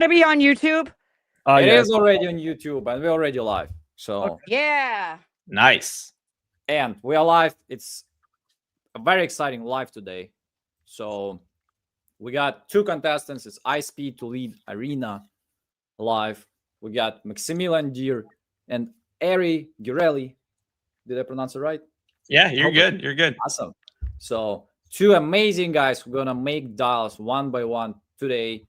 to be on YouTube? It Yeah. is already on YouTube and we're already live. So Okay. Yeah. Nice. and we are live. It's a very exciting live today. So we got two contestants. It's ISpeedToLead Arena live. We got Maximilian Deer and Ari Girelli. Did I pronounce it right? Yeah, you're Okay. good. You're good. Awesome. So two amazing guys who are gonna make dials one by one today,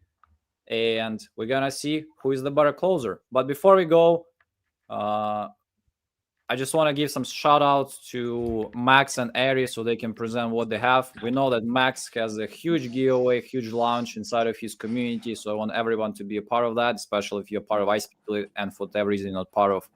and we're gonna see who is the better closer. But before we go, I just want to give some shout outs to Max and Ari so they can present what they have. We know that Max has a huge giveaway, huge launch inside of his community. So I want everyone to be a part of that, especially if you're part of ISpeedToLead and for whatever reason you're not part of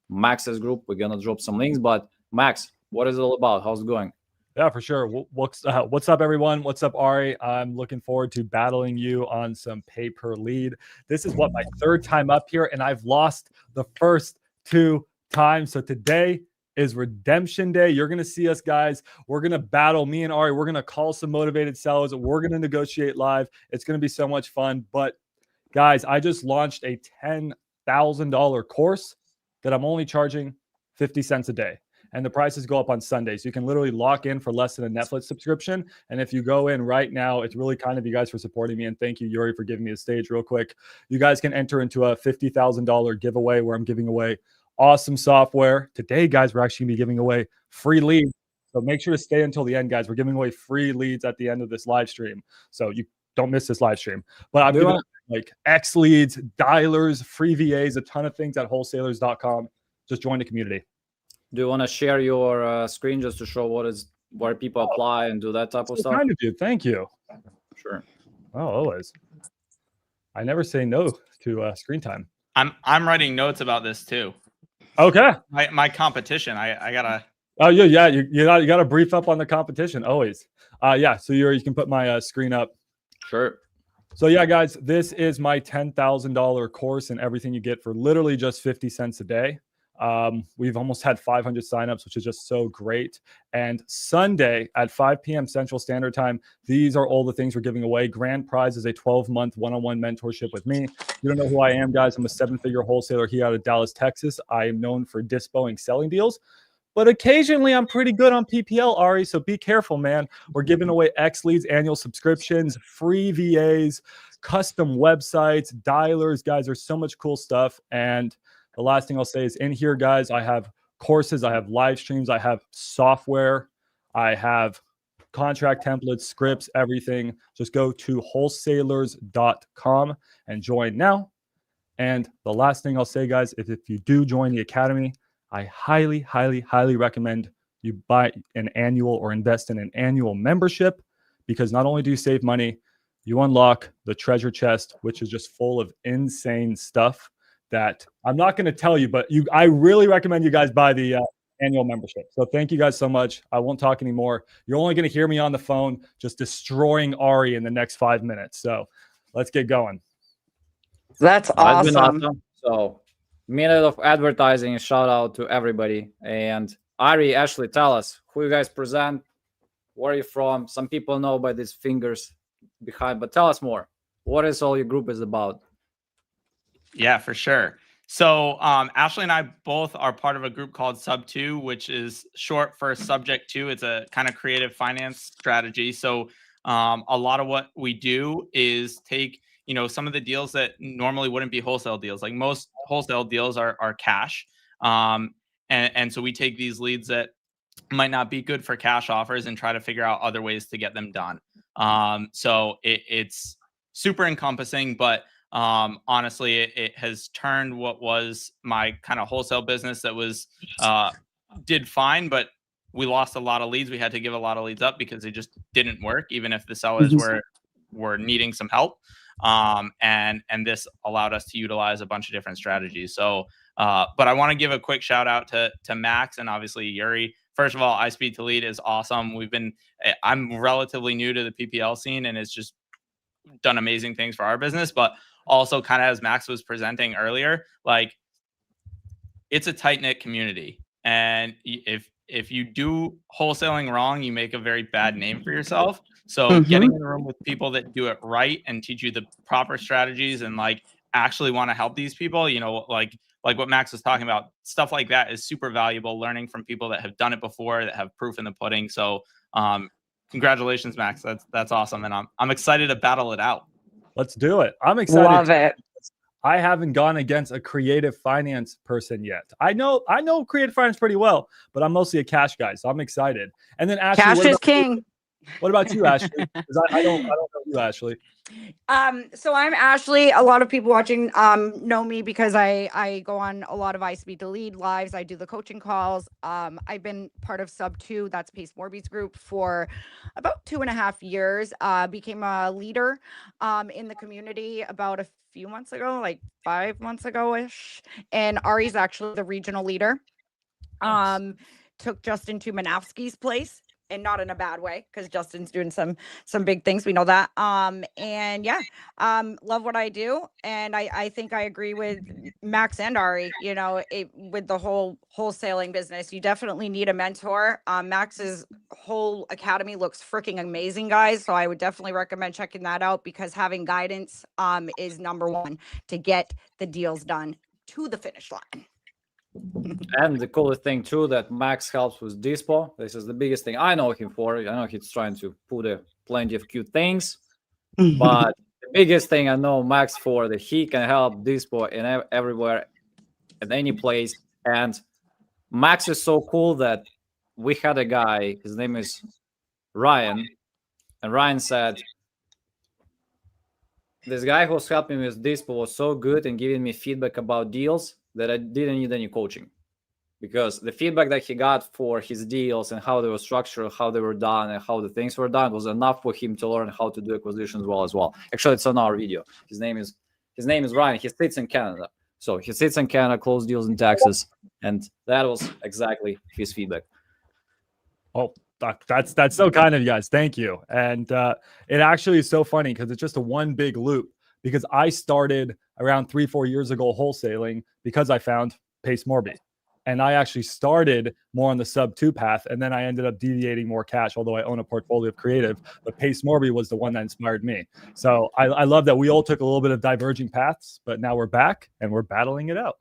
Max's group. We're going to drop some links. But Max, what is it all about? How's it going? Yeah, for sure. What's up, everyone? What's up, Ari? I'm looking forward to battling you on some pay-per-lead. This is what, my third time up here, and I've lost the first two times. So today is redemption day. You're going to see us, guys. We're going to battle. Me and Ari, we're going to call some motivated sellers. We're going to negotiate live. It's going to be so much fun. But, guys, I just launched a $10,000 course that I'm only charging 50 cents a day. And the prices go up on Sundays. So you can literally lock in for less than a Netflix subscription. And if you go in right now, it's really kind of you guys for supporting me. And thank you, Yuri, for giving me the stage real quick. You guys can enter into a $50,000 giveaway where I'm giving away awesome software. Today, guys, we're actually going to be giving away free leads. So make sure to stay until the end, guys. We're giving away free leads at the end of this live stream. So you don't miss this live stream. But I'm giving like X leads, dialers, free VAs, a ton of things at wholesalers.com. Just join the community. Do you want to share your screen just to show where people apply and do that type of stuff? Kind of you. Thank you. Sure. Oh, always. I never say no to screen time. I'm writing notes about this too. Okay. My competition. I gotta. Oh yeah. You gotta brief up on the competition always. Yeah. So you can put my screen up. Sure. So yeah, guys, this is my $10,000 course and everything you get for literally just 50 cents a day. We've almost had 500 signups, which is just so great. And Sunday at 5 p.m. Central Standard Time, these are all the things we're giving away. Grand prize is a 12-month one-on-one mentorship with me. You don't know who I am, guys. I'm a 7-figure wholesaler here out of Dallas, Texas. I am known for dispoing selling deals, but occasionally I'm pretty good on PPL, Ari. So be careful, man. We're giving away X leads, annual subscriptions, free VAs, custom websites, dialers, guys. There's so much cool stuff. And the last thing I'll say is in here, guys, I have courses, I have live streams, I have software, I have contract templates, scripts, everything. Just go to wholesalers.com and join now. And the last thing I'll say, guys, is if you do join the academy, I highly, highly, highly recommend you buy an annual or invest in an annual membership, because not only do you save money, you unlock the treasure chest, which is just full of insane stuff that I'm not going to tell you, but I really recommend you guys buy the annual membership. So thank you guys so much. I won't talk anymore. You're only going to hear me on the phone just destroying Ari in the next 5 minutes. So let's get going. That's awesome. So minute of advertising, shout out to everybody. And Ari, Ashley, tell us who you guys present, where are you from? Some people know by these fingers behind, but tell us more. What is all your group is about? Yeah, for sure. So Ashley and I both are part of a group called Sub 2, which is short for Subject 2. It's a kind of creative finance strategy. So a lot of what we do is take, some of the deals that normally wouldn't be wholesale deals. Like most wholesale deals are cash. And so we take these leads that might not be good for cash offers and try to figure out other ways to get them done. So it's super encompassing, but honestly, it has turned what was my kind of wholesale business that was did fine, but we lost a lot of leads. We had to give a lot of leads up because they just didn't work, even if the sellers were needing some help. And this allowed us to utilize a bunch of different strategies. So, but I want to give a quick shout out to Max and obviously Yuri. First of all, ISpeedToLead is awesome. I'm relatively new to the PPL scene, and it's just done amazing things for our business, but also kind of as Max was presenting earlier, like it's a tight-knit community. And if you do wholesaling wrong, you make a very bad name for yourself. So getting in a room with people that do it right and teach you the proper strategies and like actually want to help these people, you know, like what Max was talking about, stuff like that is super valuable. Learning from people that have done it before, that have proof in the pudding. So congratulations, Max. That's awesome. And I'm excited to battle it out. Let's do it. I'm excited. Love it. I haven't gone against a creative finance person yet. I know creative finance pretty well, but I'm mostly a cash guy, so I'm excited. And then Ashley, Cash is king. What about you, Ashley? Because I don't know you, Ashley. So I'm Ashley. A lot of people watching know me because I go on a lot of ISpeedToLead lives. I do the coaching calls. I've been part of Sub 2, that's Pace Morby's group, for about 2.5 years. Became a leader in the community about a few months ago, like 5 months ago-ish. And Ari's actually the regional leader. Nice. Took Justin to Manowski's place. And not in a bad way, because Justin's doing some big things. We know that. And yeah, love what I do. And I think I agree with Max and Ari, you know, with the whole wholesaling business, you definitely need a mentor. Max's whole academy looks freaking amazing, guys. So I would definitely recommend checking that out, because having guidance is number one to get the deals done to the finish line. And the coolest thing too, that Max helps with Dispo. This is the biggest thing I know him for. I know he's trying to put plenty of cute things, but the biggest thing I know Max for, that he can help Dispo in everywhere, at any place. And Max is so cool that we had a guy, his name is Ryan, and Ryan said, this guy who's helping me with Dispo was so good and giving me feedback about deals that I didn't need any coaching, because the feedback that he got for his deals and how they were structured, how they were done, and how the things were done was enough for him to learn how to do acquisitions well as well. Actually, it's on our video. His name is Ryan. He sits in Canada. So he sits in Canada, close deals in Texas, and that was exactly his feedback. Oh, that's so kind of you guys. Thank you. And it actually is so funny because it's just a one big loop, because I started around 3-4 years ago wholesaling because I found Pace Morby. And I actually started more on the Sub 2 path, and then I ended up deviating more cash, although I own a portfolio of creative. But Pace Morby was the one that inspired me. So I love that we all took a little bit of diverging paths, but now we're back and we're battling it out.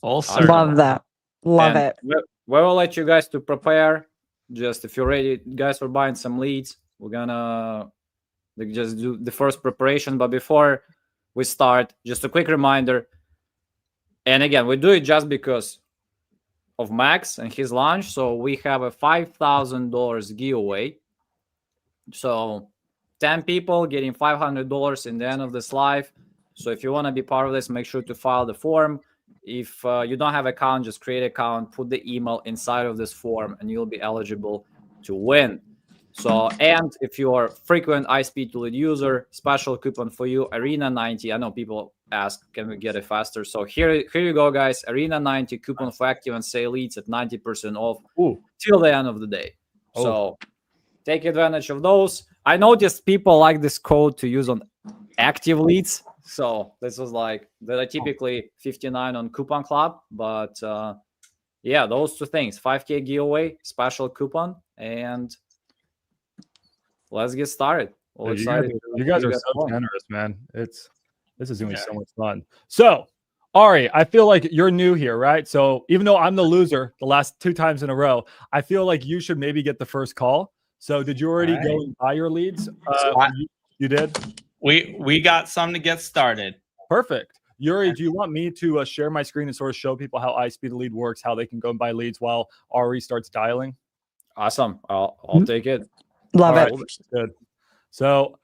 Full circle. Love that. Love it. We will let you guys to prepare. Just if you're ready, guys, we're buying some leads. We're gonna just do the first preparation. But before we start, just a quick reminder. And again, we do it just because of Max and his launch. So we have a $5,000 giveaway. So 10 people getting $500 in the end of this live. So if you want to be part of this, make sure to file the form. If you don't have an account, just create an account, put the email inside of this form, and you'll be eligible to win. So, and if you're a frequent ISpeedToLead user, special coupon for you, Arena 90. I know people ask, can we get it faster? So here you go, guys. Arena 90 coupon for active and sale leads at 90% off till the end of the day. So take advantage of those. I noticed people like this code to use on active leads. So this was like that are typically 59 on Coupon Club, but yeah, those two things: 5K giveaway, special coupon, and let's get started. You guys are so generous, man. This is gonna be so much fun. So, Ari, I feel like you're new here, right? So even though I'm the loser the last 2 times in a row, I feel like you should maybe get the first call. So did you already go and buy your leads? You did? We got some to get started. Perfect. Yuri, do you want me to share my screen and sort of show people how ISpeedToLead works, how they can go and buy leads while Ari starts dialing? Awesome. I'll take it. Love it. Good. So,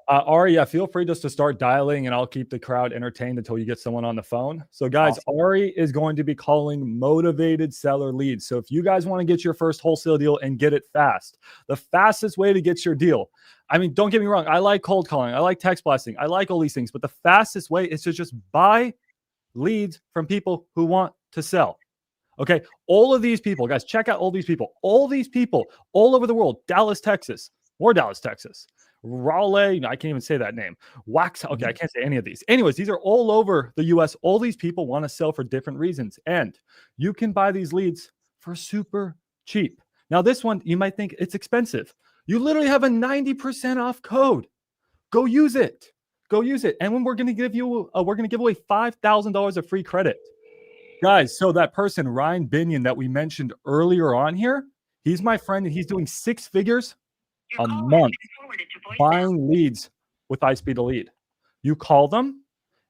Ari, feel free just to start dialing, and I'll keep the crowd entertained until you get someone on the phone. So, guys, awesome. Ari is going to be calling motivated seller leads. So if you guys want to get your first wholesale deal and get it fast, the fastest way to get your deal, I mean, don't get me wrong, I like cold calling, I like text blasting, I like all these things, but the fastest way is to just buy leads from people who want to sell. Okay, all of these people, guys, check out all these people all over the world. Dallas, Texas, Raleigh, I can't even say that name. Wax, okay, I can't say any of these. Anyways, these are all over the US. All these people want to sell for different reasons, and you can buy these leads for super cheap. Now, this one, you might think it's expensive. You literally have a 90% off code. Go use it. Go use it. And when we're going to give away $5,000 of free credit. Guys, so that person, Ryan Binion, that we mentioned earlier on here, he's my friend and he's doing 6 figures a month buying leads with ISpeedToLead. You call them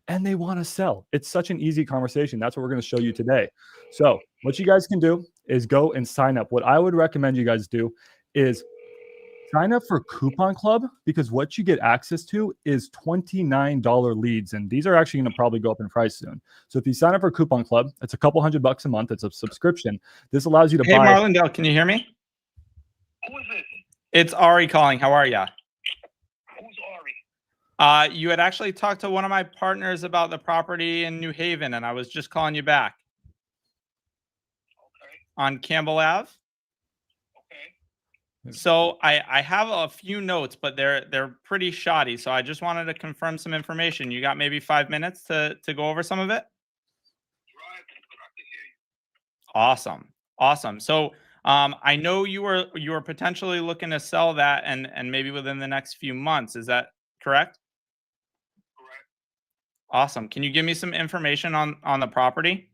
and they want to sell. It's such an easy conversation. That's what we're going to show you today. So what you guys can do is go and sign up. What I would recommend you guys do is sign up for Coupon Club, because what you get access to is $29 leads. And these are actually going to probably go up in price soon. So if you sign up for Coupon Club, it's a couple $100 a month. It's a subscription. This allows you to buy. Hey, Marlindale, can you hear me? Who is this? It's Ari calling. How are you? Who's Ari? You had actually talked to one of my partners about the property in New Haven, and I was just calling you back. Okay. On Campbell Ave. Okay. So I have a few notes, but they're pretty shoddy. So I just wanted to confirm some information. You got maybe 5 minutes to go over some of it? Awesome. Awesome. So I know you were potentially looking to sell that and maybe within the next few months. Is that correct? Correct. Awesome. Can you give me some information on the property?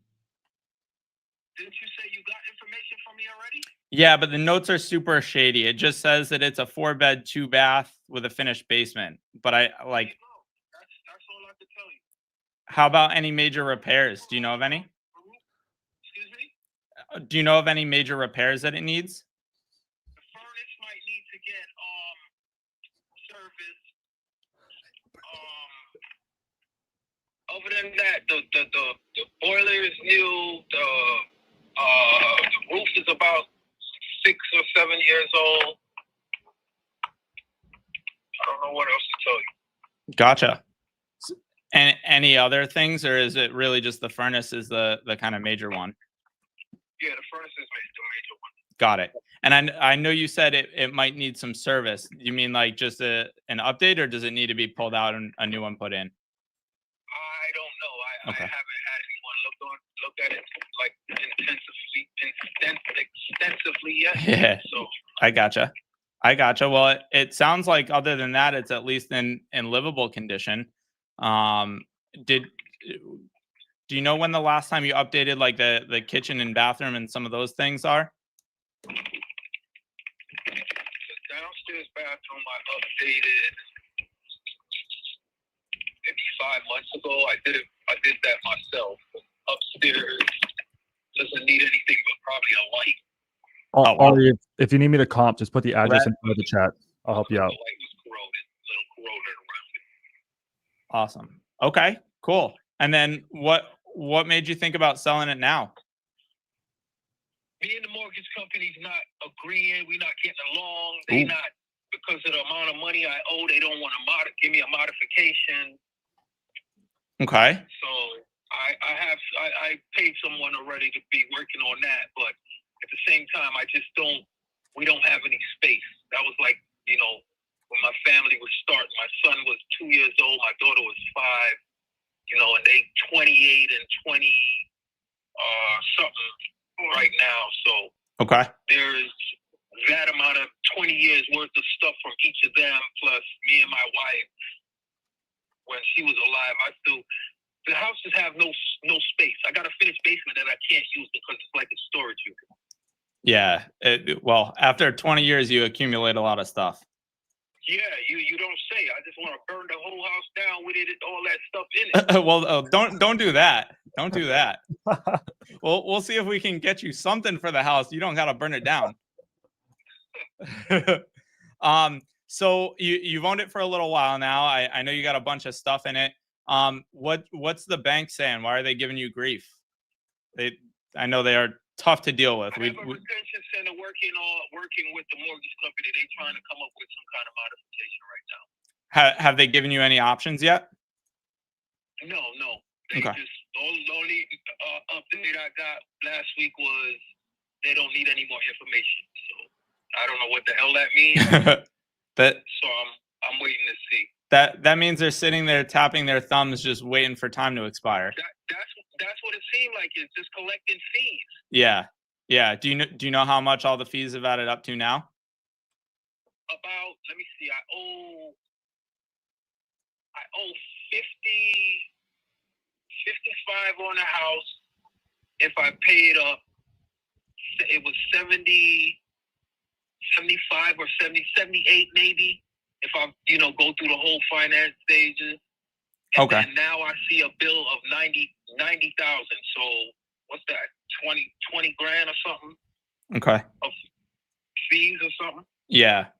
Didn't you say you got information from me already? Yeah, but the notes are super shady. It just says that it's a 4-bed, 2-bath with a finished basement. But I like. No, that's all I can tell you. How about any major repairs? Do you know of any? Excuse me? Do you know of any major repairs that it needs? The furnace might need to get service. Other than that, the boiler is new. The roof is about 6 or 7 years old. I don't know what else to tell you. Gotcha. And any other things, or is it really just the furnace is the kind of major one? Yeah, the furnace is the major one. Got it. And I know you said it might need some service. You mean like just an update, or does it need to be pulled out and a new one put in? I don't know. Okay. I haven't had anyone look at it like extensively yet. Yeah. So I gotcha. Well, it sounds like other than that, it's at least in livable condition. Do you know when the last time you updated like the kitchen and bathroom and some of those things are? the downstairs bathroom I updated maybe 5 months ago. I did that myself. Upstairs doesn't need anything but probably a light. Oh, wow. Ari, if you need me to comp, just put the address Right. in the chat. I'll help you out. The light was corroded, little corroded around it. Awesome. Okay, cool. And then what made you think about selling it now? Me and the mortgage company's not agreeing. We're not getting along. They not, because of the amount of money I owe, they don't want to give me a modification. Okay. So I paid someone already to be working on that, but at the same time, we don't have any space. That was like, when my family was starting. My son was 2 years old. My daughter was 5, and they 28 and 20 something right now. So Okay. there's that amount of 20 years worth of stuff from each of them, plus me and my wife. When she was alive, the houses have no space. I got a finished basement that I can't use because it's like a storage unit. Yeah. Well, after 20 years, you accumulate a lot of stuff. Yeah, you don't say. I just want to burn the whole house down with it, all that stuff in it. Well, don't do that. Don't do that. We'll see if we can get you something for the house. You don't got to burn it down. So you've owned it for a little while now. I know you got a bunch of stuff in it. What's the bank saying? Why are they giving you grief? I know they are tough to deal with. I have a retention center working with the mortgage company. They're trying to come up with some kind of modification right now. Have they given you any options yet? No. They Okay. just the only update I got last week was they don't need any more information. So I don't know what the hell that means. So I'm waiting to see. That means they're sitting there tapping their thumbs, just waiting for time to expire. That's what it seemed like. It's just collecting fees. Yeah. Do you know how much all the fees have added up to now? about, let me see, I owe 55 on the house. If I paid up, it was 70, 75 or 70, 78 maybe. If I, go through the whole finance stages. And Okay. then now I see a bill of 90,000. So what's that? 20 grand or something Okay. of fees or something. Yeah.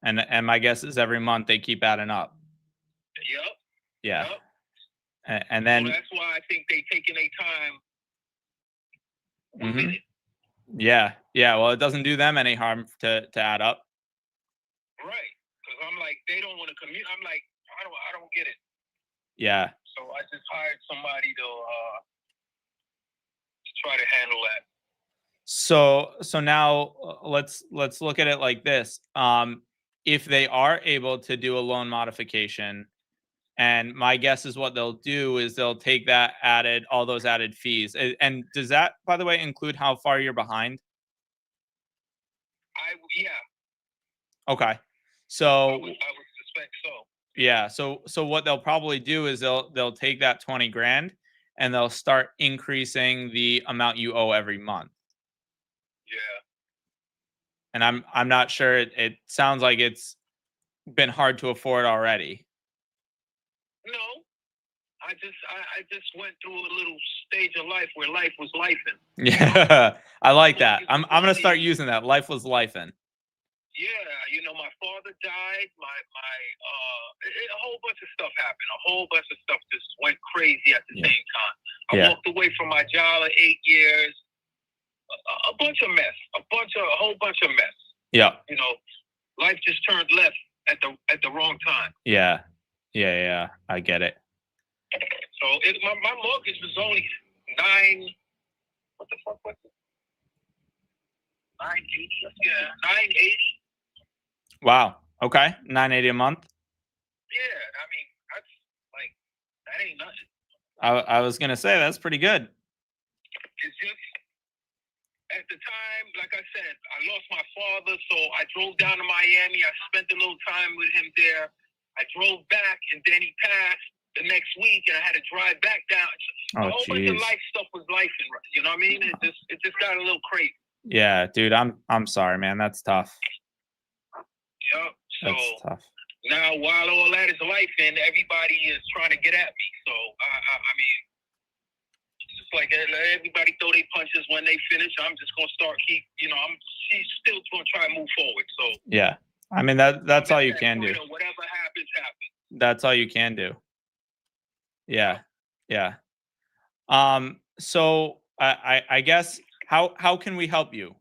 And my guess is every month they keep adding up. Yep. Yeah. Yep. And then So that's why I think they taking their time with it. Yeah. Well, it doesn't do them any harm to add up. Right. Because I'm like, they don't want to commute. I'm like, I don't get it. Yeah. So I just hired somebody to try to handle that. So now let's look at it like this. If they are able to do a loan modification, and my guess is what they'll do is they'll take all those added fees. And does that, by the way, include how far you're behind? Yeah. Okay. So I would suspect so. Yeah. So what they'll probably do is they'll take that 20 grand and they'll start increasing the amount you owe every month. Yeah. And I'm not sure. It sounds like it's been hard to afford already. No. I just went through a little stage of life where life was lifing. Yeah. I like that. I'm gonna start using that. Life was lifing. Yeah, my father died. A whole bunch of stuff happened. A whole bunch of stuff just went crazy at the same time. I walked away from my job at 8 years. A bunch of mess. A whole bunch of mess. Yeah. Life just turned left at the wrong time. Yeah. I get it. So my mortgage was only 9. What the fuck was it? 980. Yeah, 980. Wow. Okay. $980 a month. Yeah, I mean that's like that ain't nothing. I was gonna say that's pretty good. It's just at the time, like I said, I lost my father, so I drove down to Miami. I spent a little time with him there. I drove back, and then he passed the next week, and I had to drive back down. A whole bunch of life stuff was life, you know what I mean? It just got a little crazy. Yeah, dude, I'm sorry, man. That's tough. Yep. So That's tough. now, while all that is life, and everybody is trying to get at me, so I mean, it's just like everybody throw their punches when they finish. I'm just gonna she's still gonna try and move forward. So yeah, I mean that's all you can do. Whatever happens, happens. That's all you can do. Yeah. So I guess how can we help you?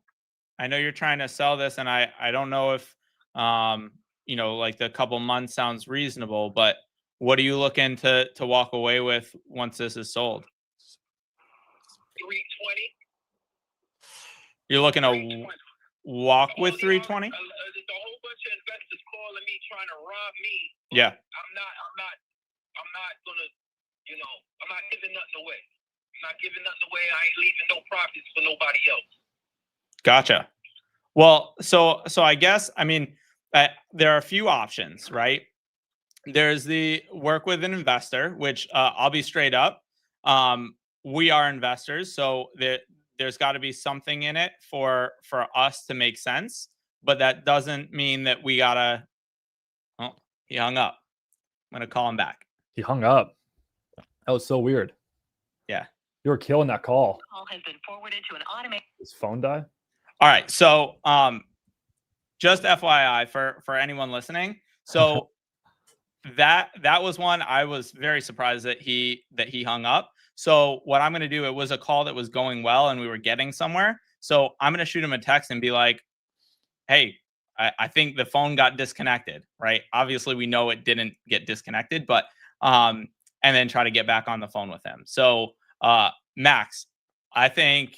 I know you're trying to sell this, and I don't know if like the couple months sounds reasonable, but what are you looking to walk away with once this is sold? 320. You're looking to walk with 320? There's a whole bunch of investors calling me trying to rob me. Yeah. I'm not gonna, I'm not giving nothing away. I ain't leaving no profits for nobody else. Gotcha. Well, so I guess, I mean, there are a few options, right? There's the work with an investor, which I'll be straight up. We are investors, so there's got to be something in it for us to make sense. But that doesn't mean that we gotta. Oh, he hung up. I'm gonna call him back. He hung up. That was so weird. Yeah. You were killing that call. Call has been forwarded to an automated. His phone died? All right. So just FYI for anyone listening. So that was one I was very surprised that he hung up. So what I'm going to do, it was a call that was going well and we were getting somewhere. So I'm going to shoot him a text and be like, hey, I think the phone got disconnected, right? Obviously we know it didn't get disconnected, but and then try to get back on the phone with him. So Max, I think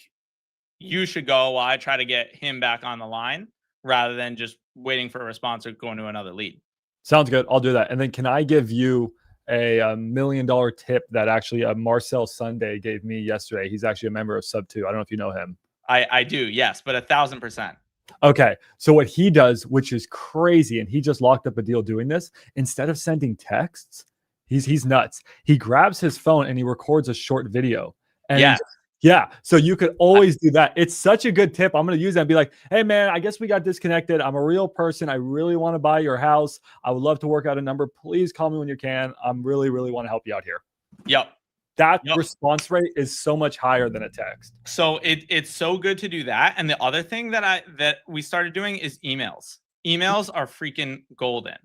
you should go while I try to get him back on the line rather than just waiting for a response or going to another lead. Sounds good. I'll do that. And then can I give you a $1 million tip that actually Marcel Sunday gave me yesterday? He's actually a member of Sub 2. I don't know if you know him. I do, yes, but 1,000%. Okay, so what he does, which is crazy, and he just locked up a deal doing this, instead of sending texts, he's nuts. He grabs his phone and he records a short video. And Yeah. yeah, so you could always do that. It's such a good tip. I'm going to use that and be like, hey, man, I guess we got disconnected. I'm a real person. I really want to buy your house. I would love to work out a number. Please call me when you can. I'm really want to help you out here. Yep. That response rate is so much higher than a text. So it's so good to do that. And the other thing that we started doing is emails. Emails are freaking golden.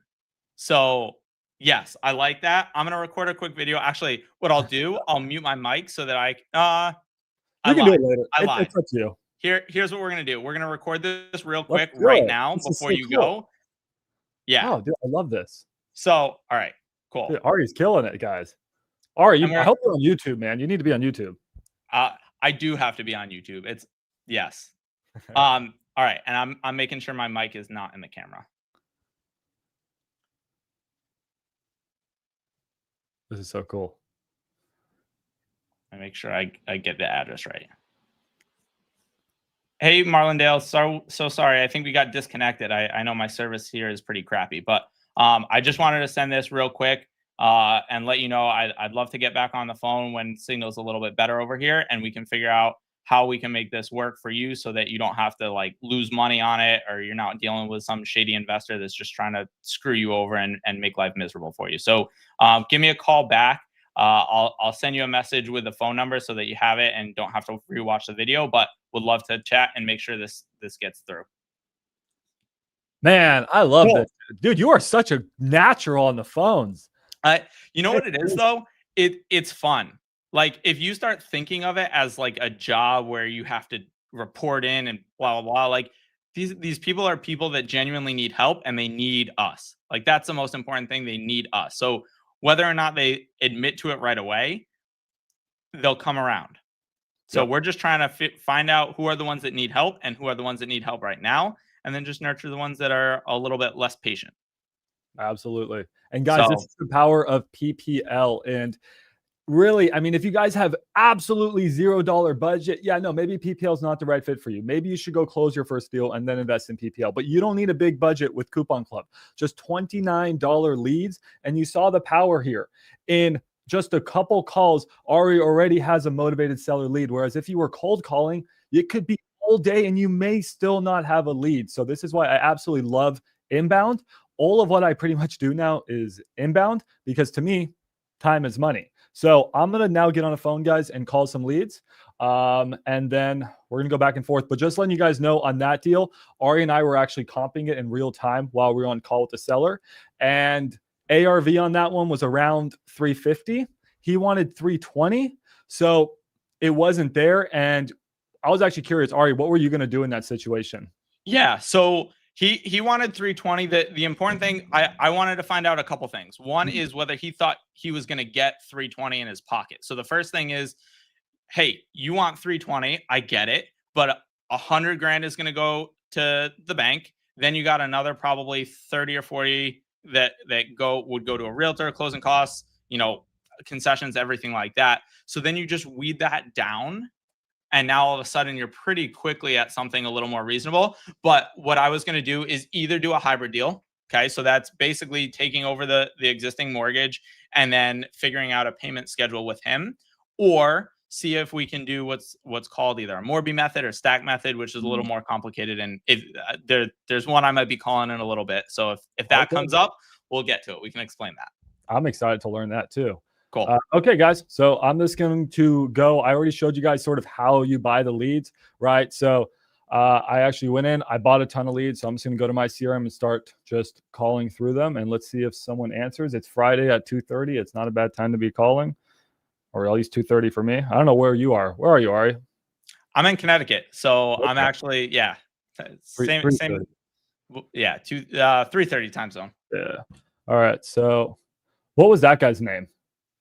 So yes, I like that. I'm gonna record a quick video. Actually, what I'll do, I'll mute my mic so that You can do it later. I lied. It's up to you. Here's what we're gonna do. We're gonna record this real quick Let's do right it. now This is before so you cool. go. Yeah. Oh, dude, I love this. So all right, cool. Dude, Ari's killing it, guys. Ari, And I hope you're on YouTube, man. You need to be on YouTube. I do have to be on YouTube. It's yes. All right, and I'm making sure my mic is not in the camera. This is so cool. I make sure I get the address right. Hey, Marlindale, so sorry. I think we got disconnected. I know my service here is pretty crappy, but I just wanted to send this real quick and let you know I'd love to get back on the phone when signal's a little bit better over here, and we can figure out how we can make this work for you so that you don't have to like lose money on it, or you're not dealing with some shady investor that's just trying to screw you over and make life miserable for you. So give me a call back. I'll send you a message with the phone number so that you have it and don't have to rewatch the video, but would love to chat and make sure this gets through. Man, I love this. Dude, you are such a natural on the phones. You know what it is though? It's fun. Like if you start thinking of it as like a job where you have to report in and blah blah blah, like these people are people that genuinely need help and they need us. Like that's the most important thing. They need us. So whether or not they admit to it right away, they'll come around. So we're just trying to find out who are the ones that need help and who are the ones that need help right now, and then just nurture the ones that are a little bit less patient. Absolutely. And guys, this is the power of PPL. And really, I mean, if you guys have absolutely $0 budget, yeah, no, maybe PPL is not the right fit for you. Maybe you should go close your first deal and then invest in PPL. But you don't need a big budget with Coupon Club. Just $29 leads. And you saw the power here. In just a couple calls, Ari already has a motivated seller lead. Whereas if you were cold calling, it could be all day and you may still not have a lead. So this is why I absolutely love inbound. All of what I pretty much do now is inbound, because to me, time is money. So I'm going to now get on the phone, guys, and call some leads. And then we're going to go back and forth. But just letting you guys know on that deal, Ari and I were actually comping it in real time while we were on call with the seller. And ARV on that one was around 350. He wanted 320. So it wasn't there. And I was actually curious, Ari, what were you going to do in that situation? Yeah. So he wanted 320. The important thing, I wanted to find out a couple things. One is whether he thought he was going to get 320 in his pocket. So the first thing is, hey, you want 320, I get it, but 100 grand is going to go to the bank. Then you got another probably 30 or 40 that would go to a realtor, closing costs, concessions, everything like that. So then you just weed that down. And now all of a sudden you're pretty quickly at something a little more reasonable. But what I was going to do is either do a hybrid deal. Okay. So that's basically taking over the existing mortgage and then figuring out a payment schedule with him, or see if we can do what's called either a Morby method or stack method, which is a little more complicated. And there's one I might be calling in a little bit. So if that comes up, we'll get to it. We can explain that. I'm excited to learn that too. Cool. Okay, guys. So I'm just going to go. I already showed you guys sort of how you buy the leads, right? So I actually went in. I bought a ton of leads. So I'm just going to go to my CRM and start just calling through them. And let's see if someone answers. It's Friday at 2:30. It's not a bad time to be calling, or at least 2:30 for me. I don't know where you are. Where are you, Ari? I'm in Connecticut. So okay. I'm actually, same. Yeah, 3:30 time zone. Yeah. All right. So what was that guy's name?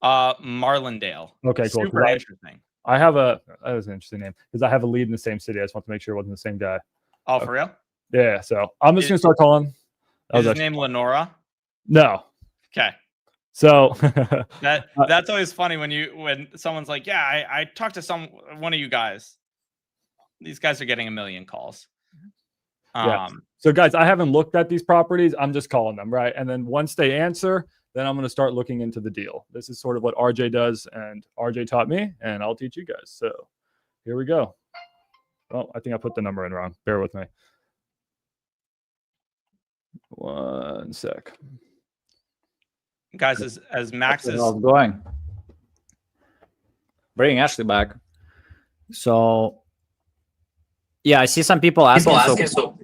Marlindale. Okay, cool. Super interesting. That was an interesting name because I have a lead in the same city. I just want to make sure it wasn't the same guy. Oh, for real? Yeah. So I'm just going to start calling. Is his name Lenora? No. Okay. So that's always funny when someone's like, yeah, I talked to one of you guys. These guys are getting a million calls. Yeah. So guys, I haven't looked at these properties. I'm just calling them, right? And then once they answer, then I'm going to start looking into the deal. This is sort of what RJ does, and RJ taught me, and I'll teach you guys. So here we go. Oh, I think I put the number in wrong. Bear with me. One sec. Guys, as Max is How's it going? Bring Ashley back. So, yeah, I see some people asking. So,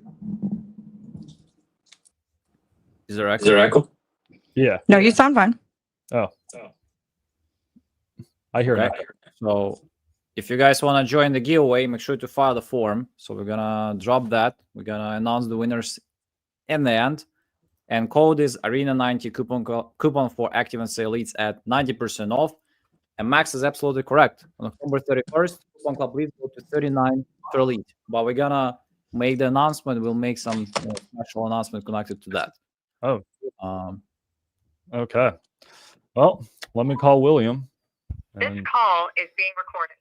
is there echo? Yeah. No, you sound fine. Oh. I hear Okay. it. So, if you guys want to join the giveaway, make sure to file the form. So we're gonna drop that. We're gonna announce the winners in the end. And code is Arena90 coupon for active and sale leads at 90% off. And Max is absolutely correct. On October 31st, coupon club leads go to 39 per lead. But we're gonna make the announcement. We'll make some special announcement connected to that. Oh. Okay. Well, let me call William. This call is being recorded.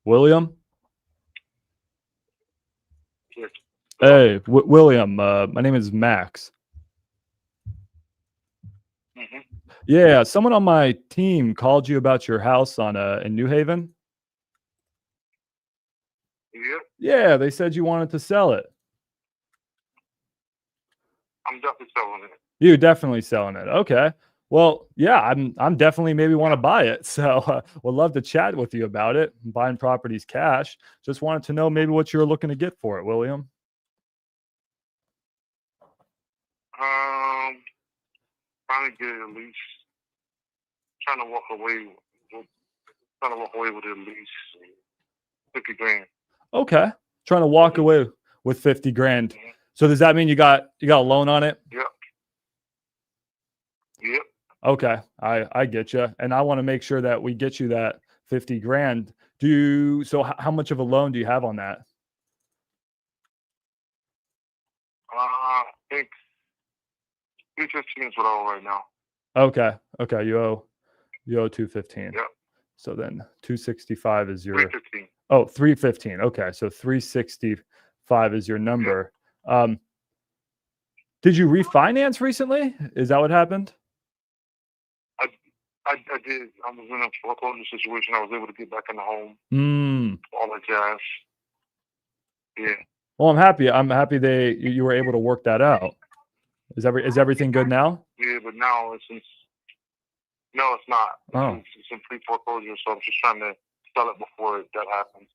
William. Yes. Hey, William. My name is Max. Mhm. Yeah, someone on my team called you about your house on in New Haven. Yeah, Yeah, they said you wanted to sell it. I'm definitely selling it. You definitely selling it. Okay. Well, yeah, I'm definitely maybe want to buy it. So would love to chat with you about it. Buying properties cash. Just wanted to know maybe what you were looking to get for it, William. Trying to get at least, trying to walk away with at least 50 grand. Okay. Trying to walk away with 50 grand. Mhm. So does that mean you got a loan on it? Yep. Yep. Okay. I get you. And I want to make sure that we get you that 50 grand. So how much of a loan do you have on that? I think 315 is what I owe right now. Okay. Okay. You owe 215. Yep. So then 265 is your 315. Oh, 315. Okay. So 365 is your number. Did you refinance recently? Is that what happened? I did. I was in a foreclosure situation. I was able to get back in the home. All that jazz. Yeah. Well, I'm happy. I'm happy you were able to work that out. Is everything good now? Yeah, but now no, it's not. Oh. It's in pre-foreclosure, so I'm just trying to sell it before that happens.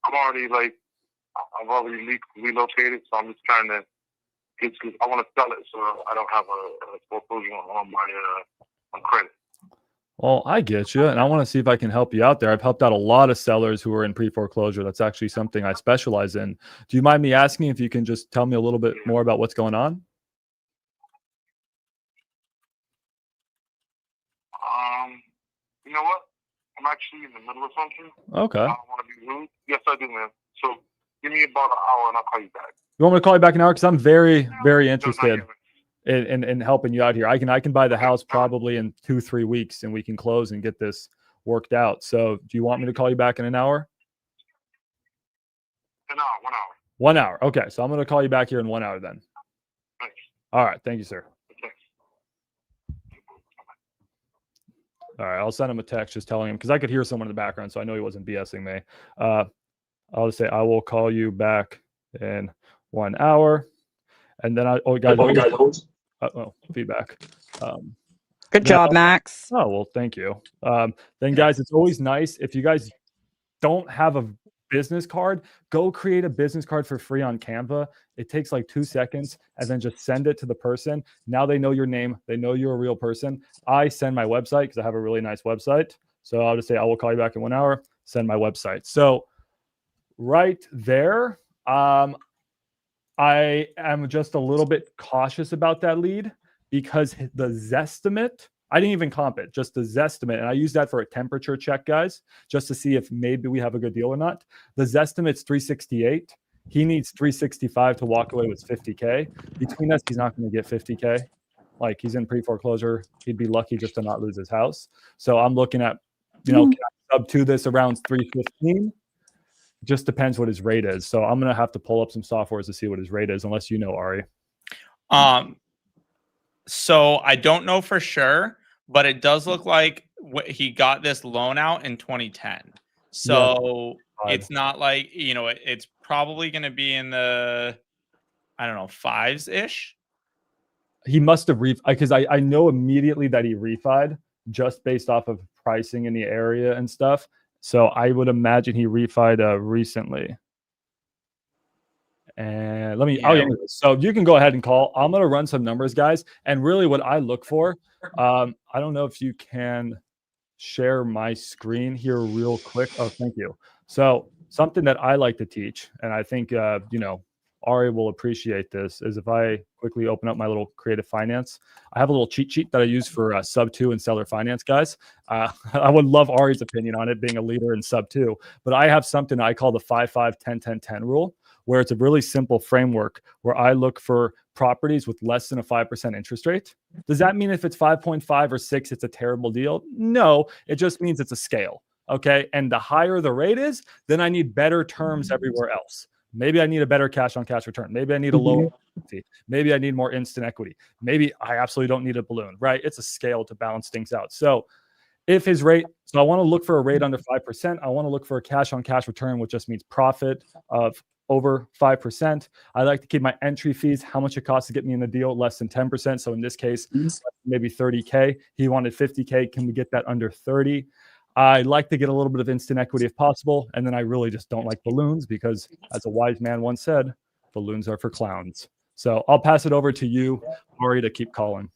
I've already relocated, so I'm just trying to I want to sell it so I don't have a foreclosure on my credit. Well, I get you, and I want to see if I can help you out there. I've helped out a lot of sellers who are in pre-foreclosure. That's actually something I specialize in. Do you mind me asking if you can just tell me a little bit more about what's going on? You know what? I'm actually in the middle of something. Okay. I don't want to be rude. Yes, I do, man. So give me about an hour and I'll call you back. You want me to call you back an hour? Because I'm very, very No, interested not yet. in helping you out here. I can buy the house probably in 2-3 weeks, and we can close and get this worked out. So do you want me to call you back in an hour? An hour, 1 hour. 1 hour. Okay. So I'm going to call you back here in 1 hour then. Thanks. All right. Thank you, sir. Thanks. All right. I'll send him a text just telling him, because I could hear someone in the background, so I know he wasn't BSing me. I'll just say, I will call you back in 1 hour. And then feedback. Good job, Max. Oh, well, thank you. Then guys, it's always nice if you guys don't have a business card, go create a business card for free on Canva. It takes like 2 seconds, and then just send it to the person. Now they know your name. They know you're a real person. I send my website because I have a really nice website. So I'll just say, I will call you back in 1 hour, send my website. So right there, I am just a little bit cautious about that lead, because the Zestimate I didn't even comp it, just the Zestimate. And I use that for a temperature check, guys, just to see if maybe we have a good deal or not. The Zestimate's 368. He needs 365 to walk away with 50K. Between us, he's not going to get 50K. Like, he's in pre-foreclosure. He'd be lucky just to not lose his house. So I'm looking at, can I sub to this around 315? Just depends what his rate is. So I'm going to have to pull up some softwares to see what his rate is, unless you know, Ari. So I don't know for sure, but it does look like he got this loan out in 2010. So it's not like, it's probably going to be in the, I don't know, 5s-ish. He must have because I know immediately that he refied just based off of pricing in the area and stuff. So I would imagine he refied recently. And let me, so you can go ahead and call. I'm going to run some numbers, guys. And really what I look for, I don't know if you can share my screen here real quick. Oh, thank you. So something that I like to teach, and I think, Ari will appreciate this, is if I quickly open up my little creative finance. I have a little cheat sheet that I use for sub 2 and seller finance, guys. I would love Ari's opinion on it, being a leader in sub 2, but I have something I call the 5-5-10-10-10 rule, where it's a really simple framework where I look for properties with less than a 5% interest rate. Does that mean if it's 5.5 or 6, it's a terrible deal? No, it just means it's a scale. Okay. And the higher the rate is, then I need better terms everywhere else. Maybe I need a better cash on cash return. Maybe I need a lower fee. Maybe I need more instant equity. Maybe I absolutely don't need a balloon, right? It's a scale to balance things out. So if his rate, so I want to look for a rate under 5%. I want to look for a cash on cash return, which just means profit of over 5%. I like to keep my entry fees, how much it costs to get me in the deal, less than 10%. So in this case, maybe 30K. He wanted 50K. Can we get that under 30? I like to get a little bit of instant equity if possible. And then I really just don't like balloons because, as a wise man once said, balloons are for clowns. So I'll pass it over to you, Ari, to keep calling.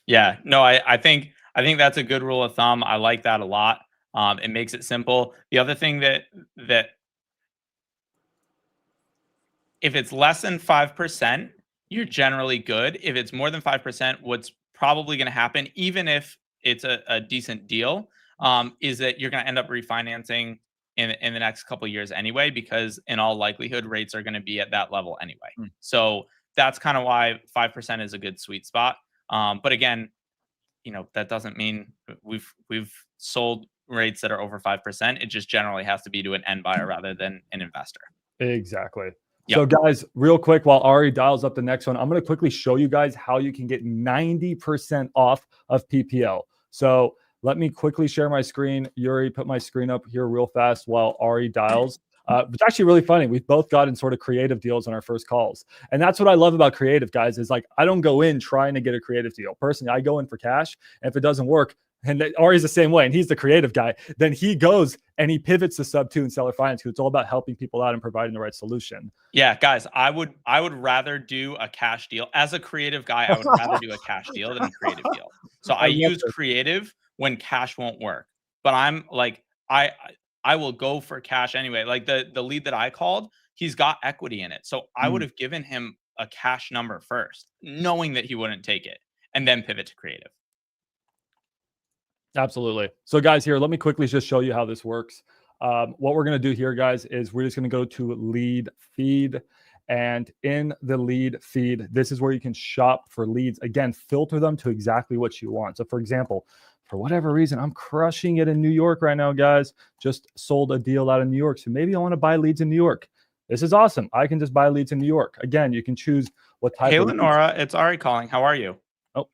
Yeah, no, I think that's a good rule of thumb. I like that a lot. It makes it simple. The other thing that if it's less than 5%, you're generally good. If it's more than 5%, what's probably going to happen, even if it's a decent deal, is that you're going to end up refinancing in the next couple of years anyway, because in all likelihood, rates are going to be at that level anyway. So that's kind of why 5% is a good sweet spot. But again, that doesn't mean we've sold rates that are over 5%. It just generally has to be to an end buyer rather than an investor. Exactly. Yep. So guys, real quick, while Ari dials up the next one, I'm going to quickly show you guys how you can get 90% off of PPL. So let me quickly share my screen. Yuri, put my screen up here real fast while Ari dials. It's actually really funny. We've both gotten sort of creative deals on our first calls. And that's what I love about creative, guys, is like, I don't go in trying to get a creative deal. Personally, I go in for cash. And if it doesn't work, and Ari's the same way, and he's the creative guy, then he goes and he pivots to sub 2 and seller finance, because it's all about helping people out and providing the right solution. Yeah, guys, I would rather do a cash deal. As a creative guy, I would rather do a cash deal than a creative deal. So I use creative when cash won't work. But I'm like, I will go for cash anyway. Like the lead that I called, he's got equity in it. So I would have given him a cash number first, knowing that he wouldn't take it, and then pivot to creative. Absolutely. So guys, here, let me quickly just show you how this works. What we're going to do here, guys, is we're just going to go to lead feed. And in the lead feed, this is where you can shop for leads. Again, filter them to exactly what you want. So for example, for whatever reason, I'm crushing it in New York right now, guys. Just sold a deal out of New York. So maybe I want to buy leads in New York. This is awesome. I can just buy leads in New York. Again, you can choose what type of... Hey, of Lenora, it's Ari calling. How are you? Okay.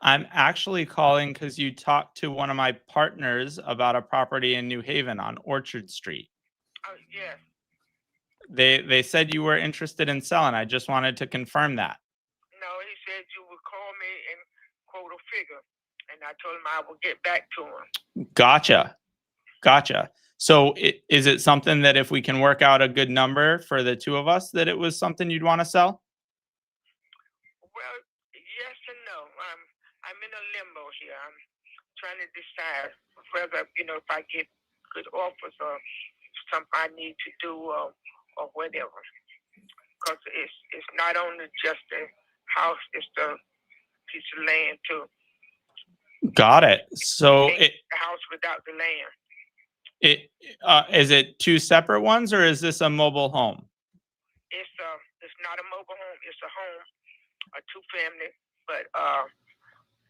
I'm actually calling because you talked to one of my partners about a property in New Haven on Orchard Street. Oh, yes. They said you were interested in selling. I just wanted to confirm that. No, he said you would call me and quote a figure, and I told him I would get back to him. Gotcha. So is it something that if we can work out a good number for the two of us, that it was something you'd want to sell? Well, yes and no. I'm in a limbo here. I'm trying to decide whether, if I get good offers or something I need to do or whatever. Because it's not only just the house, it's the piece of land too. Got it. So Can't get the house without the land. is it two separate ones, or is this a mobile home? It's not a mobile home. It's a home, a two-family, but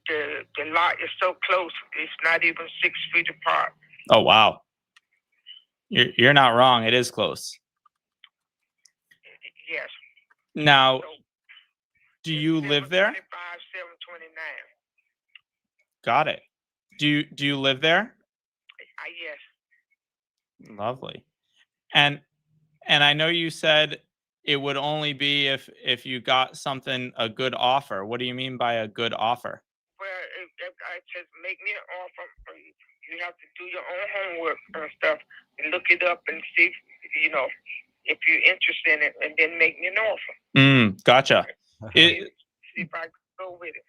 the lot is so close. It's not even 6 feet apart. Oh wow, you're not wrong. It is close. Yes. Now, So do you live there? 729. Got it. Do you live there? Yes. Lovely. And I know you said it would only be if you got a good offer. What do you mean by a good offer? Well, if I just make me an offer, you have to do your own homework and stuff and look it up and see, if you're interested in it, and then make me an offer. Gotcha. See if I go with it.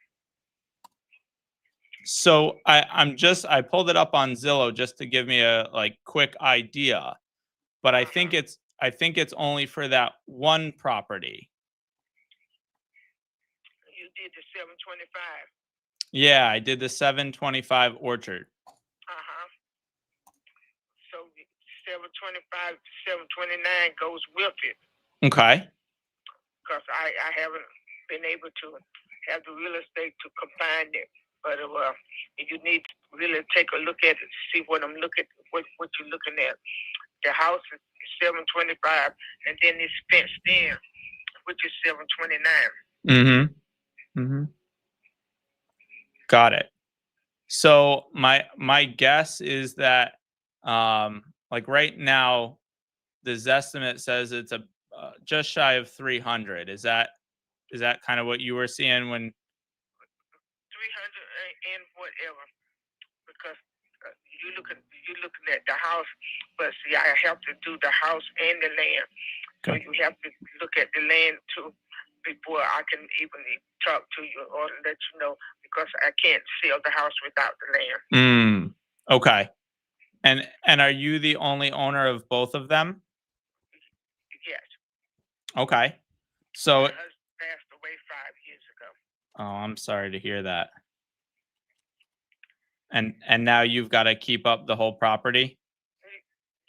So I pulled it up on Zillow just to give me a quick idea, but I think it's only for that one property. You did the 725. Yeah, I did the 725 Orchard. So 725, 729 goes with it. Okay. Because I haven't been able to have the real estate to combine it. But you need to really take a look at it, see what you're looking at. The house is 725, and then it's fenced in, which is 729. Got it. So my guess is that right now the Zestimate says it's just shy of 300. Is that kind of what you were seeing when 300 and whatever, because you're looking at the house, but see, I have to do the house and the land. So you have to look at the land too before I can even talk to you or let you know, because I can't sell the house without the land. Okay. And are you the only owner of both of them? Yes. Okay. So My husband passed away 5 years ago. Oh, I'm sorry to hear that. And now you've got to keep up the whole property?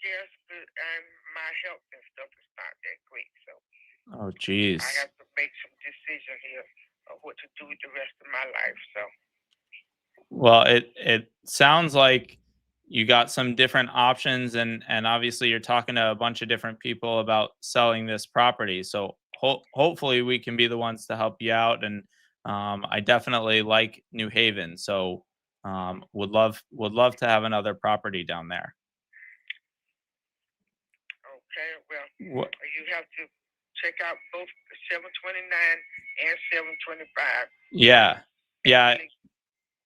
Yes, and my health and stuff is not that great, so Oh, geez. I have to make some decisions here of what to do with the rest of my life. So, Well, it sounds like you got some different options, and obviously you're talking to a bunch of different people about selling this property. So hopefully we can be the ones to help you out. And I definitely like New Haven, so would love to have another property down there. okay, well, you have to check out both 729 and 725. Yeah.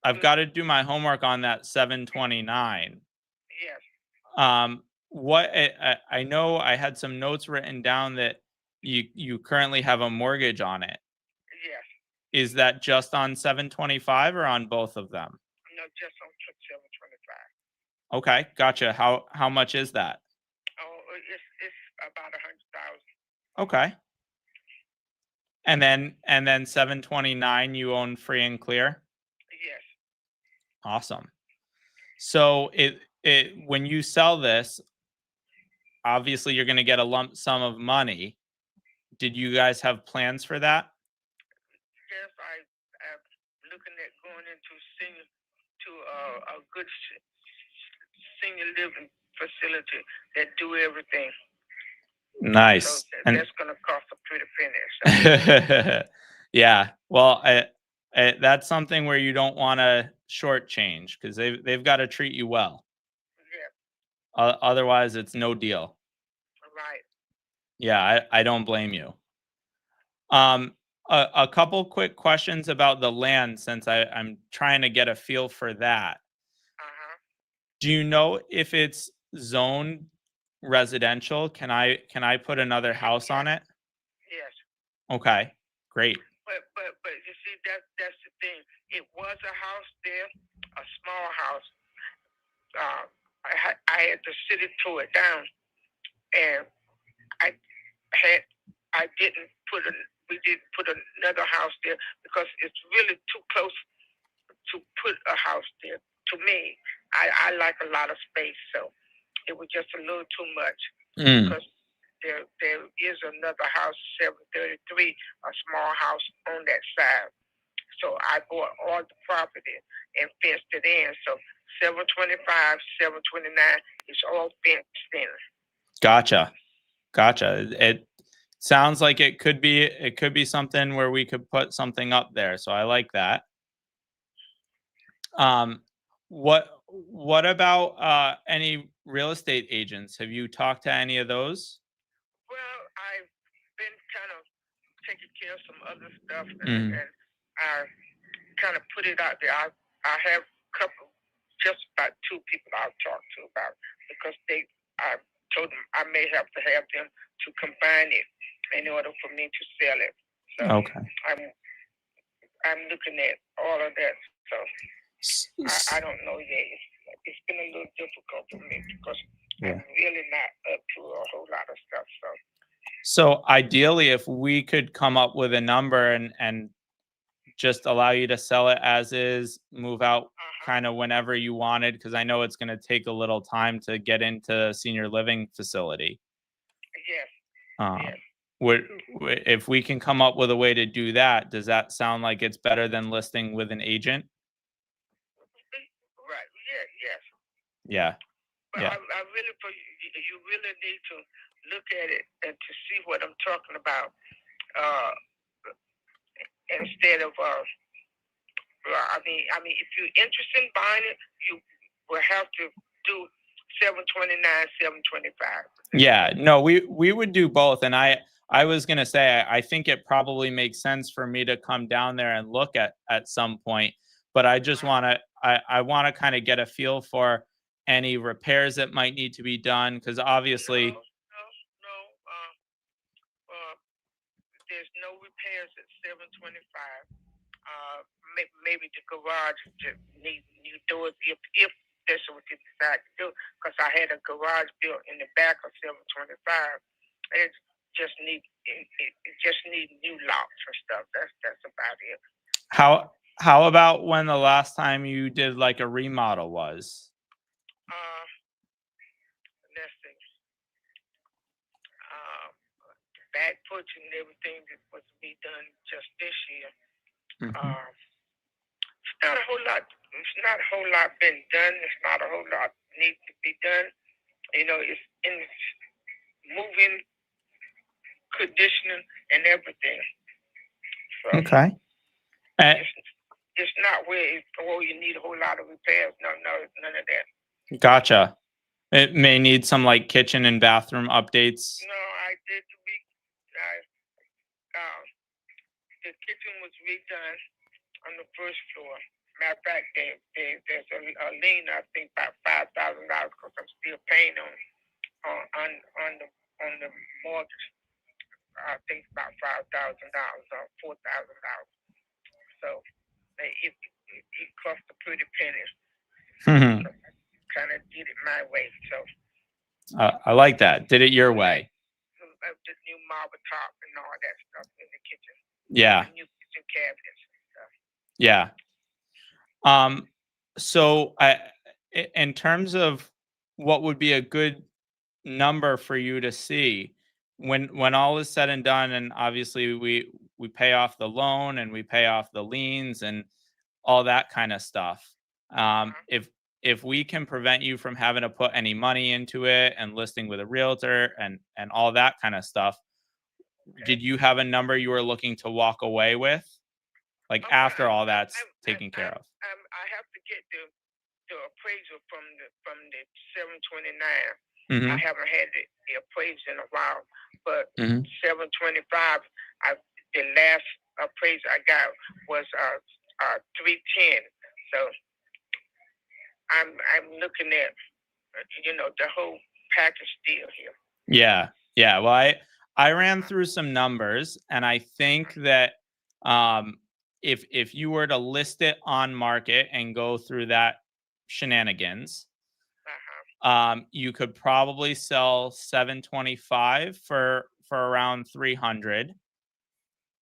I've got to do my homework on that 729. Yes. What I know I had some notes written down that you currently have a mortgage on it. Yes. Is that just on 725 or on both of them? No, just on 725. Okay, gotcha. How much is that? Oh, it's about 100,000. Okay. And then 729 you own free and clear? Yes. Awesome. So when you sell this, obviously you're going to get a lump sum of money. Did you guys have plans for that? Yes, I'm looking at going into a good senior living facility that do everything. Nice. So that's going to cost a pretty penny. Yeah. Well, that's something where you don't want to shortchange, because they've got to treat you well. Yeah. Otherwise, it's no deal. Right. Yeah, I don't blame you. A couple quick questions about the land, since I'm trying to get a feel for that. Do you know if it's zoned residential? Can I put another house on it? Yes. Okay, great. But you see, that's the thing. It was a house there, a small house. I had the city tore it down, and I didn't put we did put another house there because it's really too close to put a house there. To me, I like a lot of space, so it was just a little too much because there is another house, 733, a small house on that side. So I bought all the property and fenced it in. So 725, 729 is all fenced in. Gotcha. It sounds like it could be something where we could put something up there. So I like that. What about any real estate agents? Have you talked to any of those? Well, I've been kind of taking care of some other stuff, and I kind of put it out there. I have just about 2 people I've talked to about it because I told them I may have to have them to combine it in order for me to sell it. So Okay. I'm looking at all of that. So I don't know yet. It's been a little difficult for me because I'm really not up to a whole lot of stuff. So ideally, if we could come up with a number and just allow you to sell it as is, move out kind of whenever you wanted, because I know it's going to take a little time to get into senior living facility. Yes. If we can come up with a way to do that, does that sound like it's better than listing with an agent? Right. Yes. Yeah. But I really, you really need to look at it and to see what I'm talking about. Instead of, I mean, if you're interested in buying it, you will have to do 729, 725. Yeah. No, we would do both, and I was gonna say I think it probably makes sense for me to come down there and look at some point, but I just want to I want to kind of get a feel for any repairs that might need to be done, because obviously. No. There's no repairs at 725. Maybe the garage just needs new doors if that's what you decide to do. Because I had a garage built in the back of 725. It just need new locks and stuff. That's about it. How about when the last time you did like a remodel was? Let's see. Back push and everything that was to be done just this year. It's not a whole lot. It's not a whole lot been done. It's not a whole lot needs to be done. You know, it's in moving, conditioning, and everything. So okay. It's not where you need a whole lot of repairs. No, none of that. Gotcha. It may need some like kitchen and bathroom updates. No, I did the kitchen was redone on the first floor. Matter of fact, there's a lien, I think, about $5,000 because I'm still paying on the mortgage. I think about $5,000 or $4,000. So it cost a pretty penny. Kind of did it my way. So I like that. Did it your way. The new marble top and all that stuff in the kitchen. Yeah. New kitchen cabinets and stuff. Yeah. So in terms of what would be a good number for you to see when all is said and done, and obviously we pay off the loan and we pay off the liens and all that kind of stuff. If we can prevent you from having to put any money into it and listing with a realtor and all that kind of stuff, did you have a number you were looking to walk away with? Like after all that's taken care of. I have to get the appraisal from the 729. I haven't had the appraisal in a while, but 725. The last appraisal I got was 310. So I'm looking at the whole package deal here. Yeah. Well, I ran through some numbers, and I think that if you were to list it on market and go through that shenanigans, you could probably sell 725 for around 300.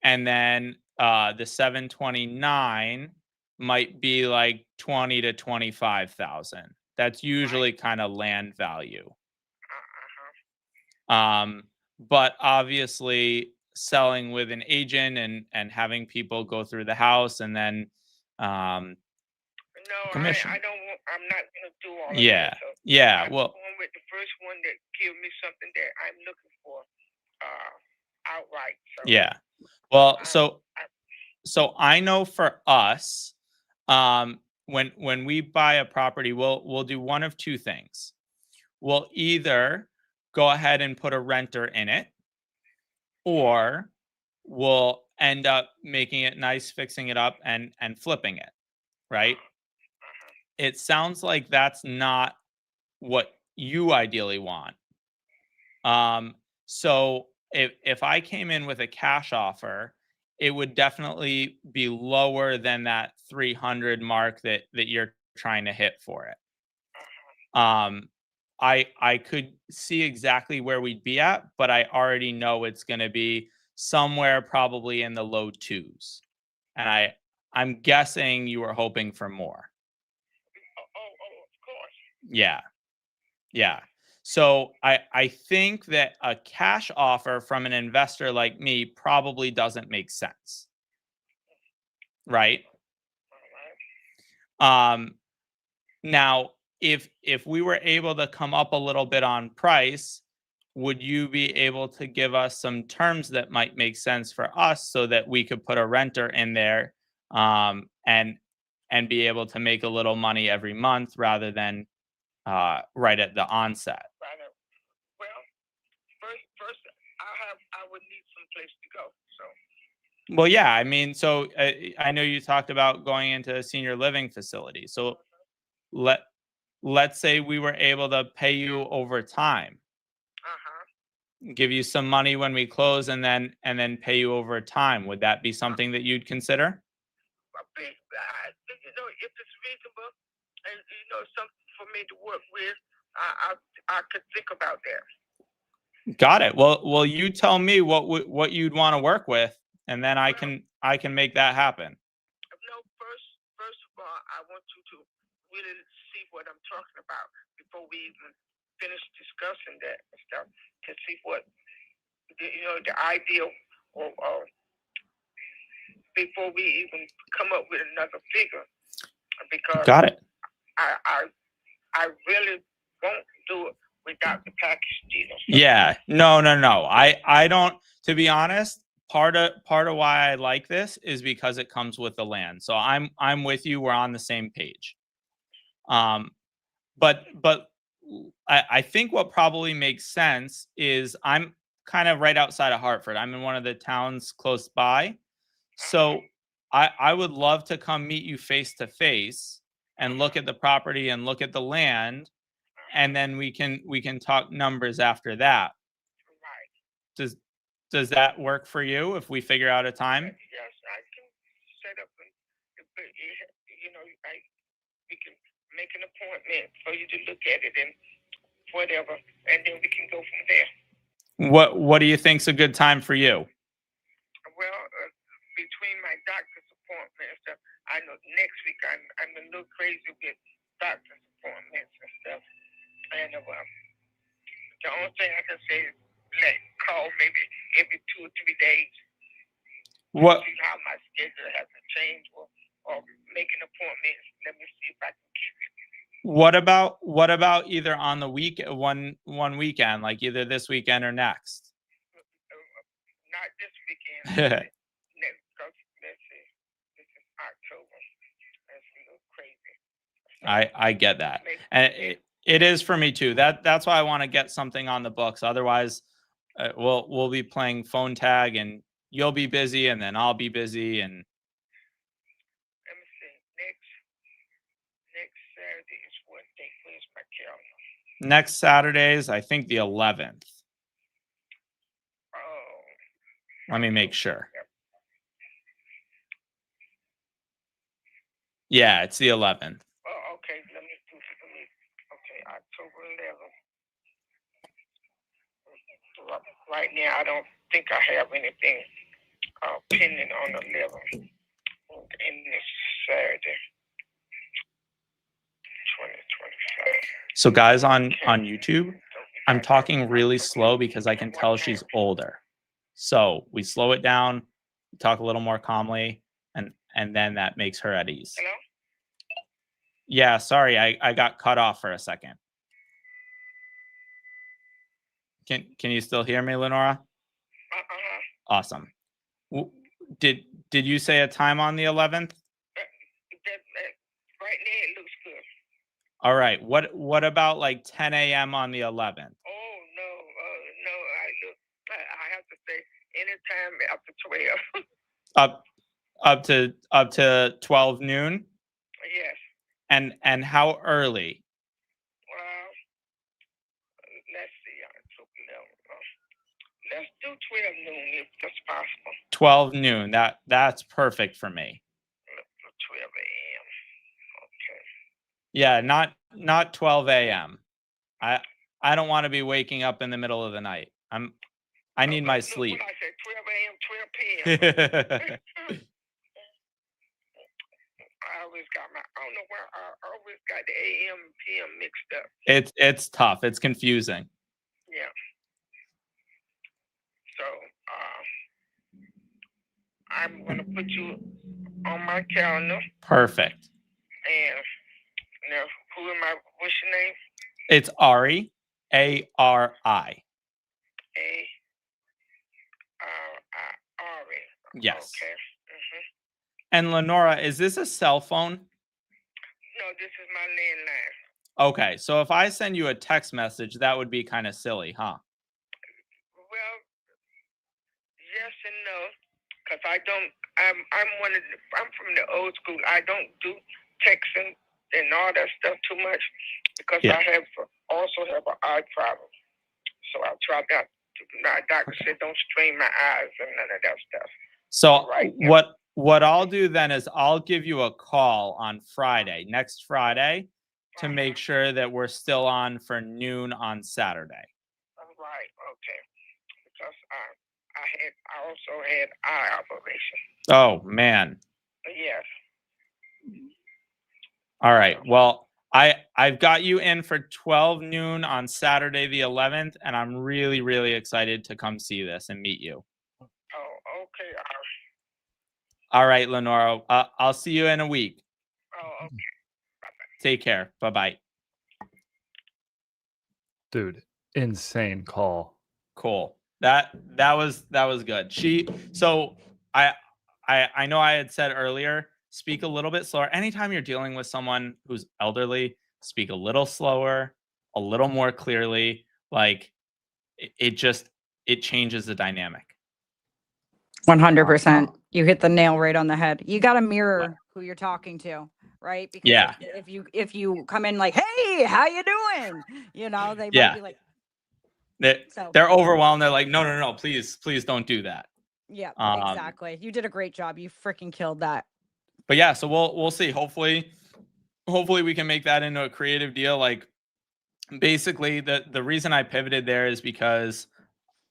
and then the 729 might be like 20 to 25,000. That's usually kind of land value. But obviously selling with an agent and having people go through the house and then No, commission. I don't want, I'm not going to do all of Yeah. that. So Yeah. I'm Well, going with the first one that give me something that I'm looking for outright. So yeah. Well, I- so I know for us, when we buy a property, we'll do one of two things. We'll either go ahead and put a renter in it, or we'll end up making it nice, fixing it up, and flipping it. Right? It sounds like that's not what you ideally want. So if I came in with a cash offer, it would definitely be lower than that 300 mark that you're trying to hit for it. I could see exactly where we'd be at, but I already know it's going to be somewhere probably in the low twos, and I'm guessing you were hoping for more. of course. Yeah. Yeah. So I think that a cash offer from an investor like me probably doesn't make sense. Right? Now, if we were able to come up a little bit on price, would you be able to give us some terms that might make sense for us so that we could put a renter in there and be able to make a little money every month rather than right at the onset? Well, first, I would need some place to go. So. Well, yeah, I mean, so I know you talked about going into a senior living facility. So let's say we were able to pay you over time, give you some money when we close, and then pay you over time. Would that be something that you'd consider? If it's reasonable and something for me to work with, I could think about that. Got it. Well, you tell me what you'd want to work with, and then I can make that happen. No, first of all, I want you to really see what I'm talking about before we even finish discussing that and stuff, to see what the ideal or before we even come up with another figure, because Got it. I really won't do it without the package deal. Yeah. No. I don't, to be honest, part of why I like this is because it comes with the land. So I'm with you. We're on the same page. But I think what probably makes sense is I'm kind of right outside of Hartford. I'm in one of the towns close by. So I would love to come meet you face to face and look at the property and look at the land, and then we can talk numbers after that. Right. Does that work for you if we figure out a time? Yes, I can set up we can make an appointment for you to look at it and whatever, and then we can go from there. What do you think's a good time for you? Well, between my doctor's appointment and stuff, I know next week I'm a little crazy with doctor's appointments and stuff. And the only thing I can say is call maybe every 2 or 3 days. What? See how my schedule hasn't changed, or make an appointment. Let me see if I can keep it. What about either on the one weekend, like either this weekend or next? Not this weekend. Next, because let's see, this is October. That's a little crazy. I get that, and it is for me too. That's why I want to get something on the books. Otherwise, we'll be playing phone tag, and you'll be busy, and then I'll be busy, and. Let me see. Next Saturday is what date? Where's my calendar? Next Saturday is, I think, the 11th. Oh. Let me make sure. Yeah, it's the 11th. Oh, okay. Okay, October 11th. Right now, I don't think I have anything pending on the 11th. And this Saturday, 2025. So guys on YouTube, I'm talking really slow because I can tell she's older. So we slow it down, talk a little more calmly, and then that makes her at ease. Hello? Yeah, sorry, I got cut off for a second. Can you still hear me, Lenora? Awesome. Did you say a time on the 11th? Right now it looks good. All right. What about like 10 a.m. on the 11th? Oh no, I have to say anytime after 12. Up to 12 noon? Yes. And how early? Well, let's see. Let's do 12 noon if that's possible. 12 noon. That's perfect for me. 12 a.m. Okay. Yeah, not 12 a.m. I don't want to be waking up in the middle of the night. I need my sleep. What I said 12 a.m., 12 p.m. I always got I don't know where I always got the AM PM mixed up. It's tough. It's confusing. Yeah. So I'm gonna put you on my calendar. Perfect. And now, who am I? What's your name? It's Ari, A-R-I. A-R-I. Ari. Yes. Okay. And Lenora, is this a cell phone? No, this is my landline. Okay, so if I send you a text message, that would be kind of silly, huh? Well, yes and no, because I'm from the old school. I don't do texting and all that stuff too much because I also have an eye problem. So I try not to. My doctor said don't strain my eyes and none of that stuff. So right, what I'll do then is I'll give you a call on Friday, next Friday, to make sure that we're still on for noon on Saturday. Right. Okay. Because I also had eye operation. Oh man. Yes. All right. Well, I've got you in for 12 noon on Saturday the 11th, and I'm really, really excited to come see this and meet you. Oh, okay. All right, Lenora. I'll see you in a week. Oh, okay. Bye-bye. Take care. Bye-bye. Dude, insane call. Cool. That was good. I know I had said earlier, speak a little bit slower. Anytime you're dealing with someone who's elderly, speak a little slower, a little more clearly. Like it changes the dynamic. 100%. You hit the nail right on the head. You got to mirror who you're talking to, right? Because if you come in like, "Hey, how you doing?" You know, they might be like, they're overwhelmed. They're like, no, please don't do that. Yeah, exactly. You did a great job. You freaking killed that. But yeah, so we'll see. Hopefully we can make that into a creative deal. Like basically the reason I pivoted there is because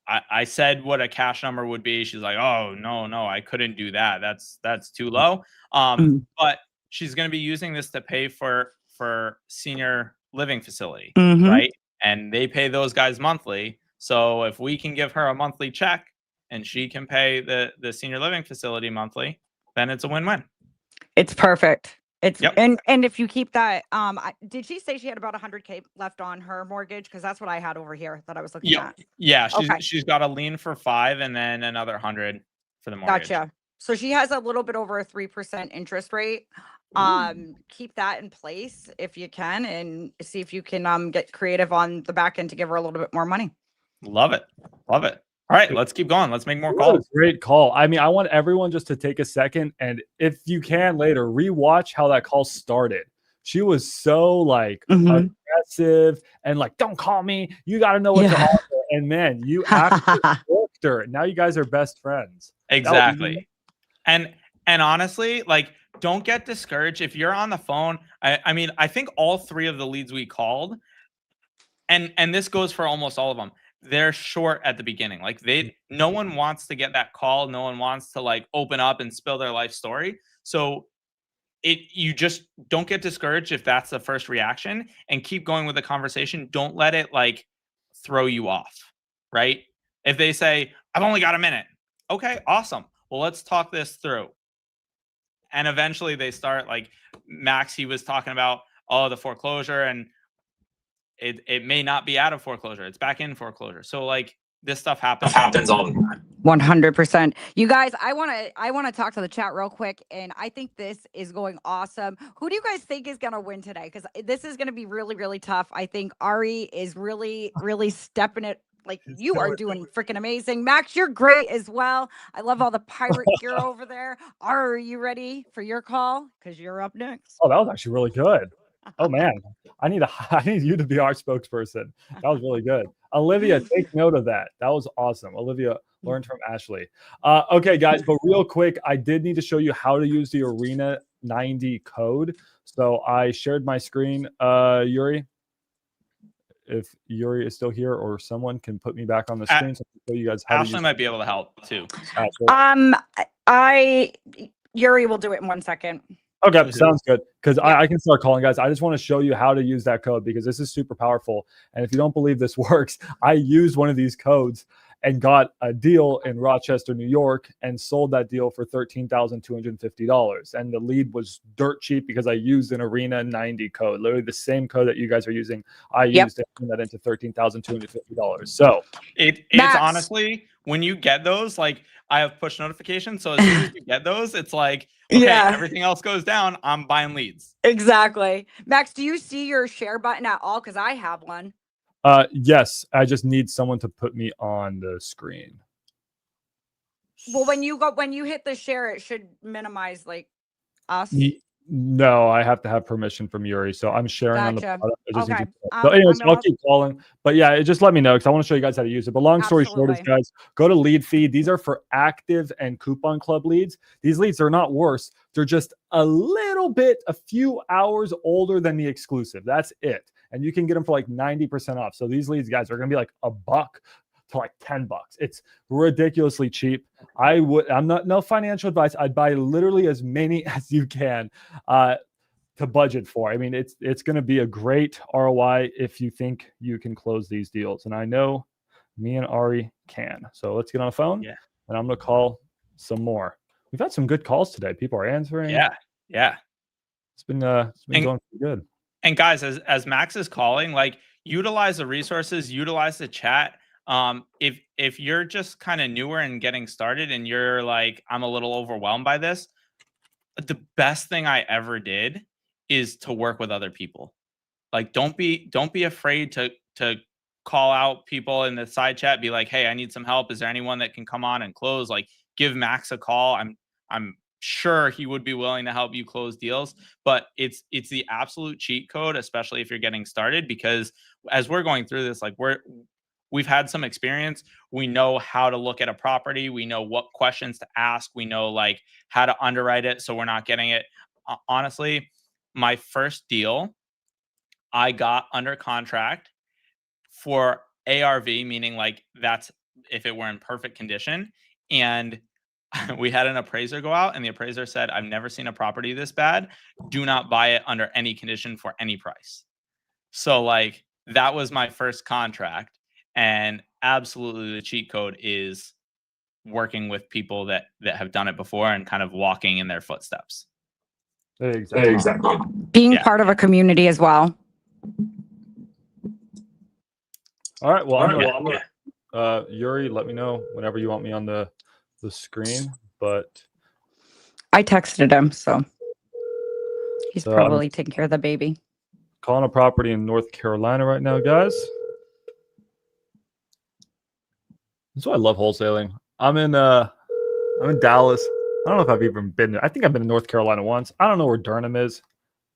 I said what a cash number would be. She's like, oh no, I couldn't do that. That's too low. But she's going to be using this to pay for senior living facility, right? And they pay those guys monthly. So if we can give her a monthly check and she can pay the senior living facility monthly, then it's a win-win. It's perfect. It's and if you keep that, did she say she had about $100K left on her mortgage? Because that's what I had over here that I was looking at. Yeah, she's got a lien for 5 and then another 100 for the mortgage. Gotcha. So she has a little bit over a 3% interest rate. Keep that in place if you can, and see if you can get creative on the back end to give her a little bit more money. Love it. All right, let's keep going. Let's make more calls. Great call. I mean, I want everyone just to take a second, and if you can later, rewatch how that call started. She was so like aggressive and like, "Don't call me. You got to know what to offer." And man, you actually worked her. Now you guys are best friends. Exactly. And honestly, like, don't get discouraged if you're on the phone. I mean, I think all 3 of the leads we called, and this goes for almost all of them. they're short at the beginning. Like no one wants to get that call. No one wants to like open up and spill their life story. So you just don't get discouraged if that's the first reaction, and keep going with the conversation. Don't let it like throw you off, right? If they say, I've only got a minute. Okay, awesome. Well, let's talk this through. And eventually they start, like Max, he was talking about, the foreclosure, and it may not be out of foreclosure. It's back in foreclosure. So like this stuff happens all the time. 100%. You guys, I want to talk to the chat real quick, and I think this is going awesome. Who do you guys think is going to win today? Because this is going to be really, really tough. I think Ari is really, really stepping it. Like, you are doing freaking amazing. Max, you're great as well. I love all the pirate gear over there. Are you ready for your call? Because you're up next. Oh, that was actually really good. Oh man, I need you to be our spokesperson. That was really good. Olivia, take note of that. That was awesome. Olivia learned from Ashley. Okay, guys, but real quick, I did need to show you how to use the Arena 90 code. So I shared my screen. Yuri, if Yuri is still here, or someone can put me back on the screen, so I can show you guys how Ashley to use might be able to help too. Yuri will do it in 1 second. Okay, sounds good. Because I can start calling, guys. I just want to show you how to use that code, because this is super powerful. And if you don't believe this works, I used one of these codes and got a deal in Rochester, New York, and sold that deal for $13,250. And the lead was dirt cheap because I used an Arena 90 code, literally the same code that you guys are using. I used to turn that into $13,250. So it's honestly, when you get those, like, I have push notifications. So as soon as you get those, it's like, okay, everything else goes down. I'm buying leads. Exactly. Max, do you see your share button at all? Because I have one. Yes, I just need someone to put me on the screen. Well, when you hit the share, it should minimize like us. No, I have to have permission from Yuri, so I'm sharing on the product. Okay. So anyways, I'll keep calling. But yeah, just let me know, because I want to show you guys how to use it. But long story short is, guys, go to Lead Feed. These are for active and coupon club leads. These leads are not worse. They're just a few hours older than the exclusive. That's it. And you can get them for like 90% off. So these leads, guys, are going to be like $1 to like $10. It's ridiculously cheap. I'm not, no financial advice. I'd buy literally as many as you can to budget for. I mean, it's going to be a great ROI if you think you can close these deals. And I know me and Ari can. So let's get on the phone. Yeah. And I'm going to call some more. We've had some good calls today. People are answering. Yeah. It's been going pretty good. And guys, as Max is calling, like, utilize the resources, utilize the chat. If you're just kind of newer and getting started and you're like, I'm a little overwhelmed by this, the best thing I ever did is to work with other people. Like, don't be afraid to call out people in the side chat, be like, hey, I need some help. Is there anyone that can come on and close? Like, give Max a call. I'm sure he would be willing to help you close deals. But it's the absolute cheat code, especially if you're getting started, because as we're going through this, like, we've had some experience. We know how to look at a property. We know what questions to ask. We know like how to underwrite it, so we're not getting it. Honestly, my first deal, I got under contract for ARV, meaning like that's if it were in perfect condition. And we had an appraiser go out, and the appraiser said, I've never seen a property this bad. Do not buy it under any condition for any price. So like, that was my first contract. And absolutely the cheat code is working with people that have done it before and kind of walking in their footsteps. Exactly. Being part of a community as well. All right. Well, Yuri, let me know whenever you want me on the screen. But I texted him, so he's probably taking care of the baby. Calling a property in North Carolina right now, guys. That's why I love wholesaling. I'm in Dallas. I don't know if I've even been there. I think I've been in North Carolina once. I don't know where Durham is,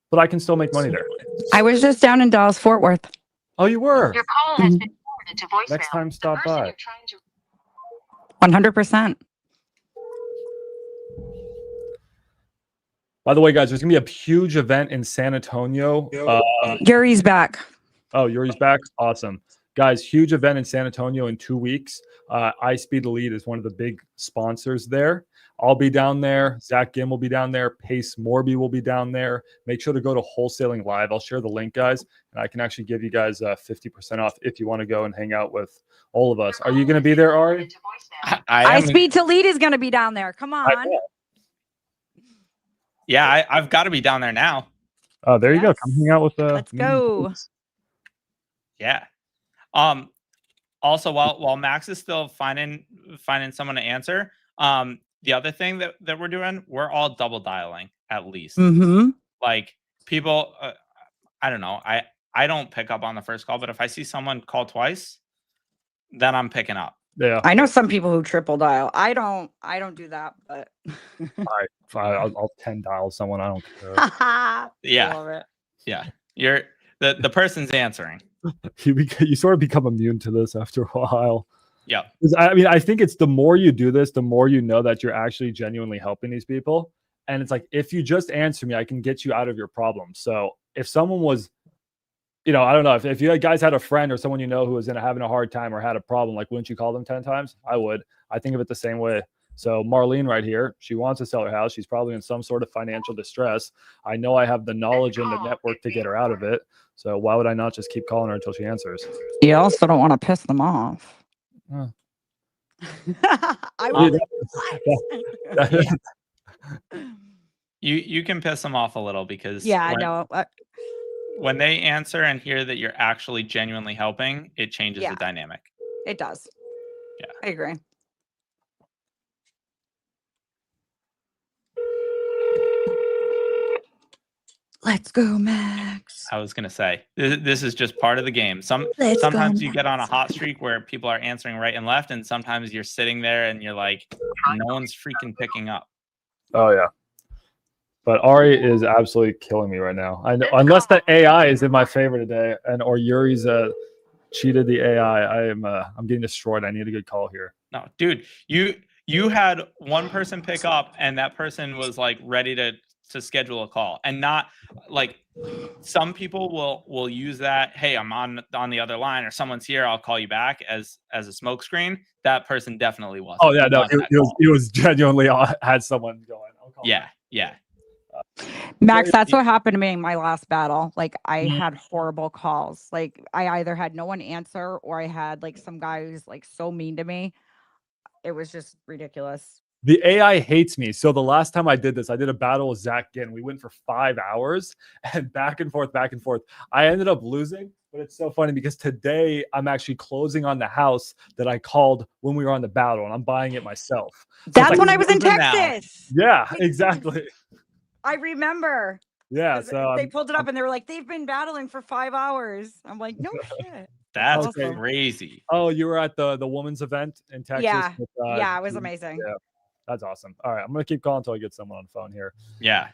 but I can still make money there. I was just down in Dallas, Fort Worth. Oh, you were? Your call has been forwarded to voicemail. Next time, stop by. 100%. By the way, guys, there's going to be a huge event in San Antonio. Yuri's back. Oh, Yuri's back? Awesome. Guys, huge event in San Antonio in 2 weeks. ISpeedToLead is one of the big sponsors there. I'll be down there. Zach Gim will be down there. Pace Morby will be down there. Make sure to go to Wholesaling Live. I'll share the link, guys, and I can actually give you guys 50% off if you want to go and hang out with all of us. Are you going to be there, Ari? I am. ISpeedToLead is going to be down there. Come on. Yeah, I've got to be down there now. Oh, there you go. Yes. Come hang out with Let's go. Yeah. Also, while Max is still finding someone to answer, the other thing that we're doing, we're all double dialing at least. Mm-hmm. Like people, I don't know. I don't pick up on the first call, but if I see someone call twice, then I'm picking up. Yeah. I know some people who triple dial. I don't do that, but I'll 10 dial someone. I don't care. Yeah. Love it. Yeah. You're the person's answering. You sort of become immune to this after a while. Yeah. I mean, I think it's the more you do this, the more you know that you're actually genuinely helping these people. And it's like, if you just answer me, I can get you out of your problem. So if someone was, I don't know, if you guys had a friend or someone you know who was having a hard time or had a problem, like, wouldn't you call them 10 times? I would. I think of it the same way. So Marlene right here, she wants to sell her house. She's probably in some sort of financial distress. I know I have the knowledge and the network to get her out of it. So why would I not just keep calling her until she answers? You also don't want to piss them off. Huh. I will. You can piss them off a little because I know. When they answer and hear that you're actually genuinely helping, it changes the dynamic. It does. Yeah. I agree. Let's go, Max. I was gonna say this is just part of the game. Let's sometimes go, you get on a Max. hot streak where people are answering right and left, and sometimes you're sitting there and you're like, no one's freaking picking up. Oh yeah. But Ari is absolutely killing me right now. I know, unless the AI is in my favor today, or Yuri's cheated the AI. I'm getting destroyed. I need a good call here. No, dude, you had one person pick up, and that person was like ready to schedule a call, and not like some people will use that. Hey, I'm on the other line, or someone's here, I'll call you back as a smoke screen. That person definitely was. Oh yeah, no, he was genuinely had someone going. Yeah. Max, that's what happened to me in my last battle. Like, I Mhm. had horrible calls. Like, I either had no one answer, or I had like some guy who's like so mean to me. It was just ridiculous. The AI hates me. So the last time I did this, I did a battle with Zach Ginn. We went for 5 hours and back and forth. I ended up losing, but it's so funny because today I'm actually closing on the house that I called when we were on the battle, and I'm buying it myself. So That's it's when like, I was in losing now. Texas. yeah, exactly. I remember. Yeah. 'Cause So they pulled it up and they were like, they've been battling for 5 hours. I'm like, no shit. That's Awesome. crazy. Oh, you were at the women's event in Texas? Yeah. With, Yeah, it was amazing. Yeah, that's awesome. All right, I'm gonna keep calling until I get someone on the phone here. Yeah.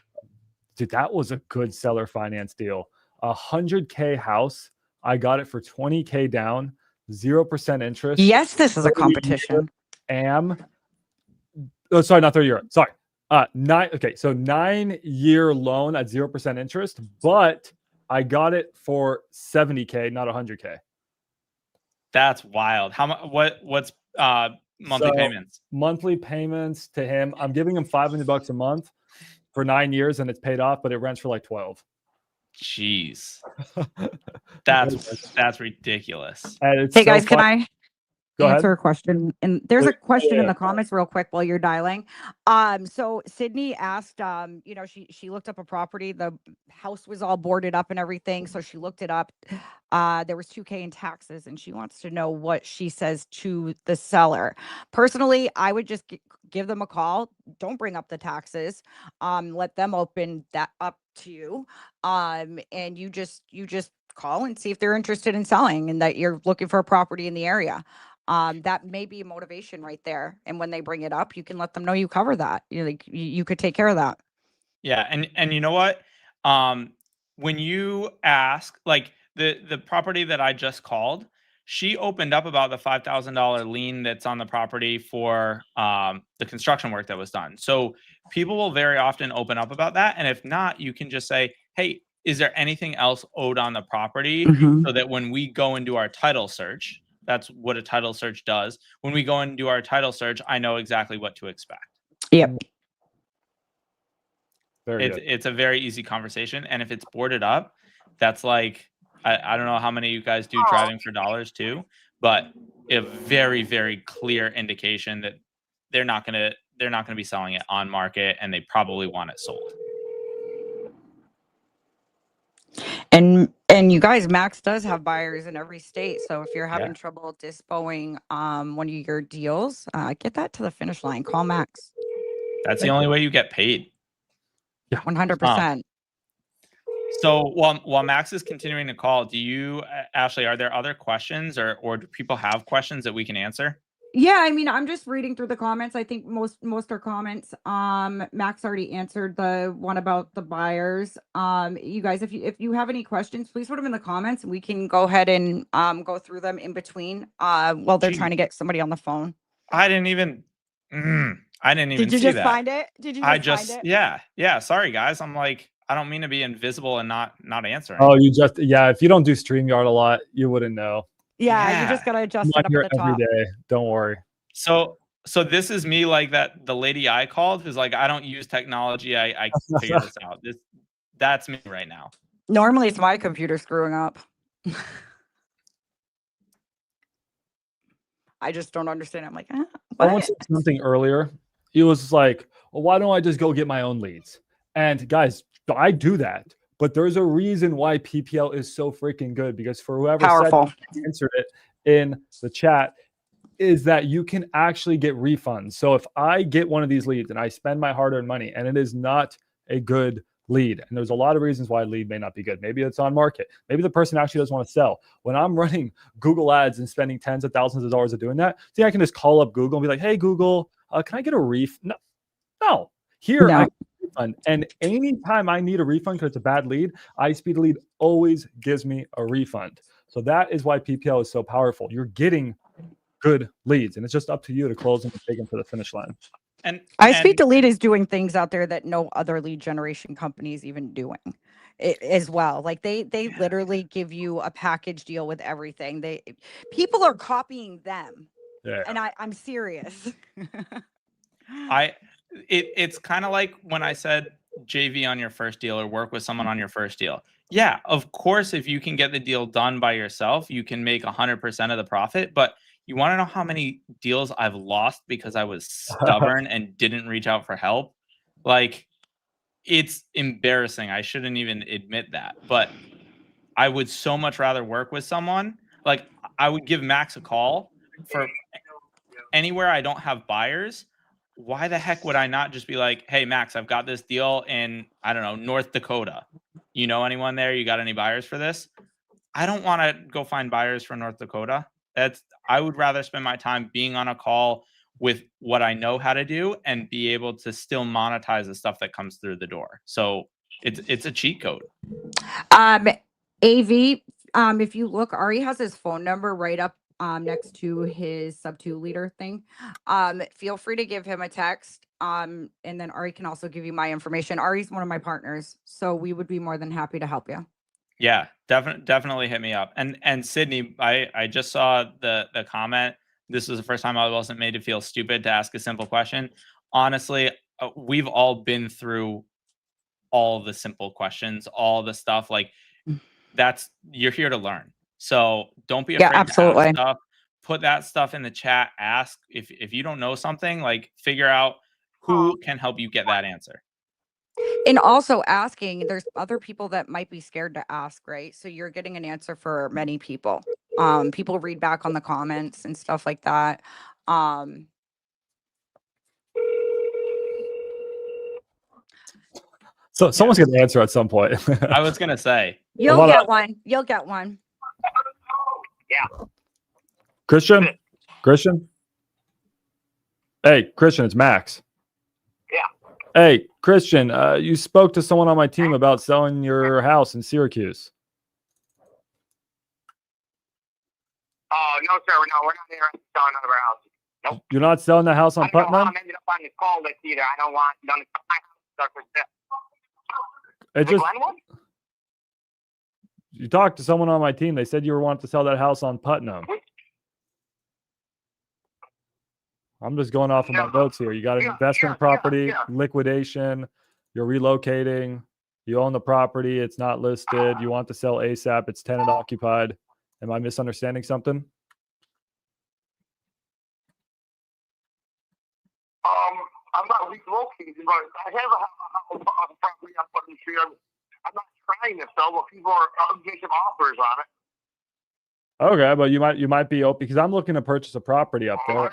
Dude, that was a good seller finance deal. $100K house. I got it for $20K down, 0% interest. Yes, this is a competition. Oh, sorry, not 30 euro. Sorry. 9-year loan at 0% interest, but I got it for $70K, not $100K. That's wild. How much? What's monthly payments? Monthly payments to him, I'm giving him $500 a month for 9 years, and it's paid off, but it rents for like 12. Jeez, that's ridiculous. And it's Hey so guys, can fun. I Go ahead. answer a question? And there's a Wait, question in yeah. the comments real quick while you're dialing. So Sydney asked, she looked up a property. The house was all boarded up and everything. So she looked it up. There was $2K in taxes, and she wants to know what she says to the seller. Personally, I would just give them a call. Don't bring up the taxes. Let them open that up to you. And you just call and see if they're interested in selling and that you're looking for a property in the area. That may be a motivation right there. And when they bring it up, you can let them know you cover that. You could take care of that. Yeah, and you know what? When you ask, like the property that I just called, she opened up about the $5,000 lien that's on the property for the construction work that was done. So people will very often open up about that, and if not, you can just say, "Hey, is there anything else owed on the property, Mhm. so that when we go and do our title search, that's what a title search does. When we go and do our title search, I know exactly what to expect. Yep. Very good. It's a very easy conversation. And if it's boarded up, that's like, I don't know how many of you guys do driving for dollars too, but a very, very clear indication that they're not gonna be selling it on market, and they probably want it sold. And you guys, Max does have buyers in every state. So if you're having trouble dispoing one of your deals, get that to the finish line. Call Max. That's the only way you get paid. Yeah. 100%. So while Max is continuing to call, do you, Ashley, are there other questions, or do people have questions that we can answer? Yeah, I mean, I'm just reading through the comments. I think most are comments. Max already answered the one about the buyers. You guys, if you have any questions, please put them in the comments, and we can go ahead and go through them in between while they're trying to get somebody on the phone. I didn't even Did you see just that. find it? Did you just find it? Yeah. Sorry guys. I'm like, I don't mean to be invisible and not answering. Oh, if you don't do StreamYard a lot, you wouldn't know. Yeah, you just gotta adjust it up here at the every top. day. Don't worry. So this is me, like that the lady I called who's like, I don't use technology. I figured this out. That's me right now. Normally it's my computer screwing up. I just don't understand. I'm like, Someone said something earlier. He was like, well, why don't I just go get my own leads? And guys, I do that. But there's a reason why PPL is so freaking good, because for whoever answered it in the chat, is that you can actually get refunds. So if I get one of these leads and I spend my hard-earned money and it is not a good lead, and there's a lot of reasons why a lead may not be good. Maybe it's on market. Maybe the person actually doesn't want to sell. When I'm running Google ads and spending tens of thousands of dollars of doing that, see, I can just call up Google and be like, hey, Google, can I get a refund? No. Here, I get a refund. And anytime I need a refund because it's a bad lead, ISpeedToLead always gives me a refund. So that is why PPL is so powerful. You're getting good leads, and it's just up to you to close them and take them to the finish line. And ISpeedToLead is doing things out there that no other lead generation company is even doing as well. Like they literally give you a package deal with everything. People are copying them. Yeah. And I'm serious. It's kind of like when I said JV on your first deal or work with someone on your first deal. Yeah, of course, if you can get the deal done by yourself, you can make 100% of the profit. But you want to know how many deals I've lost because I was stubborn and didn't reach out for help? Like, it's embarrassing. I shouldn't even admit that. But I would so much rather work with someone. Like, I would give Max a call for anywhere I don't have buyers. Why the heck would I not just be like, hey, Max, I've got this deal in, I don't know, North Dakota. You know anyone there? You got any buyers for this? I don't want to go find buyers for North Dakota. I would rather spend my time being on a call with what I know how to do and be able to still monetize the stuff that comes through the door. So it's a cheat code. AV, if you look, Ari has his phone number right up next to his sub 2 leader thing. Feel free to give him a text. And then Ari can also give you my information. Ari's one of my partners, so we would be more than happy to help you. Yeah, definitely hit me up. And Sydney, I just saw the comment. This was the first time I wasn't made to feel stupid to ask a simple question. Honestly, we've all been through all the simple questions, all the stuff like you're here to learn. So don't be afraid to ask stuff. Put that stuff in the chat. Ask if you don't know something, like figure out who can help you get that answer. And also asking, there's other people that might be scared to ask, right? So you're getting an answer for many people. People read back on the comments and stuff like that. So someone's going to answer at some point. I was going to say. You'll get one. You'll get one. Yeah. Christian? Hey, Christian, it's Max. Yeah. Hey, Christian, you spoke to someone on my team about selling your house in Syracuse. Oh, no, sir. No, we're not interested in selling another house. Nope. You're not selling the house on I don't know how Putnam? I'm ended up on this call list either. I don't want none of my house stuff with this. It just, Glenwood? You talked to someone on my team. They said you were wanting to sell that house on Putnam. I'm just going off of my notes here. You got an investment property, liquidation, you're relocating, you own the property, it's not listed, you want to sell ASAP, it's tenant occupied. Am I misunderstanding something? I'm not relocating, but I have a property on Putnam Street. I'm not trying to sell, but people are making offers on it. Okay, but you might be open because I'm looking to purchase a property up there.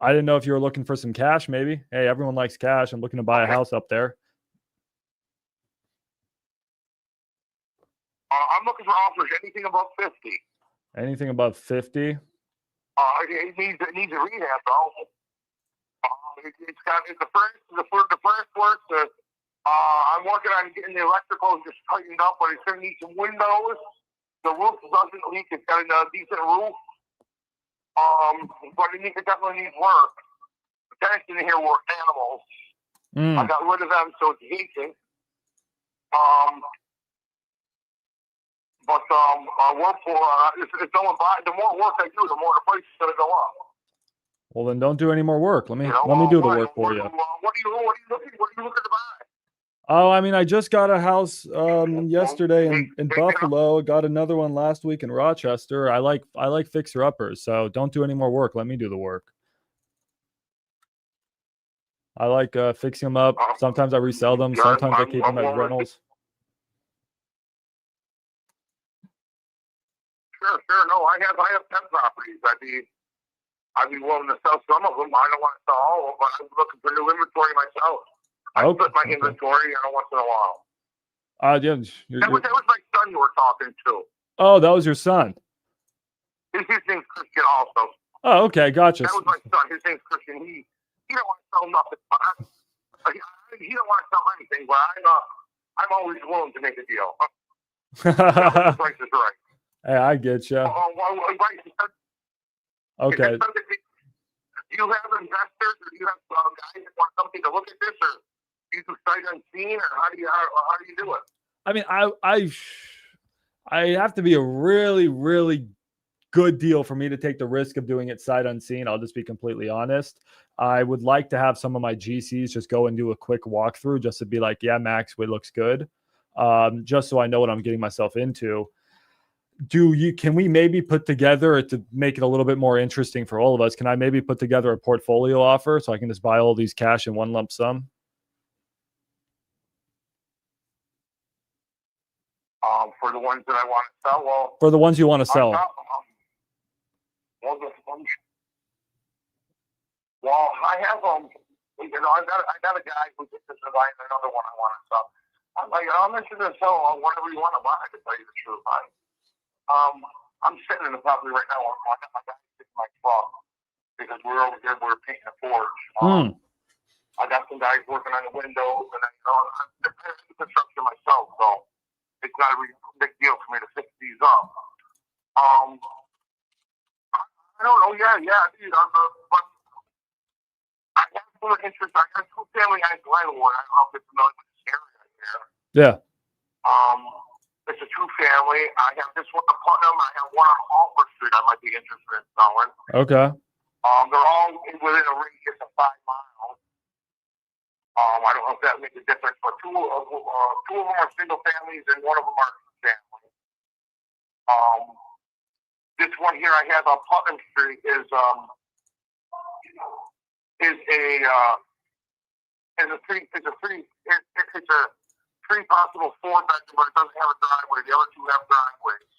I didn't know if you were looking for some cash, maybe. Hey, everyone likes cash. I'm looking to buy a house up there. I'm looking for offers anything above 50. Anything above 50? It needs a rehab though. It's got the first work. I'm working on getting the electrical just tightened up, but it's going to need some windows. The roof doesn't leak. It's got a decent roof. But it definitely needs work. The tenants in here were animals. I got rid of them, so it's heating. But work for if no one buys, the more work I do, the more the price is going to go up. Well, then don't do any more work. Let me do the work for you. What are you looking to buy? Oh, I mean, I just got a house yesterday in Buffalo. Got another one last week in Rochester. I like fixer uppers, so don't do any more work. Let me do the work. I like fixing them up. Sometimes I resell them. Sometimes I keep them as rentals. Sure. No, I have 10 properties. I'd be willing to sell some of them. I don't want to sell all of them, but I'm looking for new inventory myself. I put my inventory once in a while. Yeah, that was my son you were talking to. Oh, that was your son. His name's Christian also. Oh, okay, gotcha. That was my son. His name's Christian. He don't want to sell nothing. He don't want to sell anything, but I'm always willing to make a deal. The price is right. Hey, I get you. Okay. Do you have investors, or do you have guys that want something to look at this, or do you do sight unseen, or how do you do it? I mean, I have to be a really, really good deal for me to take the risk of doing it sight unseen. I'll just be completely honest. I would like to have some of my GCs just go and do a quick walkthrough just to be like, yeah, Max, it looks good. Just so I know what I'm getting myself into. Can we maybe put together to make it a little bit more interesting for all of us? Can I maybe put together a portfolio offer so I can just buy all these cash in one lump sum? For the ones that I want to sell, for the ones you want to sell. I have I got a guy who did this design, another one I want to sell. I'm like, I'm interested in selling whatever you want to buy, to tell you the truth. I'm sitting in the property right now. I got my guy sitting in my truck because we're over here. We're painting a porch. I got some guys working on the windows, and I'm the construction myself, so it's not a really big deal for me to fix these up. I don't know. Yeah, dude. But I have some interest. I got two family guys landlord. I don't know if it's familiar with this area here. Yeah. It's a two family. I have this one in Putnam. I have one on Alford Street. I might be interested in selling. Okay. They're all within a radius of 5 miles. I don't know if that makes a difference, but two of them are single families and one of them are family. This one here I have on Putnam Street is a three possible 4-bedroom, but it doesn't have a driveway. The other two have driveways.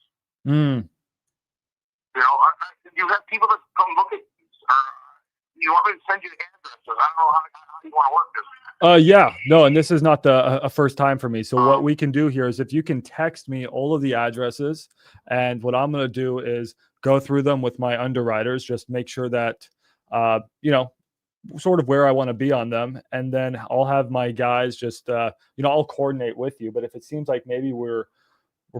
You have people that come look at these. You want me to send you the addresses? I don't know how you want to work this. Yeah, no, and this is not a first time for me. So what we can do here is if you can text me all of the addresses, and what I'm going to do is go through them with my underwriters, just make sure that, sort of where I want to be on them. And then I'll have my guys just, I'll coordinate with you. But if it seems like maybe we're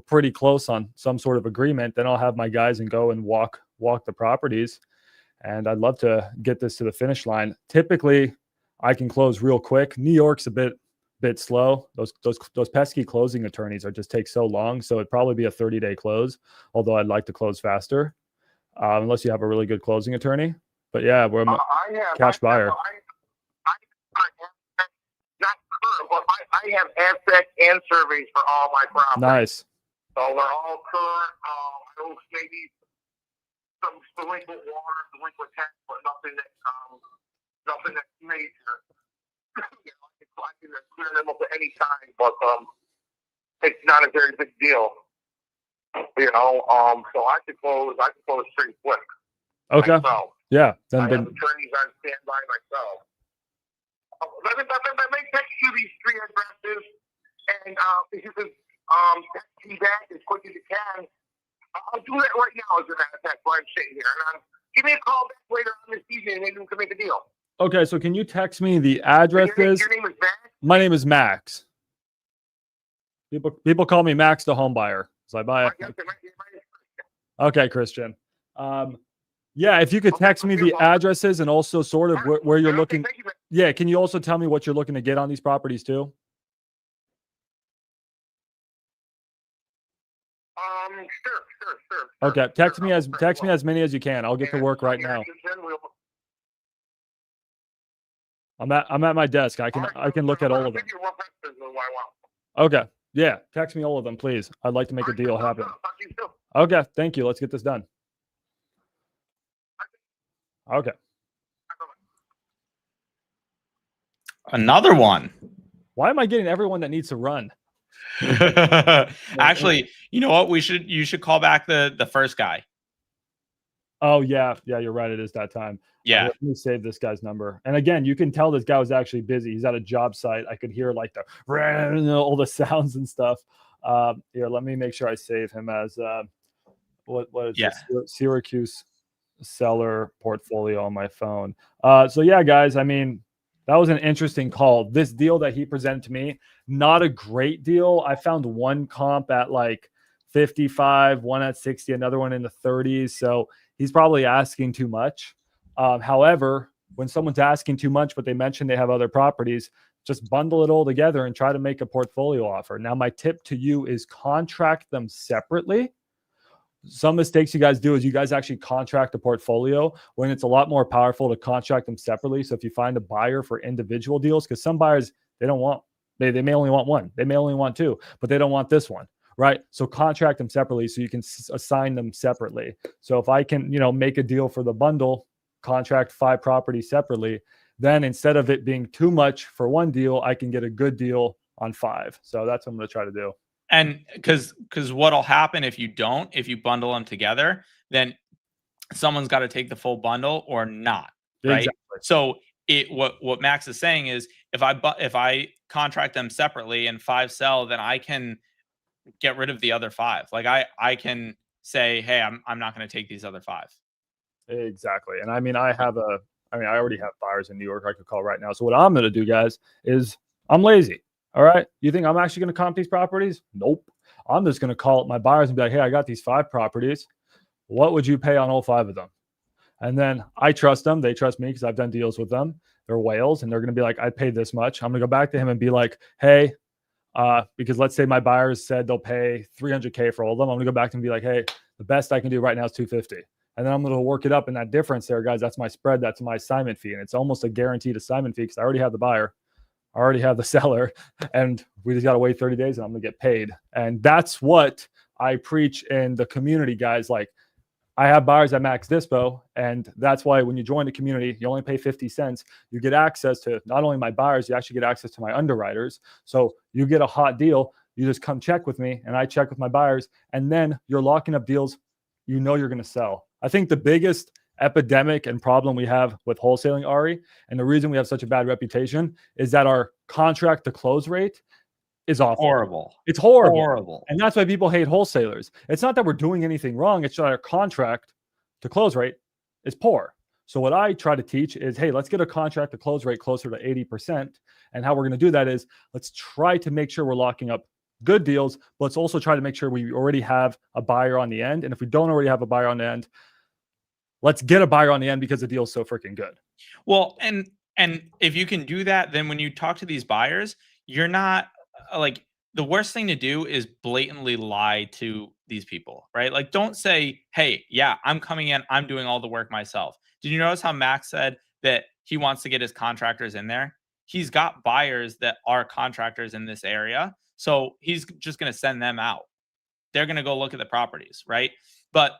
pretty close on some sort of agreement, then I'll have my guys and go and walk the properties. And I'd love to get this to the finish line. Typically, I can close real quick. New York's a bit bit slow. Those pesky closing attorneys are just take so long. So it'd probably be a 30-day close, although I'd like to close faster, unless you have a really good closing attorney. But yeah, we're cash buyer. Not current, but I have aspects and surveys for all my properties. Nice. So they're all current. I don't maybe some delinquent water, delinquent tax, but nothing that's major. I can clear them up at any time, but it's not a very big deal. So I could close pretty quick. Okay. Myself. Yeah. I have attorneys on standby myself. Let me text you these 3 addresses, and if you could text me back as quick as you can. I'll do that right now as a matter of fact while I'm sitting here. And give me a call back later on this evening, and maybe we can make a deal. Okay, so can you text me the addresses? Your name is Max? My name is Max. People call me Max the home buyer. So I buy Okay, Christian. Yeah, if you could text me the addresses and also sort of where you're looking. Yeah, can you also tell me what you're looking to get on these properties too? Sure. Okay, text me as many as you can. I'll get to work right now. I'm at my desk. I can look at all of them. Okay. Yeah, text me all of them, please. I'd like to make a deal happen. Okay, thank you. Let's get this done. Okay. Another one. Why am I getting everyone that needs to run? Actually, you know what? You should call back the first guy. Oh yeah, you're right. It is that time. Yeah. Let me save this guy's number. And again, you can tell this guy was actually busy. He's at a job site. I could hear like all the sounds and stuff. Here, let me make sure I save him as what is this? Syracuse seller portfolio on my phone. So yeah, guys, I mean, that was an interesting call. This deal that he presented to me, not a great deal. I found one comp at like 55, one at 60, another one in the 30s. So he's probably asking too much. However, when someone's asking too much, but they mention they have other properties, just bundle it all together and try to make a portfolio offer. Now, my tip to you is contract them separately. Some mistakes you guys do is you guys actually contract a portfolio when it's a lot more powerful to contract them separately. So if you find a buyer for individual deals, because some buyers, they may only want one, they may only want two, but they don't want this one, right? So contract them separately so you can assign them separately. So if I can, make a deal for the bundle, contract 5 properties separately, then instead of it being too much for one deal, I can get a good deal on 5. So that's what I'm going to try to do. And because what'll happen if you bundle them together, then someone's got to take the full bundle or not, right? Exactly. So what Max is saying is if I contract them separately and 5 sell, then I can get rid of the other 5. Like I can say, hey, I'm not going to take these other 5. Exactly. And I mean, I already have buyers in New York I could call right now. So what I'm going to do, guys, is I'm lazy. All right. You think I'm actually going to comp these properties? Nope. I'm just going to call up my buyers and be like, hey, I got these 5 properties. What would you pay on all 5 of them? And then I trust them. They trust me because I've done deals with them. They're whales. And they're going to be like, I paid this much. I'm going to go back to him and be like, hey, because let's say my buyers said they'll pay $300K for all of them. I'm going to go back and be like, hey, the best I can do right now is $250. And then I'm going to work it up. And that difference there, guys, that's my spread. That's my assignment fee. And it's almost a guaranteed assignment fee because I already have the buyer. I already have the seller. And we just got to wait 30 days and I'm going to get paid. And that's what I preach in the community, guys. Like, I have buyers at Max Dispo. And that's why when you join the community, you only pay 50 cents. You get access to not only my buyers, you actually get access to my underwriters. So you get a hot deal. You just come check with me and I check with my buyers. And then you're locking up deals you're going to sell. I think the biggest epidemic and problem we have with wholesaling, Ari, and the reason we have such a bad reputation is that our contract to close rate is awful. Horrible. It's horrible. And that's why people hate wholesalers. It's not that we're doing anything wrong. It's that our contract to close rate is poor. So what I try to teach is, hey, let's get a contract to close rate closer to 80%. And how we're going to do that is let's try to make sure we're locking up good deals, but let's also try to make sure we already have a buyer on the end. And if we don't already have a buyer on the end, let's get a buyer on the end because the deal is so freaking good. Well, and if you can do that, then when you talk to these buyers, you're not like, the worst thing to do is blatantly lie to these people, right? Like, don't say, hey, yeah, I'm coming in, I'm doing all the work myself. Did you notice how Max said that he wants to get his contractors in there? He's got buyers that are contractors in this area. So he's just going to send them out. They're going to go look at the properties, right? But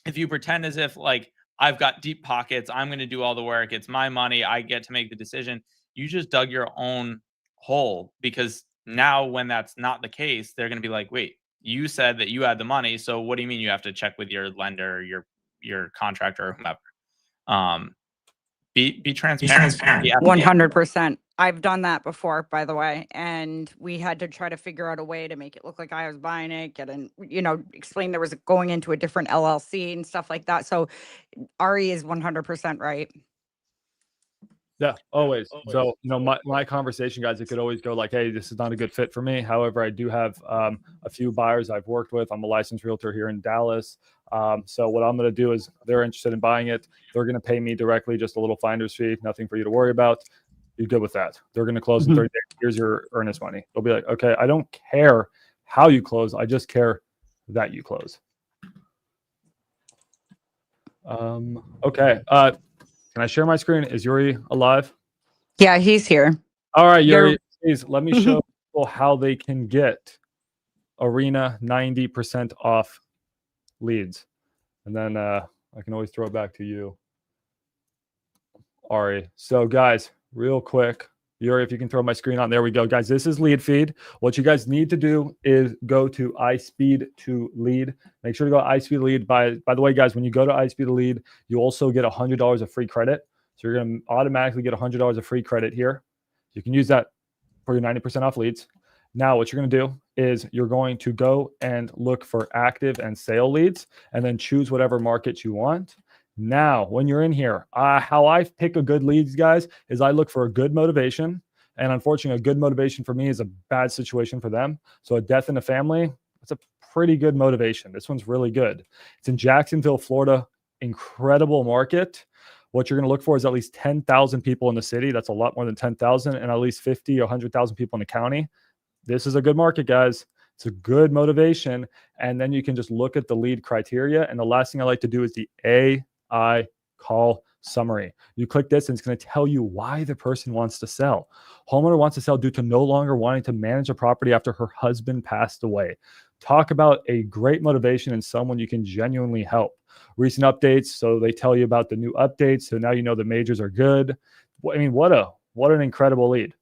if you pretend as if, like, I've got deep pockets, I'm going to do all the work, it's my money, I get to make the decision, you just dug your own hole, because now when that's not the case, they're going to be like, wait, you said that you had the money, so what do you mean you have to check with your lender, or your contractor, or whomever? Be transparent. Be ethical. 100%. I've done that before, by the way, and we had to try to figure out a way to make it look like I was buying it, explain there was going into a different LLC and stuff like that. So Ari is 100% right. Yeah, always. So, my conversation, guys, it could always go like, hey, this is not a good fit for me. However, I do have a few buyers I've worked with. I'm a licensed realtor here in Dallas. So what I'm going to do is, they're interested in buying it. They're going to pay me directly, just a little finder's fee, nothing for you to worry about. You're good with that. They're going to close in 30 days. Here's your earnest money. They'll be like, okay, I don't care how you close. I just care that you close. Okay. Can I share my screen? Is Yuri alive? Yeah, he's here. All right, Yuri, please let me show people how they can get Arena 90% off leads. And then I can always throw it back to you, Ari. So guys, real quick, Yuri, if you can throw my screen on. There we go, guys. This is lead feed. What you guys need to do is go to ISpeedToLead. Make sure to go to ISpeedToLead. By the way, guys, when you go to ISpeedToLead, you also get $100 of free credit. So you're going to automatically get $100 of free credit here. You can use that for your 90% off leads. Now, what you're going to do is you're going to go and look for active and sale leads, and then choose whatever market you want. Now, when you're in here, how I pick a good leads, guys, is I look for a good motivation. And unfortunately, a good motivation for me is a bad situation for them. So a death in the family, it's a pretty good motivation. This one's really good. It's in Jacksonville, Florida. Incredible market. What you're going to look for is at least 10,000 people in the city. That's a lot more than 10,000, and at least 50 or 100,000 people in the county. This is a good market, guys. It's a good motivation. And then you can just look at the lead criteria. And the last thing I like to do is the AI call summary. You click this and it's going to tell you why the person wants to sell. Homeowner wants to sell due to no longer wanting to manage a property after her husband passed away. Talk about a great motivation and someone you can genuinely help. Recent updates. So they tell you about the new updates. So now you know the majors are good. I mean, what an incredible lead.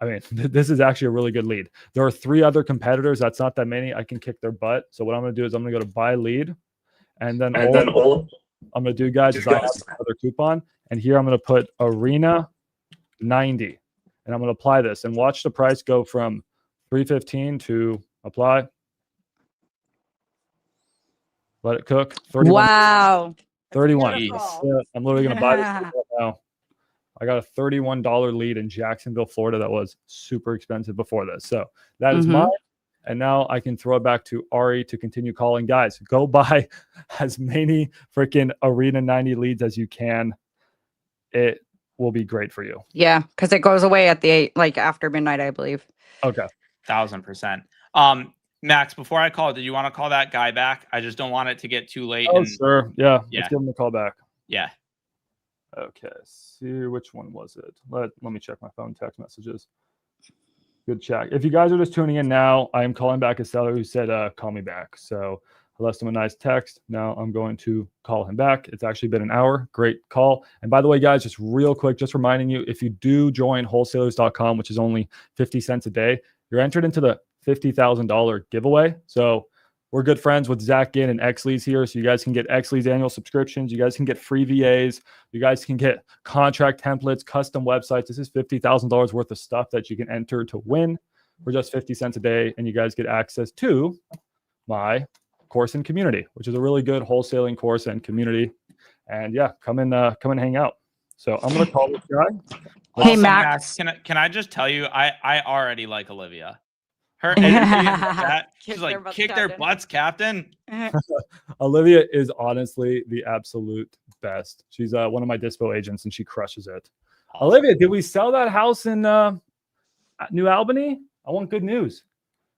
I mean, this is actually a really good lead. There are 3 other competitors. That's not that many. I can kick their butt. So what I'm going to do is I'm going to go to buy lead. And then all I'm going to do, guys, is I have another coupon. And here I'm going to put Arena 90. And I'm going to apply this. And watch the price go from $315 to apply. Let it cook. 31. Wow. 31. Yeah, I'm literally going to buy this right now. I got a $31 lead in Jacksonville, Florida that was super expensive before this. So that is mine. And now I can throw it back to Ari to continue calling. Guys, go buy as many freaking Arena 90 leads as you can. It will be great for you. Yeah, because it goes away at the after midnight, I believe. Okay. 1,000%. Max, before I call, did you want to call that guy back? I just don't want it to get too late. Oh, sure. Yeah. Let's give him a call back. Yeah. Okay. See, which one was it? Let me check my phone text messages. Good chat. If you guys are just tuning in now, I am calling back a seller who said, call me back. So I left him a nice text. Now I'm going to call him back. It's actually been an hour. Great call. And by the way, guys, just real quick, just reminding you, if you do join wholesalers.com, which is only 50 cents a day, you're entered into the $50,000 giveaway. So we're good friends with Zach Ginn and XLeads here. So you guys can get XLeads annual subscriptions. You guys can get free VAs. You guys can get contract templates, custom websites. This is $50,000 worth of stuff that you can enter to win for just 50 cents a day. And you guys get access to my course and community, which is a really good wholesaling course and community. And yeah, come and hang out. So I'm going to call this guy. Hey, Max. Can I just tell you, I already like Olivia. Her energy, that she's like, kick their butts, Captain. Olivia is honestly the absolute best. She's one of my dispo agents, and she crushes it. Awesome. Olivia, did we sell that house in New Albany. I want good news.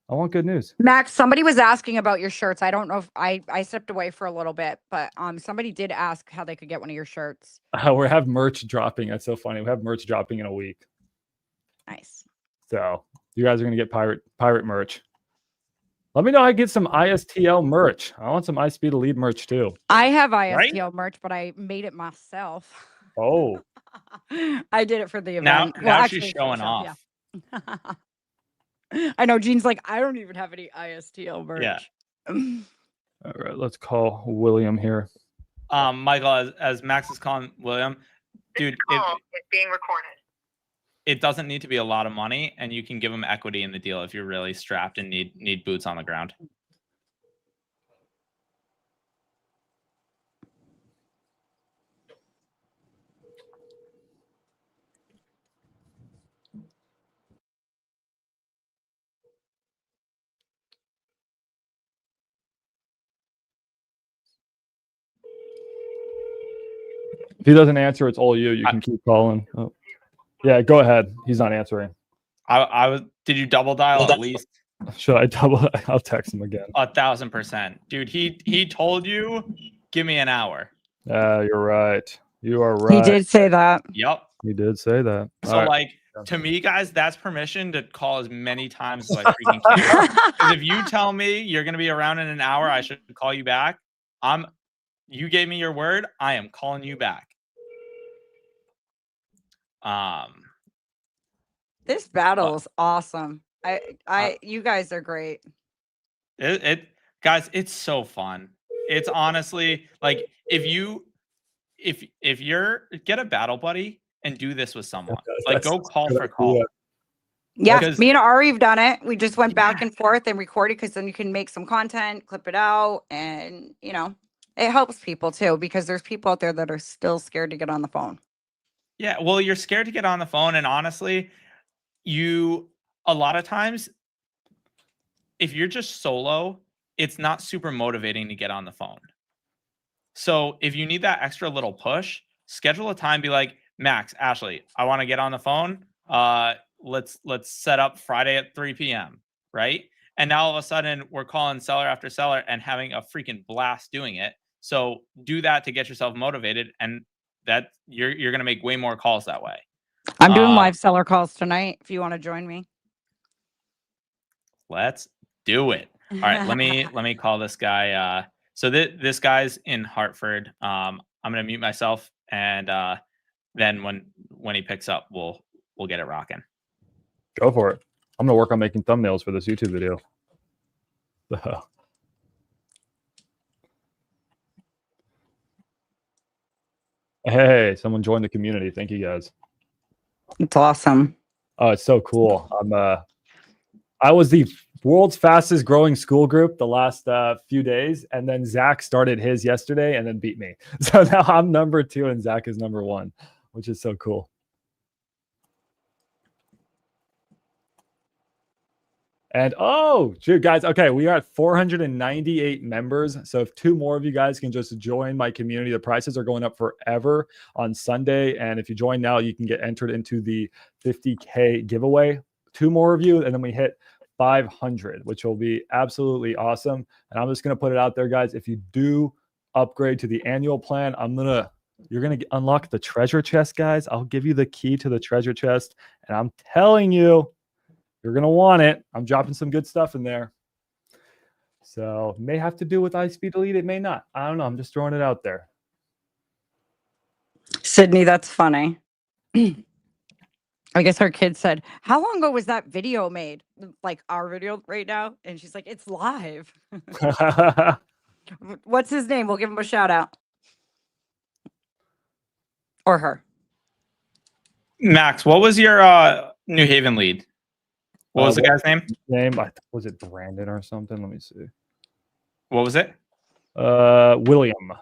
I want good news. Max, somebody was asking about your shirts. I don't know if I stepped away for a little bit, but somebody did ask how they could get one of your shirts. We have merch dropping. That's so funny. We have merch dropping in a week. Nice. So you guys are gonna get pirate merch. Let me know how I get some ISTL merch. I want some ISpeedToLead merch too. I have ISTL merch, but I made it myself. Oh, I did it for the Now, event. now she's for the showing show, off. yeah. I know Gene's like, I don't even have any ISTL merch. Yeah. all right. Let's call William here. Michael, as Max is calling William, dude, It's being recorded. it doesn't need to be a lot of money, and you can give them equity in the deal if you're really strapped and need boots on the ground. If he doesn't answer, it's all you. You can keep calling. Oh. Yeah, go ahead. He's not answering. I was. Did you double dial at least? Should I double? I'll text him again. 1,000%, dude. He told you, give me an hour. You're right. You are right. He did say that. Yep. He did say that. So like to me, guys, that's permission to call as many times as I freaking can. Because if you tell me you're gonna be around in an hour, I should call you back. You gave me your word. I am calling you back. This battle is awesome. You guys are great. Guys, it's so fun. It's honestly like if you're get a battle buddy and do this with someone. Like go call for call. Yeah, Because- me and Ari have done it. We just went back and forth and recorded because then you can make some content, clip it out, and it helps people too because there's people out there that are still scared to get on the phone. Yeah, well, you're scared to get on the phone, and honestly, a lot of times, if you're just solo, it's not super motivating to get on the phone. So if you need that extra little push, schedule a time. Be like, Max, Ashley, I want to get on the phone. Let's set up Friday at 3 p.m. Right? And now all of a sudden we're calling seller after seller and having a freaking blast doing it. So do that to get yourself motivated, and that you're gonna make way more calls that way. I'm doing live seller calls tonight. If you want to join me, let's do it. All right, let me call this guy. So this guy's in Hartford. I'm gonna mute myself, and then when he picks up, we'll get it rocking. Go for it. I'm gonna work on making thumbnails for this YouTube video. Hey, someone joined the community. Thank you guys. It's awesome. Oh, it's so cool. I was the world's fastest growing school group the last few days, and then Zach started his yesterday and then beat me. So now I'm number 2 and Zach is number 1, which is so cool. And oh, shoot, guys. Okay, we are at 498 members. So if 2 more of you guys can just join my community, the prices are going up forever on Sunday. And if you join now, you can get entered into the 50K giveaway. 2 more of you, and then we hit 500, which will be absolutely awesome. And I'm just going to put it out there, guys. If you do upgrade to the annual plan, you're going to unlock the treasure chest, guys. I'll give you the key to the treasure chest. And I'm telling you, you're going to want it. I'm dropping some good stuff in there. So it may have to do with ISpeedToLead. It may not. I don't know. I'm just throwing it out there. Sydney, that's funny. I guess her kid said, how long ago was that video made? Like our video right now? And she's like, it's live. What's his name? We'll give him a shout out. Or her. Max, what was your New Haven lead? What was the guy's name? Was it Brandon or something? Let me see. What was it? William.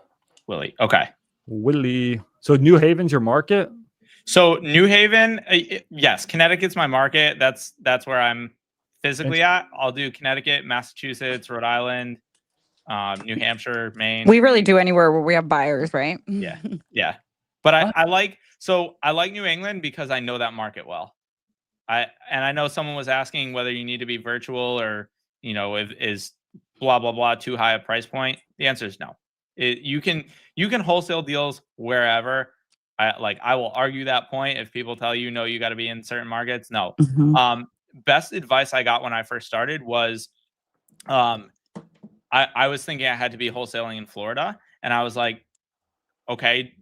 Willie. Okay. Willie. So New Haven's your market? So New Haven, yes, Connecticut's my market. That's where I'm physically at. I'll do Connecticut, Massachusetts, Rhode Island, New Hampshire, Maine. We really do anywhere where we have buyers, right? Yeah. Yeah. But I like New England because I know that market well. I know someone was asking whether you need to be virtual or, you know, if is blah blah blah too high a price point. The answer is no. You can wholesale deals wherever. I will argue that point if people tell you no, you got to be in certain markets. No. Best advice I got when I first started was, I was thinking I had to be wholesaling in Florida, and I was like, okay,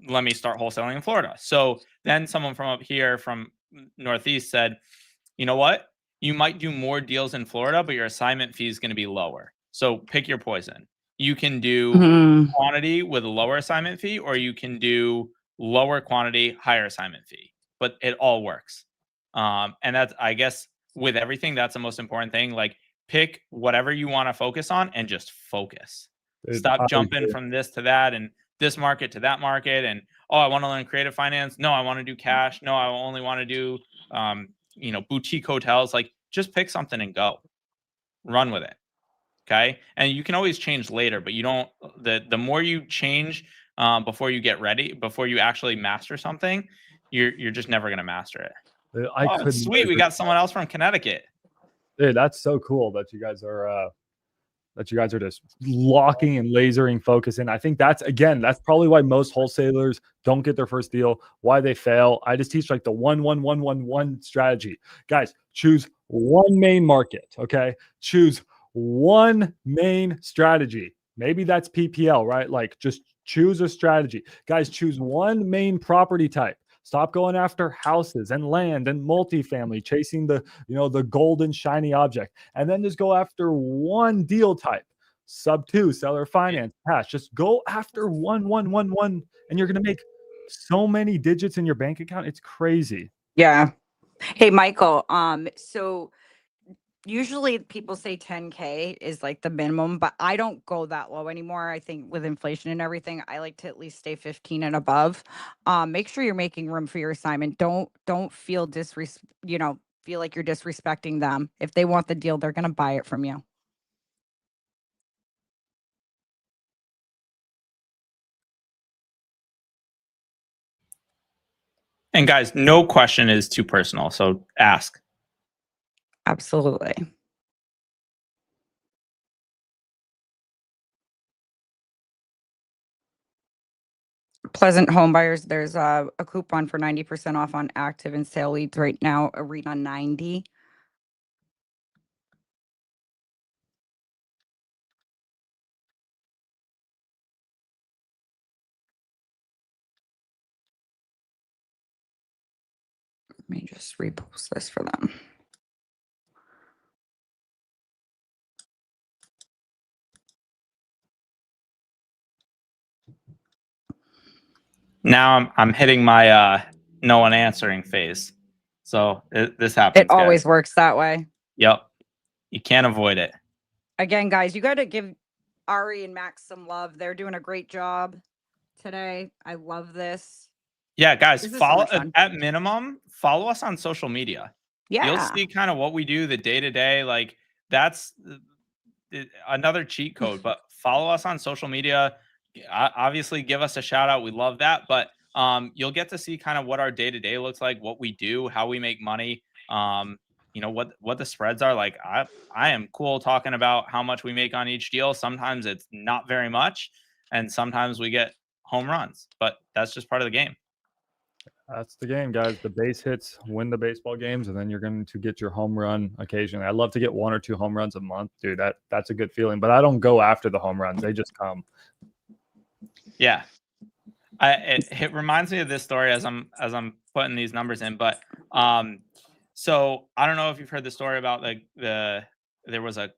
let me start wholesaling in Florida. So then someone from up here from Northeast said, you know what? You might do more deals in Florida, but your assignment fee is going to be lower. So pick your poison. You can do quantity with a lower assignment fee, or you can do lower quantity, higher assignment fee, but it all works. And that's, I guess, with everything, that's the most important thing. Like, pick whatever you want to focus on and just focus. Stop jumping from this to that and this market to that market. And, oh, I want to learn creative finance. No, I want to do cash. No, I only want to do, you know, boutique hotels. Like, just pick something and go. Run with it. Okay. And you can always change later, but you don't, the more you change before you get ready, before you actually master something, you're just never going to master it. Sweet. We got someone else from Connecticut. Dude, that's so cool that you guys are just locking and lasering focus in. I think that's probably why most wholesalers don't get their first deal, why they fail. I just teach like the 1-1-1-1-1 strategy. Guys, choose one main market, okay? Choose one main strategy. Maybe that's PPL, right? Like, just choose a strategy. Guys, choose one main property type. Stop going after houses and land and multifamily, chasing the golden shiny object, and then just go after one deal type. Sub 2, seller finance, cash. Just go after one, and you're gonna make so many digits in your bank account. It's crazy. Yeah. Hey, Michael. So usually people say 10K is like the minimum, but I don't go that low anymore. I think with inflation and everything, I like to at least stay 15 and above. Make sure you're making room for your assignment. Don't feel feel like you're disrespecting them. If they want the deal, they're going to buy it from you. And guys, no question is too personal, so ask. Absolutely. Pleasant home buyers, there's a coupon for 90% off on active and sale leads right now, Arena 90. Let me just repost this for them. Now I'm hitting my no one answering phase. So this happens. It always works that way. Yep. You can't avoid it. Again, guys, you got to give Ari and Max some love. They're doing a great job today. I love this. Yeah, guys, follow so at minimum, follow us on social media. Yeah. You'll see kind of what we do the day-to-day. Like, that's another cheat code, but follow us on social media. Obviously, give us a shout out. We love that. But you'll get to see kind of what our day-to-day looks like, what we do, how we make money. You know, what the spreads are. Like, I am cool talking about how much we make on each deal. Sometimes it's not very much, and sometimes we get home runs, but that's just part of the game. That's the game, guys. The base hits win the baseball games, and then you're going to get your home run occasionally. I love to get 1 or 2 home runs a month, dude. That's a good feeling. But I don't go after the home runs; they just come. Yeah, it reminds me of this story as I'm putting these numbers in. But so I don't know if you've heard the story about there was a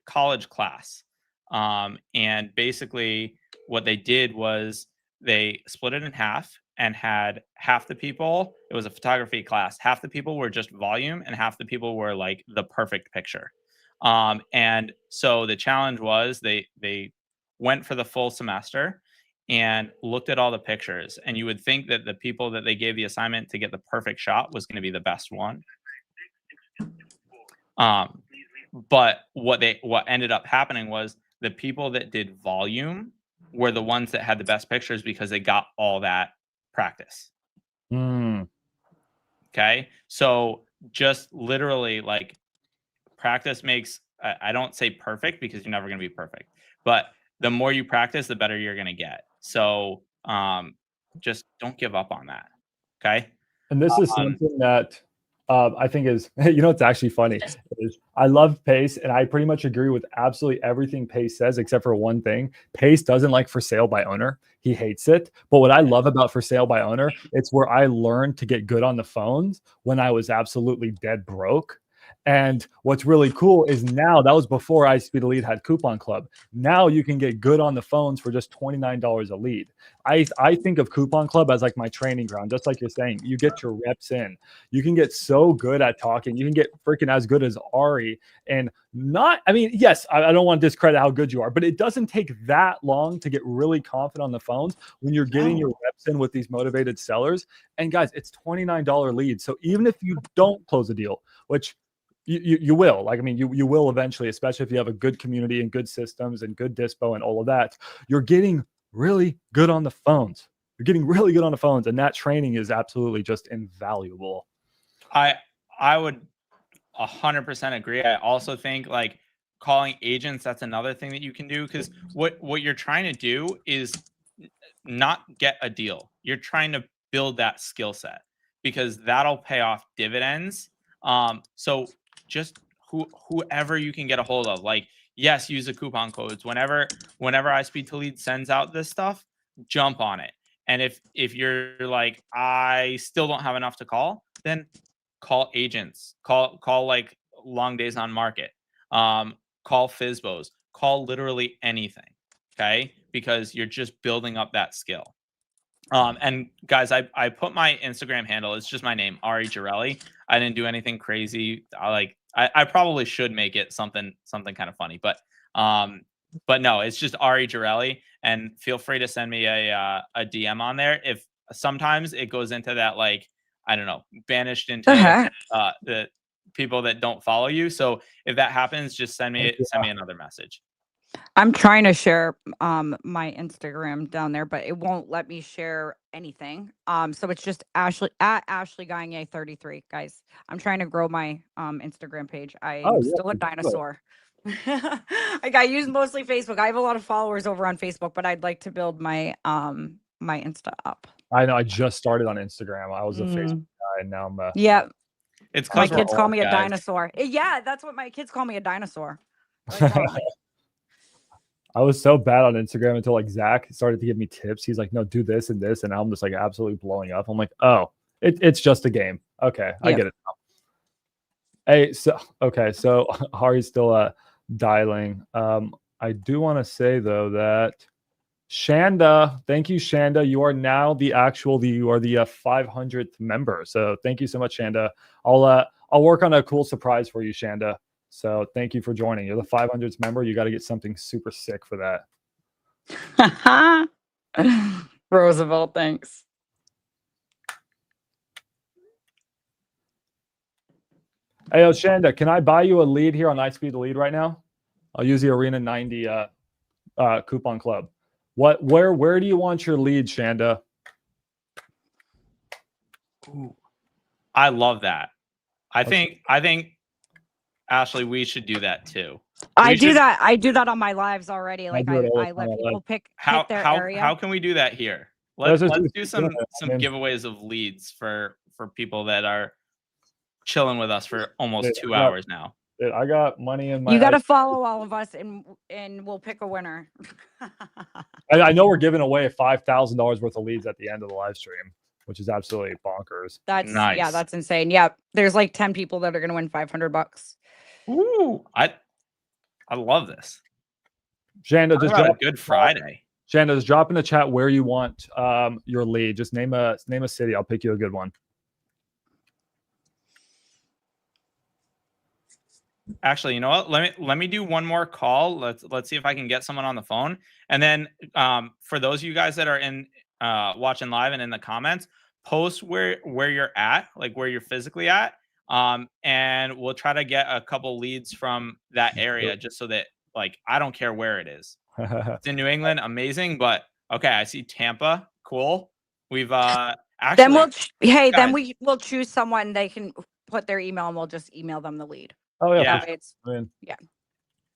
college class, and basically what they did was they split it in half. And had half the people, it was a photography class, half the people were just volume and half the people were like the perfect picture. And so the challenge was they went for the full semester and looked at all the pictures. And you would think that the people that they gave the assignment to get the perfect shot was going to be the best one. But what ended up happening was the people that did volume were the ones that had the best pictures because they got all that practice. Okay. So just literally like practice makes, I don't say perfect because you're never going to be perfect, but the more you practice, the better you're going to get. So just don't give up on that. Okay. And this is something that I think is, it's actually funny. Is I love Pace, and I pretty much agree with absolutely everything Pace says, except for one thing. Pace doesn't like for sale by owner. He hates it. But what I love about for sale by owner, it's where I learned to get good on the phones when I was absolutely dead broke. And what's really cool is now, that was before ISpeedToLead had Coupon Club. Now you can get good on the phones for just $29 a lead. I think of Coupon Club as like my training ground, just like you're saying. You get your reps in. You can get so good at talking. You can get freaking as good as Ari. And yes, I don't want to discredit how good you are, but it doesn't take that long to get really confident on the phones when you're getting your reps in with these motivated sellers. And guys, it's $29 leads. So even if you don't close a deal, which you will, like, I mean, you will eventually, especially if you have a good community and good systems and good dispo and all of that, you're getting really good on the phones. You're getting really good on the phones, and that training is absolutely just invaluable. I would 100% agree. I also think like calling agents, that's another thing that you can do, because what you're trying to do is not get a deal. You're trying to build that skill set, because that'll pay off dividends. So just whoever you can get a hold of, like, yes, use the coupon codes. Whenever ISpeedToLead sends out this stuff, jump on it. And if you're like, I still don't have enough to call, then call agents, call like long days on market, call FISBOs, call literally anything. Okay. Because you're just building up that skill. And guys, I put my Instagram handle. It's just my name, Ari Girelli. I didn't do anything crazy. I probably should make it something kind of funny, but no, it's just Ari Girelli. And feel free to send me a DM on there. If sometimes it goes into that, like, I don't know, banished into the people that don't follow you. So if that happens, just send me another message. I'm trying to share my Instagram down there, but it won't let me share anything. So it's just Ashley at Ashley Gagne 33, guys. I'm trying to grow my Instagram page. I'm still a dinosaur. I use mostly Facebook. I have a lot of followers over on Facebook, but I'd like to build my my Insta up. I know. I just started on Instagram. I was a Facebook guy, and now I'm a It's my kids call me a dinosaur. Yeah, that's what my kids call me, a dinosaur. I was so bad on Instagram until like Zach started to give me tips. He's like, no, do this and this. And I'm just like absolutely blowing up. I'm like, oh, it's just a game. Okay. I get it now. Hey, so Hari's still dialing. I do want to say though that Shanda, thank you, Shanda. You are now the 500th member. So thank you so much, Shanda. I'll work on a cool surprise for you, Shanda. So thank you for joining. You're the 500th member. You got to get something super sick for that. Roosevelt, thanks. Hey, Shanda, can I buy you a lead here on ISpeedToLead right now? I'll use the Arena 90 coupon club. Where do you want your lead, Shanda? Ooh, I love that. I think Ashley, we should do that too. I do that on my lives already. Like I let people pick their area. How can we do that here? Let's do some giveaways of leads for people that are chilling with us for almost 2 hours now. I got money in my. You got to follow all of us, and we'll pick a winner. I know we're giving away $5,000 worth of leads at the end of the live stream, which is absolutely bonkers. That's nice. Yeah, that's insane. Yeah, there's like 10 people that are going to win $500. Ooh, I love this. Shanda, just drop a good Friday. Shanda, just drop in the chat where you want your lead. Just name a city. I'll pick you a good one. Actually, you know what? Let me do one more call. Let's see if I can get someone on the phone. And then for those of you guys that are in watching live and in the comments, post where you're at, like where you're physically at. And we'll try to get a couple leads from that area, just so that, like, I don't care where it is. It's in New England, amazing. But okay, I see Tampa, cool. We've actually then we'll choose someone. They can put their email and we'll just email them the lead. Oh yeah, Yeah. for sure. It's I mean,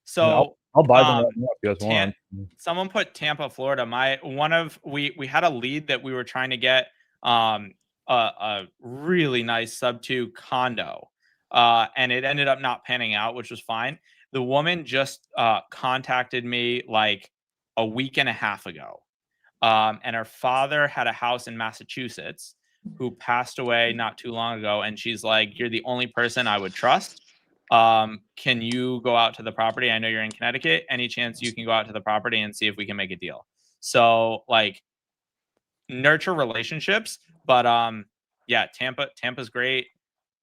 So I'll buy them right now if you guys want. someone put Tampa, Florida. We had a lead that we were trying to get a really nice sub-2 condo. And it ended up not panning out, which was fine. The woman just contacted me like a week and a half ago. And her father had a house in Massachusetts who passed away not too long ago. And she's like, "You're the only person I would trust. Can you go out to the property? I know you're in Connecticut. Any chance you can go out to the property and see if we can make a deal?" So like nurture relationships, but yeah, Tampa's great.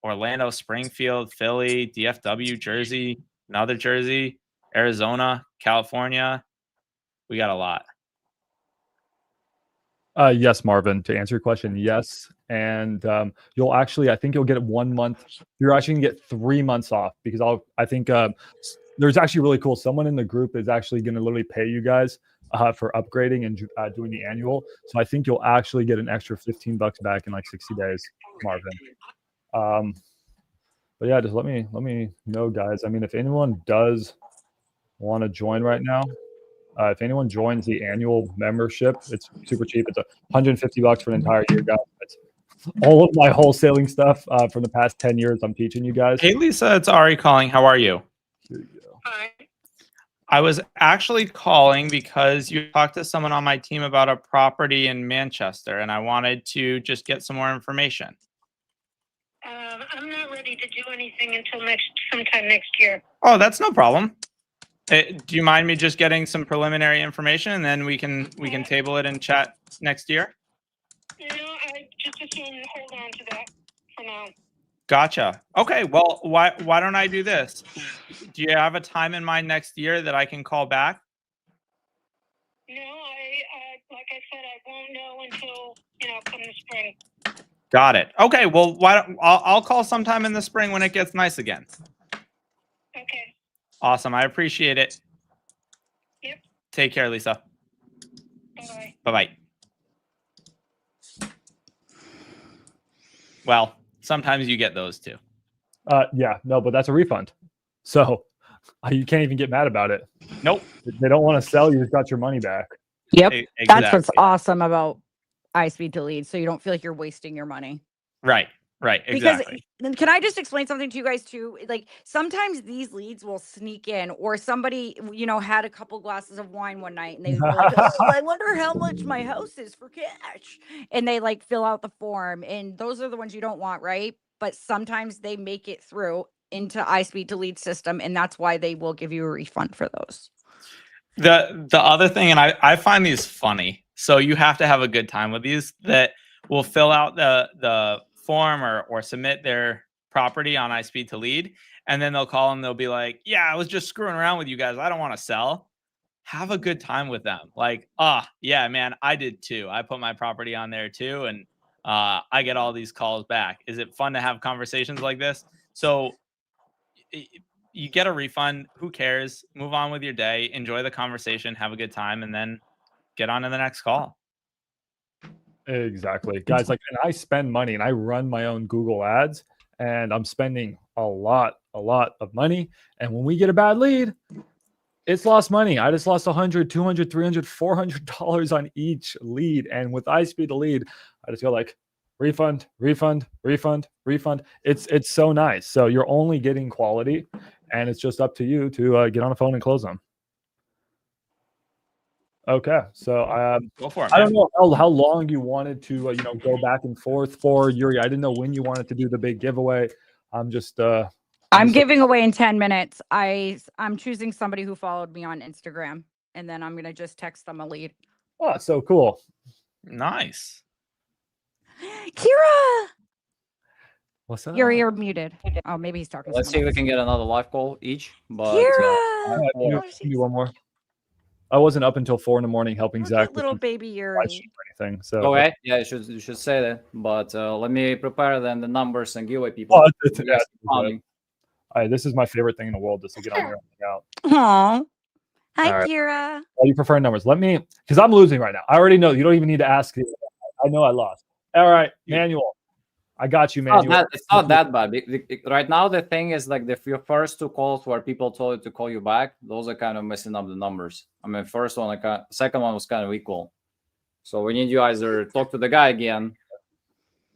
Orlando, Springfield, Philly, DFW, Jersey, another Jersey, Arizona, California. We got a lot. Yes, Marvin, to answer your question, yes. And you'll actually, I think you'll get 1 month. You're actually gonna get 3 months off because I think there's actually really cool. Someone in the group is actually gonna literally pay you guys for upgrading and doing the annual. So I think you'll actually get an extra $15 back in like 60 days, Marvin. But yeah, just let me know, guys. I mean, if anyone does want to join right now, if anyone joins the annual membership, it's super cheap. It's $150 for an entire year, guys. It's all of my wholesaling stuff from the past 10 years I'm teaching you guys. Hey, Lisa, it's Ari calling. How are you? Here you go. Hi. I was actually calling because you talked to someone on my team about a property in Manchester, and I wanted to just get some more information. I'm not ready to do anything until sometime next year. Oh, that's no problem. Do you mind me just getting some preliminary information, and then we can table it and chat next year? No, I just assume hold on to that for now. Gotcha. Okay. Well, why don't I do this? Do you have a time in mind next year that I can call back? No, like I said, I won't know until come the spring. Got it. Okay. Well, I'll call sometime in the spring when it gets nice again. Okay. Awesome. I appreciate it. Yep. Take care, Lisa. Bye. Bye-bye. Well, sometimes you get those too. Yeah, no, but that's a refund. So you can't even get mad about it. Nope. If they don't want to sell, you just got your money back. Yep. Exactly. That's what's awesome about ISpeedToLead. So you don't feel like you're wasting your money. Right. Exactly. Because can I just explain something to you guys too? Like sometimes these leads will sneak in, or somebody, had a couple glasses of wine one night and they were like, "Oh, I wonder how much my house is for cash." And they like fill out the form, and those are the ones you don't want, right? But sometimes they make it through into ISpeedToLead system, and that's why they will give you a refund for those. The other thing, and I find these funny, so you have to have a good time with these, that will fill out the form or submit their property on ISpeedToLead, and then they'll call and they'll be like, "Yeah, I was just screwing around with you guys. I don't want to sell." Have a good time with them. Like, yeah, man, I did too. I put my property on there too, and I get all these calls back. Is it fun to have conversations like this? So you get a refund. Who cares? Move on with your day. Enjoy the conversation. Have a good time, and then get on to the next call. Exactly, guys. Like, and I spend money and I run my own Google ads, and I'm spending a lot of money. And when we get a bad lead, it's lost money. I just lost $100, $200, $300, $400 on each lead. And with ISpeedToLead, I just go like refund. It's so nice. So you're only getting quality, and it's just up to you to get on the phone and close them. Okay, so Go for it, I man. don't know how long you wanted to go back and forth for Yuri. I didn't know when you wanted to do the big giveaway. I'm just I'm giving away in 10 minutes. I'm choosing somebody who followed me on Instagram, and then I'm gonna just text them a lead. Oh, so cool. Nice. Kira, What's up? you're muted. Oh, maybe he's talking. To Let's see if we someone can get another live call each. But Kira, Give me one more. I wasn't up until 4 a.m. helping look Zach at little with baby live Yuri. stream or anything. So okay, yeah, you should say that. But let me prepare then the numbers and giveaway people. Oh, it's Yes, good. This is my favorite thing in the world, just to get on here and hang out. Aw. Hi, All right. Kira. Oh, you prefer numbers? Let me, because I'm losing right now. I already know. You don't even need to ask. I know I lost. All right, Manuel. I got you, man. It's not that bad. Right now, the thing is like your first 2 calls where people told you to call you back, those are kind of messing up the numbers. I mean, first one, second one was kind of equal. So we need you either talk to the guy again,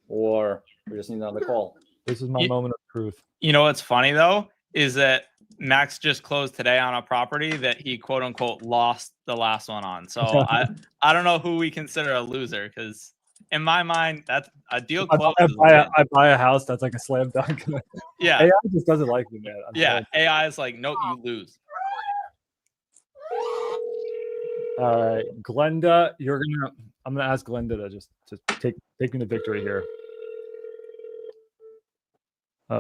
or we just need another call. This is my moment of truth. You know what's funny though is that Max just closed today on a property that he quote unquote lost the last one on. So I don't know who we consider a loser, because in my mind that's a deal closed. I buy a house that's like a slam dunk. Yeah, AI just doesn't like me, man. Yeah, AI is like, nope, you lose. All right, Glenda, I'm gonna ask Glenda to just take me to victory here.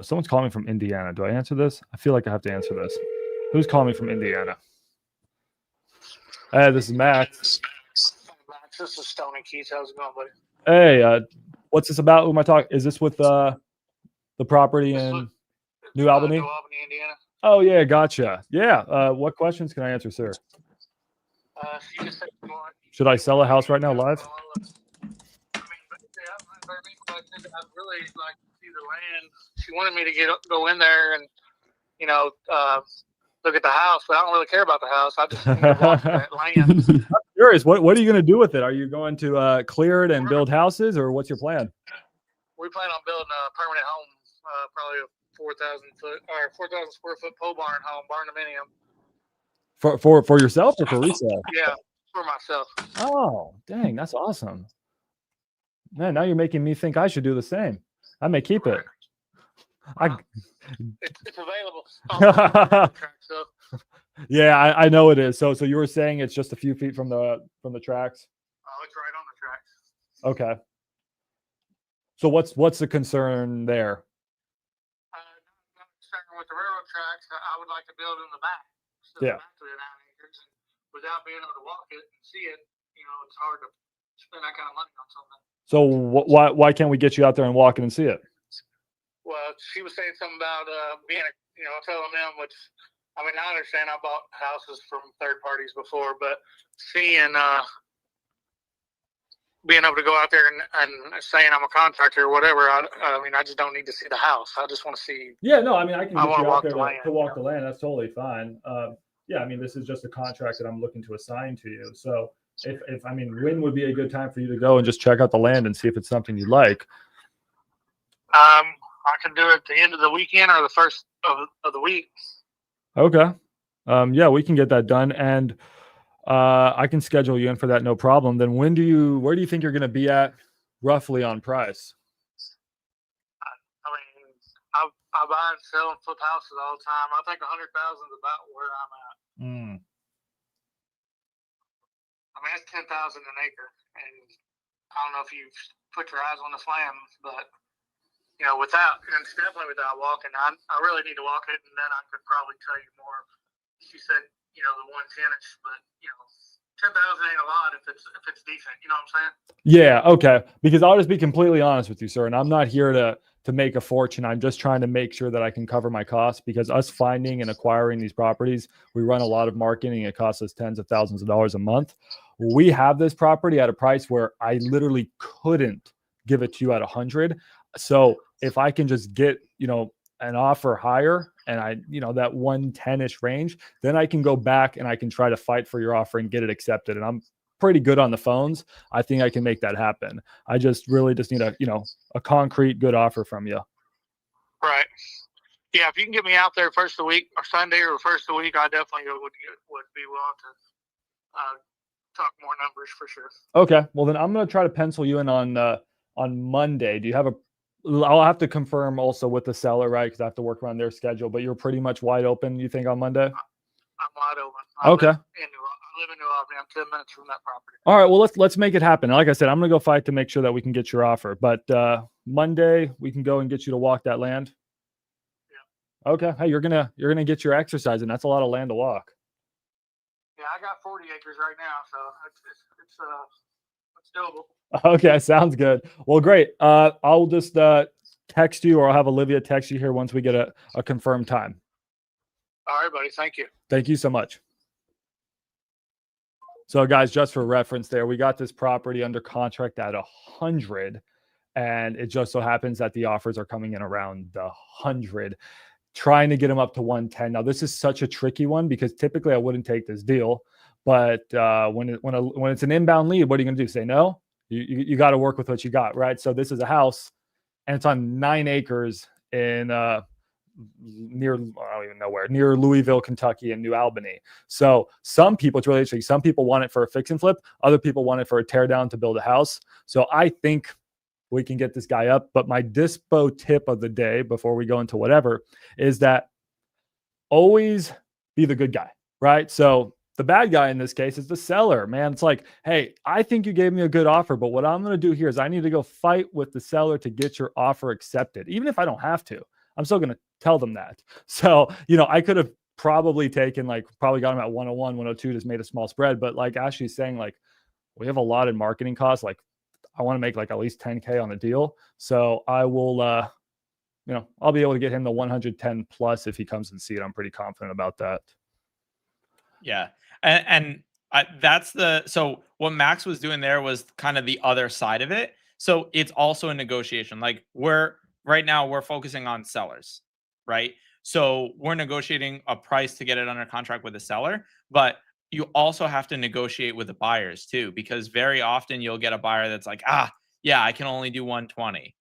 Someone's calling me from Indiana. Do I answer this? I feel like I have to answer this. Who's calling me from Indiana? Hey, this is Max. Max, this is Stony Keith. How's it going, buddy? Hey, what's this about? Who am I talking? Is this with the property in New Albany? New Albany, Indiana. Oh yeah, gotcha. Yeah. What questions can I answer, sir? You just said you want. Should I sell a house right now live? I'd really like to see the land. She wanted me to go in there and, look at the house, but I don't really care about the house. I just need to walk that land. I'm curious. What are you going to do with it? Are you going to clear it and build houses, or what's your plan? We plan on building a permanent home, probably a 4,000 square foot pole barn home, barn-dominium. For yourself or for resale? Yeah, for myself. Oh, dang, that's awesome. Man, now you're making me think I should do the same. I may keep it. It's available. Yeah, I know it is. So you were saying it's just a few feet from the tracks? Oh, it's right on the tracks. Okay. So what's the concern there? Not concerned with the railroad tracks. I would like to build in the back. Yeah. Back to the 9 acres, and without being able to walk it and see it, it's hard to spend that kind of money on something. So why can't we get you out there and walk it and see it? Well, she was saying something about telling them, which, I mean, I understand I bought houses from third parties before, but seeing, being able to go out there and saying I'm a contractor or whatever, I just don't need to see the house. I just want to see. Yeah, no, I mean, I can get you out there to walk the land. That's totally fine. Yeah, I mean, this is just a contract that I'm looking to assign to you. So if when would be a good time for you to go and just check out the land and see if it's something you like? I can do it at the end of the weekend or the first of the week. Okay. Yeah, we can get that done, and I can schedule you in for that, no problem. Then where do you think you're going to be at roughly on price? I mean, I buy and sell and flip houses all the time. I think 100,000 is about where I'm at. I mean, that's 10,000 an acre, and I don't know if you've put your eyes on this land, but it's definitely without walking. I really need to walk it, and then I could probably tell you more. She said, the 110ish, but 10,000 ain't a lot if it's decent. You know what I'm saying? Yeah. Okay. Because I'll just be completely honest with you, sir, and I'm not here to make a fortune. I'm just trying to make sure that I can cover my costs, because us finding and acquiring these properties, we run a lot of marketing. It costs us tens of thousands of dollars a month. We have this property at a price where I literally couldn't give it to you at 100. So if I can just get, an offer higher, and that 110-ish range, then I can go back and I can try to fight for your offer and get it accepted. And I'm pretty good on the phones. I think I can make that happen. I just need a concrete good offer from you. Right. Yeah. If you can get me out there first of the week or Sunday or first of the week, I definitely would be willing to talk more numbers for sure. Okay. Well, then I'm going to try to pencil you in on Monday. Do you have I'll have to confirm also with the seller, right? Because I have to work around their schedule, but you're pretty much wide open, you think, on Monday? I'm wide open. Okay. I live in New Albany. I'm 10 minutes from that property. All right. Well, let's make it happen. Like I said, I'm going to go fight to make sure that we can get your offer, but Monday we can go and get you to walk that land. Yeah. Okay. Hey, you're going to get your exercise, and that's a lot of land to walk. Yeah. I got 40 acres right now. So it's doable. Okay, sounds good. Well, great. I'll just text you, or I'll have Olivia text you here once we get a confirmed time. All right, buddy. Thank you. Thank you so much. So, guys, just for reference there, we got this property under contract at 100, And it just so happens that the offers are coming in around the 100, trying to get them up to 110. Now, this is such a tricky one because typically I wouldn't take this deal. But when it's an inbound lead, what are you going to do? Say no? You got to work with what you got, right? So this is a house, and it's on 9 acres in near, I don't even know where, near Louisville, Kentucky, and New Albany. So some people, it's really interesting. Some people want it for a fix and flip. Other people want it for a tear down to build a house. So I think we can get this guy up. But my dispo tip of the day before we go into whatever is that always be the good guy, right? So the bad guy in this case is the seller, man. It's like, hey, I think you gave me a good offer, but what I'm going to do here is I need to go fight with the seller to get your offer accepted. Even if I don't have to, I'm still going to tell them that. So, I could have probably taken probably got them at 101, 102, just made a small spread. But like Ashley's saying, we have a lot in marketing costs. I want to make at least 10K on the deal. So I will, I'll be able to get him the 110 plus if he comes and see it. I'm pretty confident about that. Yeah. And so what Max was doing there was kind of the other side of it. So it's also a negotiation. Right now we're focusing on sellers, right? So we're negotiating a price to get it under contract with the seller, but you also have to negotiate with the buyers too, because very often you'll get a buyer that's like, yeah, I can only do 120.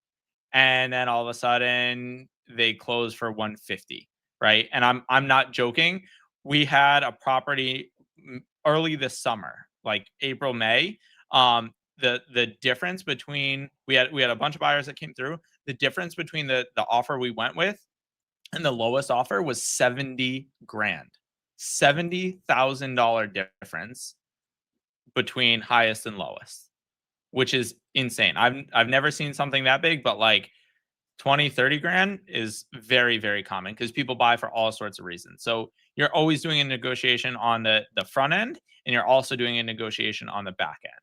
And then all of a sudden they close for 150, right? And I'm not joking. We had a property early this summer, like April, May. The difference between we had a bunch of buyers that came through. The difference between the offer we went with and the lowest offer was $70,000, $70,000 difference between highest and lowest, which is insane. I've never seen something that big, but 20-30 grand is very, very common because people buy for all sorts of reasons. So you're always doing a negotiation on the front end, and you're also doing a negotiation on the back end.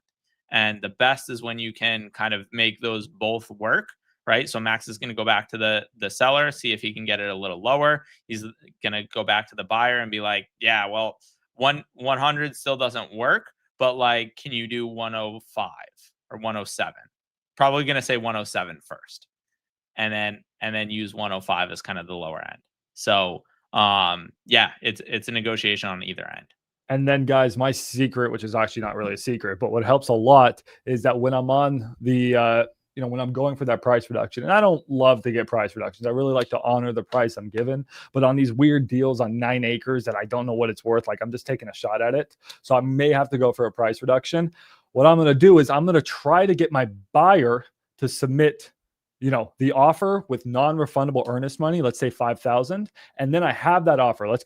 And the best is when you can kind of make those both work, right? So Max is going to go back to the seller, see if he can get it a little lower. He's going to go back to the buyer and be like, yeah, well, 100 still doesn't work, but can you do 105 or 107? Probably going to say 107 first. And then use 105 as kind of the lower end. So it's a negotiation on either end. And then guys, my secret, which is actually not really a secret, but what helps a lot is that when I'm on the when I'm going for that price reduction, and I don't love to get price reductions. I really like to honor the price I'm given, but on these weird deals on 9 acres that I don't know what it's worth, I'm just taking a shot at it. So I may have to go for a price reduction. What I'm going to do is I'm going to try to get my buyer to submit the offer with non-refundable earnest money, let's say 5,000. And then I have that offer. Let's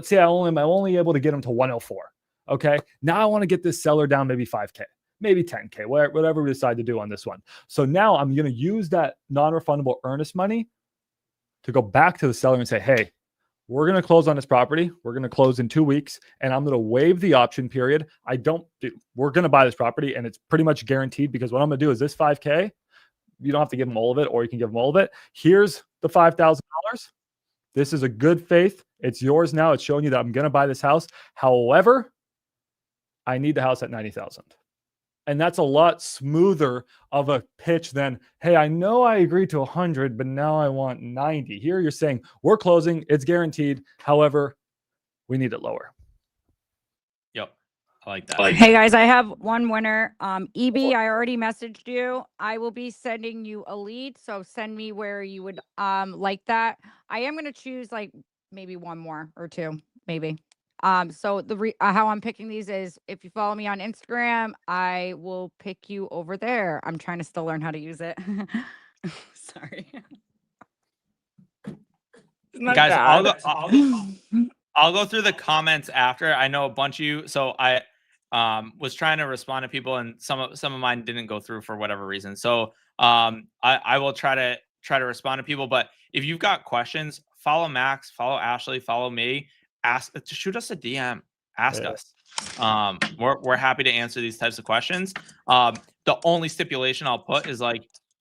say I'm only able to get them to 104. Okay. Now I want to get this seller down maybe 5K, maybe 10K, whatever we decide to do on this one. So now I'm going to use that non-refundable earnest money to go back to the seller and say, hey, we're going to close on this property. We're going to close in 2 weeks, and I'm going to waive the option period. We're going to buy this property, and it's pretty much guaranteed because what I'm going to do is this 5K, you don't have to give them all of it, or you can give them all of it. Here's the $5,000. This is a good faith. It's yours now. It's showing you that I'm going to buy this house. However, I need the house at 90,000. And that's a lot smoother of a pitch than, hey, I know I agreed to 100, but now I want 90. Here you're saying we're closing. It's guaranteed. However, we need it lower. Yep. I like that. Hey guys, I have one winner. EB, I already messaged you. I will be sending you a lead, so send me where you would like that. I am going to choose maybe one more or two, maybe. So how I'm picking these is if you follow me on Instagram, I will pick you over there. I'm trying to still learn how to use it. Sorry. Guys, I'll go through the comments after. I know a bunch of you, so I was trying to respond to people, and some of mine didn't go through for whatever reason. So I will try to respond to people. But if you've got questions, follow Max, follow Ashley, follow me. Shoot us a DM. Ask us. We're happy to answer these types of questions. The only stipulation I'll put is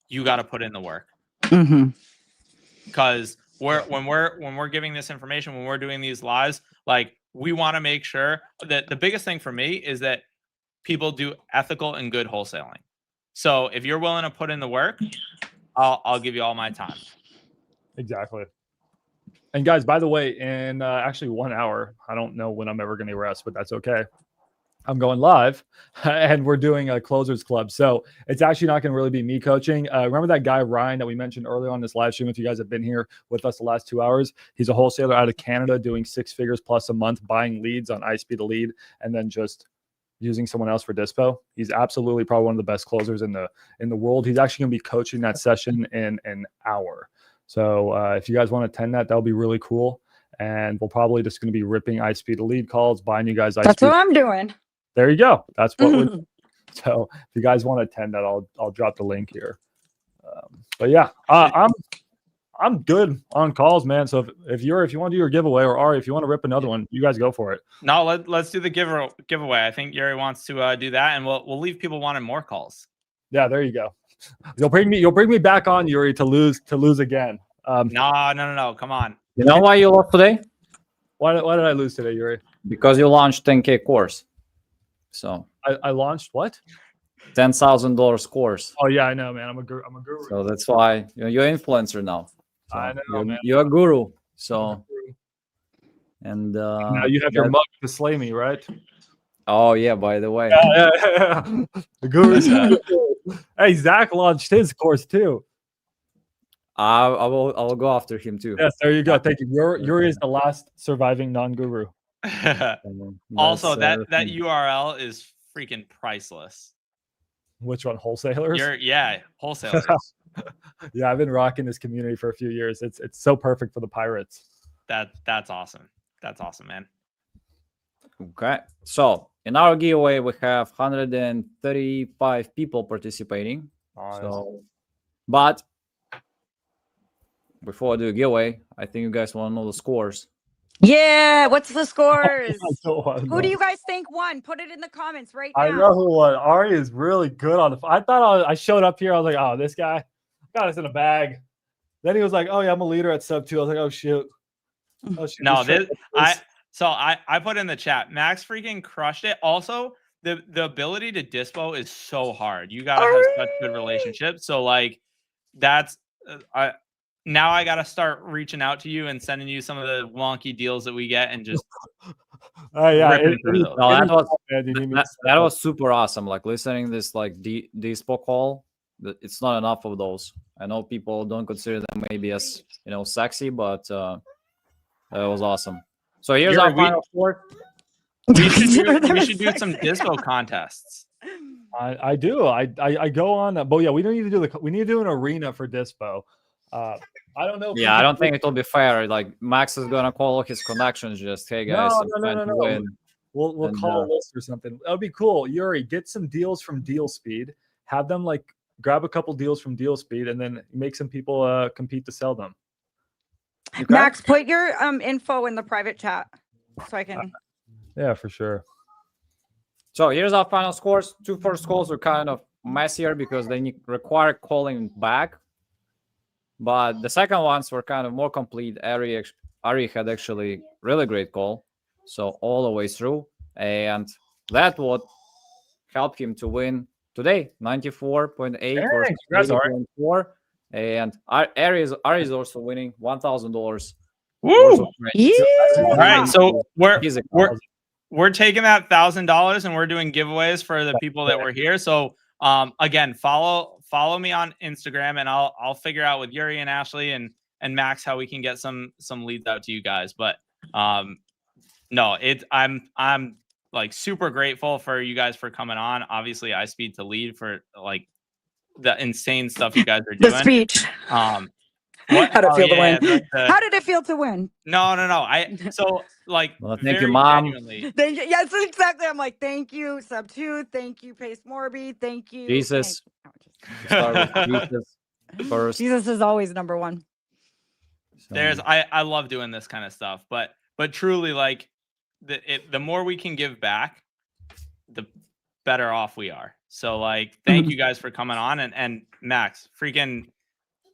you got to put in the work. Because when we're giving this information, when we're doing these lives, we want to make sure that the biggest thing for me is that people do ethical and good wholesaling. So if you're willing to put in the work, I'll give you all my time. Exactly. And guys, by the way, in actually 1 hour, I don't know when I'm ever going to rest, but that's okay. I'm going live and we're doing a closers club. So it's actually not going to really be me coaching. Remember that guy, Ryan, that we mentioned earlier on this live stream? If you guys have been here with us the last 2 hours, he's a wholesaler out of Canada doing 6 figures plus a month, buying leads on ISpeedToLead and then just using someone else for dispo. He's absolutely probably one of the best closers in the world. He's actually going to be coaching that session in an hour. So if you guys want to attend that, that'll be really cool. And we'll probably just going to be ripping ISpeedToLead calls, buying you guys. That's what I'm doing. There you go. That's what we're doing. So if you guys want to attend that, I'll drop the link here. But yeah, I'm good on calls, man. So if you want to do your giveaway, or Ari, if you want to rip another one, you guys go for it. No, let's do the giveaway. I think Yuri wants to do that, and we'll leave people wanting more calls. Yeah, there you go. You'll bring me back on, Yuri, to lose again. No. Come on. You know why you lost today? Why did I lose today, Yuri? Because you launched 10K course. So I launched what? $10,000 course. Oh yeah, I know, man. I'm a guru. So that's why you're an influencer now. So I know, man. You're a guru. So and now you have your mug to slay me, right? Oh yeah, by the way. Yeah. The guru. Hey, Zach launched his course too. I will go after him too. Yes, there you go. Thank you. Yuri is the last surviving non-guru. Also, that URL is freaking priceless. Which one? Wholesalers? Wholesalers. Yeah, I've been rocking this community for a few years. It's so perfect for the pirates. That's awesome. That's awesome, man. Okay, so in our giveaway we have 135 people participating. Nice. So, but before I do a giveaway, I think you guys want to know the scores. Yeah, what's the scores? Who do you you guys think won? Put it in the comments right now. I know who won. Ari is really good on the. I thought I showed up here. I was like, oh, this guy got us in a bag. Then he was like, oh yeah, I'm a leader at sub 2. I was like, oh shoot. No, I put in the chat. Max freaking crushed it. Also, the ability to dispo is so hard. You gotta have such good relationships. So like, that's now I gotta start reaching out to you and sending you some of the wonky deals that we get and just. Yeah, that was super awesome. Like listening this like dispo call. It's not enough of those. I know people don't consider them maybe as sexy, but that was awesome. So here's our final score. We should do some dispo contests. I do. I go on that, but yeah, we need to do an arena for dispo. I don't know. Yeah, I don't think it'll be fair. Like Max is gonna call his connections. Just hey guys, no. We'll call a list or something. That'd be cool. Yuri, get some deals from DealSpeed. Have them like grab a couple deals from DealSpeed, and then make some people compete to sell them. Okay? Max, put your info in the private chat so I can. Yeah, for sure. So here's our final scores. 2 first calls are kind of messier because they require calling back. But the second ones were kind of more complete. Ari had actually really great call. So all the way through. And that what helped him to win today. 94.8 versus 80.4. And Ari is also winning $1,000. Woo! Yeah. All right, so we're taking that $1,000 and we're doing giveaways for the people that were here. So again, follow me on Instagram and I'll figure out with Yuri and Ashley and Max how we can get some leads out to you guys. But no, I'm like super grateful for you guys for coming on. Obviously, ISpeedToLead for like the insane stuff you guys are doing. The speech. How did it feel to win? How did it feel to win? No. Well, thank you, Mom. Thank you. Yes, exactly. I'm like, thank you, Sub 2. Thank you, Pace Morby. Thank you, Jesus. Start with Jesus first. Jesus is always number one. I love doing this kind of stuff, but truly, like the more we can give back, the better off we are. So like, thank you guys for coming on and Max, freaking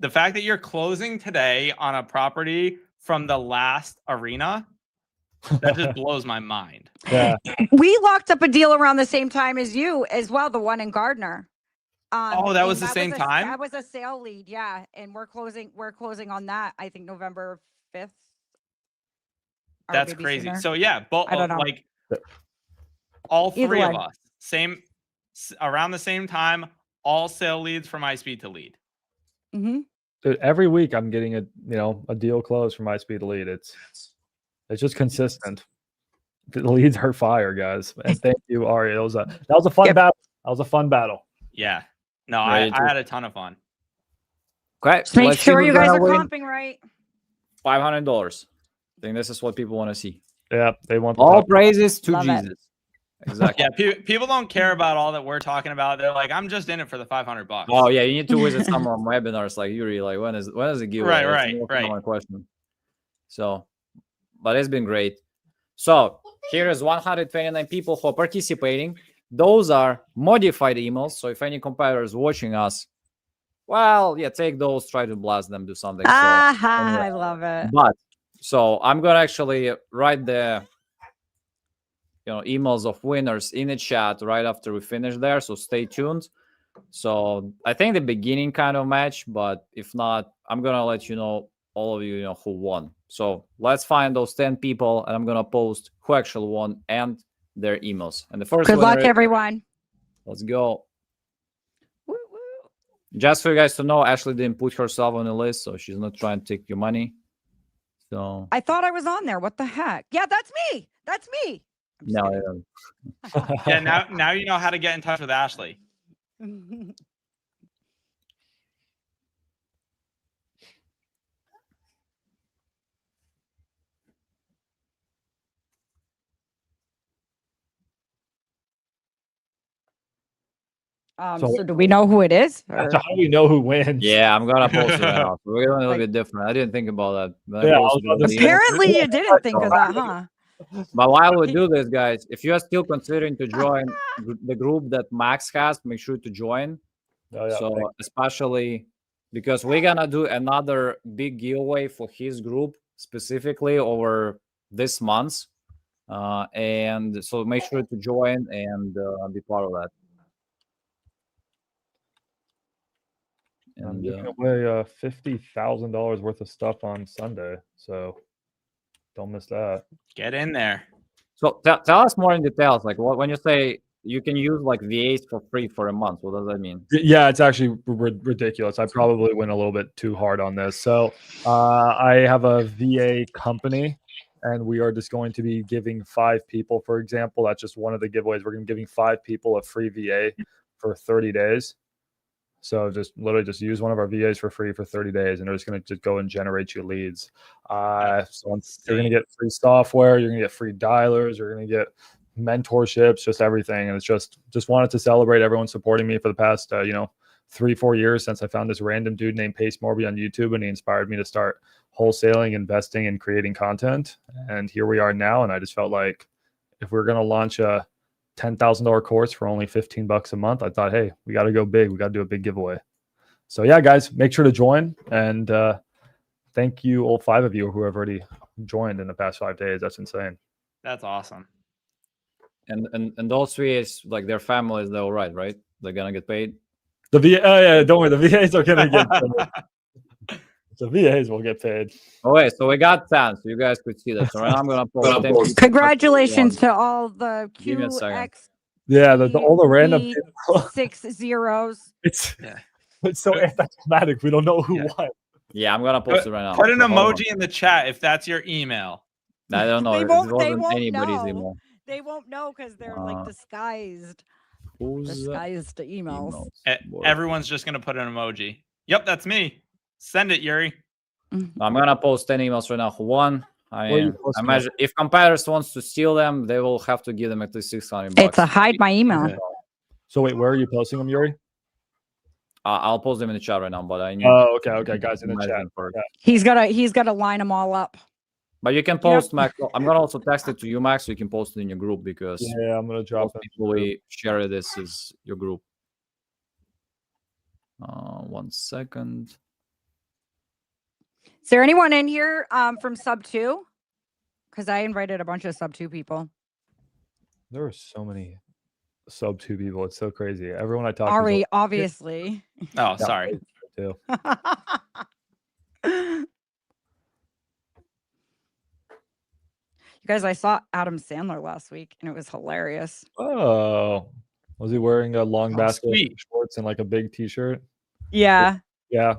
the fact that you're closing today on a property from the last arena, that just blows my mind. Yeah. We locked up a deal around the same time as you as well, the one in Gardner. Oh, that and was the same time? That was a sale lead, yeah. And we're closing on that, I think November 5th. Or That's maybe crazy. sooner. So yeah, both I don't know. like all Either three of way. us, around the same time, all sale leads from ISpeedToLead. Mm-hmm. Dude, every week I'm getting a deal closed from ISpeedToLead. It's just consistent. The leads are fire, guys. And thank you, Ari. That was a fun battle. That was a fun battle. Yeah. No, Ready I to- had a ton of fun. Okay, Just make let's see sure who's you guys gonna are win comping right. $500. I think this is what people want to see. Yeah, they want the All top. praises to Love it. Jesus. Exactly. Yeah, people don't care about all that we're talking about. They're like, I'm just in it for the $500. Oh yeah, you need to visit some of my webinars like Yuri. Like when is the giveaway? That's a more common question. So, but it's been great. So here is 129 people who are participating. Those are modified emails. So if any competitor is watching us, well, yeah, take those, try to blast them, do something. Anyway. I love it. But so I'm gonna actually write the emails of winners in the chat right after we finish there. So stay tuned. So I think the beginning kind of match, but if not, I'm gonna let you know all of you, who won. So let's find those 10 people, and I'm gonna post who actually won and their emails. And the first Good luck, winner, everyone. let's go. Woo, woo. Just for you guys to know, Ashley didn't put herself on the list, so she's not trying to take your money. So I thought I was on there. What the heck? Yeah, that's me. That's me. no, Yeah, now you know how to get in touch with Ashley. So do we know who it is? So how do you know who wins? yeah, I'm gonna post it right now. So we're doing a little bit different. I didn't think about that. But Yeah, apparently you didn't think of that, huh? But while we do this, guys, if you are still considering to join the group that Max has, make sure to join. Oh, yeah, so especially because we're gonna do another big giveaway for his group specifically over this month, and so make sure to join and be part of that. I'm giving away $50,000 worth of stuff on Sunday, so don't miss that. Get in there. So tell us more in details. Like when you say you can use like VAs for free for a month, what does that mean? Yeah, it's actually ridiculous. I probably went a little bit too hard on this. So I have a VA company, and we are just going to be giving 5 people, for example. That's just one of the giveaways. We're going to be giving 5 people a free VA for 30 days. So just literally just use one of our VAs for free for 30 days, and they're just going to just go and generate you leads. So you're going to get free software, you're going to get free dialers, you're going to get mentorships, just everything. And it's just wanted to celebrate everyone supporting me for the past 3-4 years since I found this random dude named Pace Morby on YouTube, and he inspired me to start wholesaling, investing, and creating content. And here we are now. And I just felt like if we're going to launch a $10,000 course for only $15 a month, I thought, hey, we got to go big. We got to do a big giveaway. So yeah, guys, make sure to join. And thank you, all 5 of you who have already joined in the past 5 days. That's insane. That's awesome. And those VAs, like their families, they're all right? They're gonna get paid. The VA, don't worry, the VAs are gonna get paid. The VAs will get paid. Okay, so we got 10, so you guys could see that. So right now I'm gonna post. Congratulations to all the Give me a second. QX. Yeah, all the random people. 6 zeros. It's so anticlimactic. We don't know who won. Yeah, I'm gonna post it right now. Put an emoji in the chat if that's your email. I don't know. They It won't wasn't anybody's know. email. They won't know because they're like disguised. Who's Disguised emails. Everyone's just gonna put an emoji. Yep, that's me. Send it, Yuri. I'm gonna post 10 emails right now. Who won? I imagine if competitors wants to steal them, they will have to give them at least $600. It's a hide my email. So wait, where are you posting them, Yuri? I'll post them in the chat right now, but I need. Oh, okay, guys, in the chat. Yeah. He's gotta line them all up. But you can post, Max. I'm gonna also text it to you, Max, so you can post it in your group because I'm gonna drop it. People we share this is your group. 1 second. Is there anyone in here from sub 2? Because I invited a bunch of sub 2 people. There are so many sub 2 people. It's so crazy. Everyone I talk Ari, to. obviously. Oh, sorry. Too. You guys, I saw Adam Sandler last week and it was hilarious. Oh, was he wearing a long basket sweet. shorts and like a big t-shirt? Yeah. Yeah.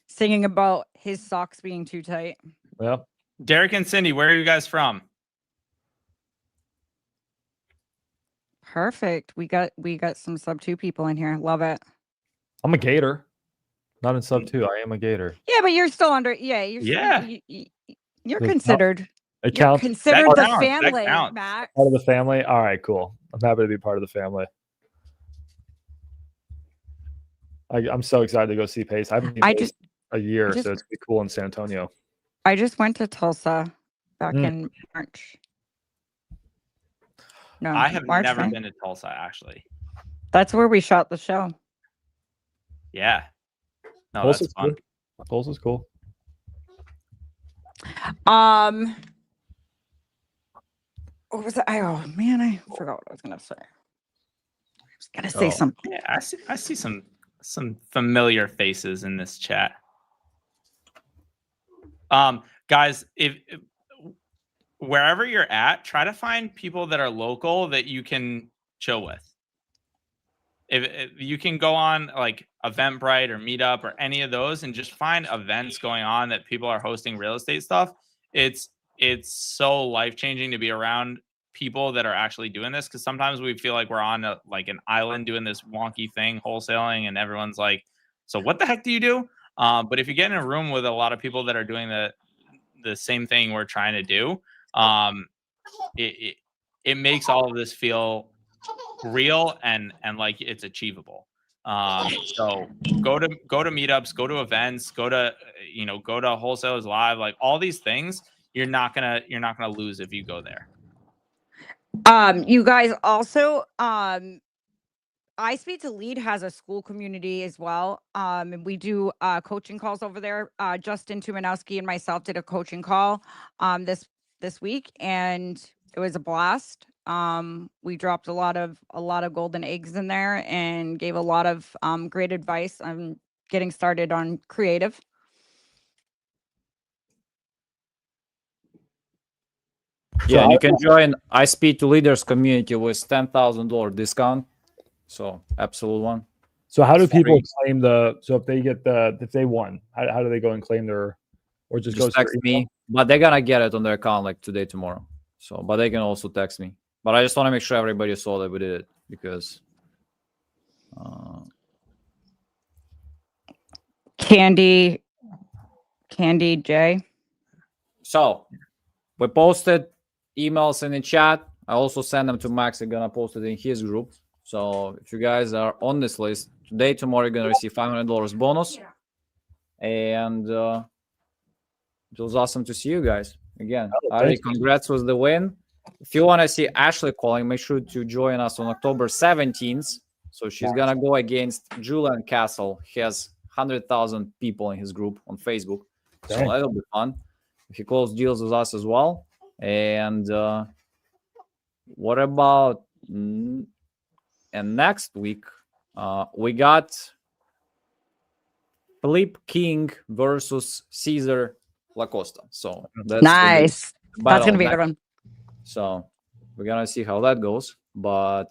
Singing about his socks being too tight. Yeah. Derek and Cindy, where are you guys from? Perfect. We got some sub 2 people in here. Love it. I'm a Gator. Not in sub 2. I am a Gator. Yeah, but you're still under. Yeah, you're Yeah. you're Does it considered. It You're counts considered That the counts, that family, counts. Max. part of the family. All right, cool. I'm happy to be part of the family. I'm so excited to go see Pace. I haven't been a year, so it's be cool in San Antonio. I just went to Tulsa back in March. No, I have March, never right? been to Tulsa, actually. That's where we shot the show. Yeah. No, Tulsa's that's fun. cool. Tulsa's cool. What was it? Oh man, I forgot what I was gonna say. I was gonna say something. Yeah, I see some familiar faces in this chat. Guys, if wherever you're at, try to find people that are local that you can chill with. If you can go on like Eventbrite or Meetup or any of those and just find events going on that people are hosting real estate stuff, it's so life-changing to be around people that are actually doing this, because sometimes we feel like we're on like an island doing this wonky thing, wholesaling, and everyone's like, so what the heck do you do? But if you get in a room with a lot of people that are doing the same thing we're trying to do, it makes all of this feel real and like it's achievable. So go to meetups, go to events, go to Wholesalers Live, like all these things. You're not gonna lose if you go there. You guys also, ISpeedToLead has a school community as well. And we do coaching calls over there. Justin Tumanowski and myself did a coaching call this week, and it was a blast. We dropped a lot of golden eggs in there and gave a lot of great advice on getting started on creative. Yeah, and you can join ISpeedToLeaders community with $10,000 discount. So absolute one. So how do people claim so if they won, how do they go and claim their, or just go text me? But they're gonna get it on their account like today, tomorrow. So, but they can also text me. But I just want to make sure everybody saw that we did it, because Candy J. So we posted emails in the chat. I also sent them to Max. I'm gonna post it in his group. So if you guys are on this list today, tomorrow, you're gonna receive $500 bonus. And it was awesome to see you guys again. Ari, congrats with the win. If you want to see Ashley calling, make sure to join us on October 17th. So she's gonna go against Julian Castle. He has 100,000 people in his group on Facebook. So that'll be fun. He closed deals with us as well. And what about and next week we got Flip King versus Caesar Lacosta. So that's nice. That's gonna be a good one. So we're gonna see how that goes. But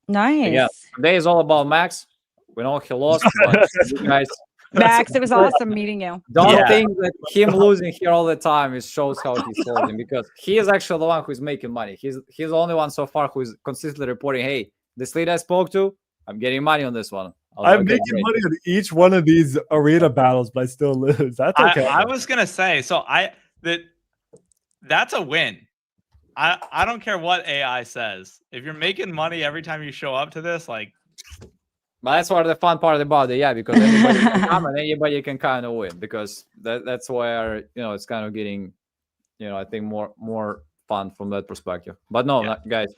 nice. Yeah, today is all about Max. We know he lost, but you guys. Max, it was awesome meeting you. Don't think that him losing here all the time shows how he's losing, because he is actually the one who's making money. He's the only one so far who is consistently reporting, hey, this lead I spoke to, I'm getting money on this one. I'm making money on each one of these arena battles, but I still lose. That's okay. I was gonna say, so that's a win. I don't care what AI says. If you're making money every time you show up to this, like. But that's what the fun part about it, yeah, because anybody can come and anybody can kind of win, because that's where it's kind of getting, I think more fun from that perspective. But no, guys,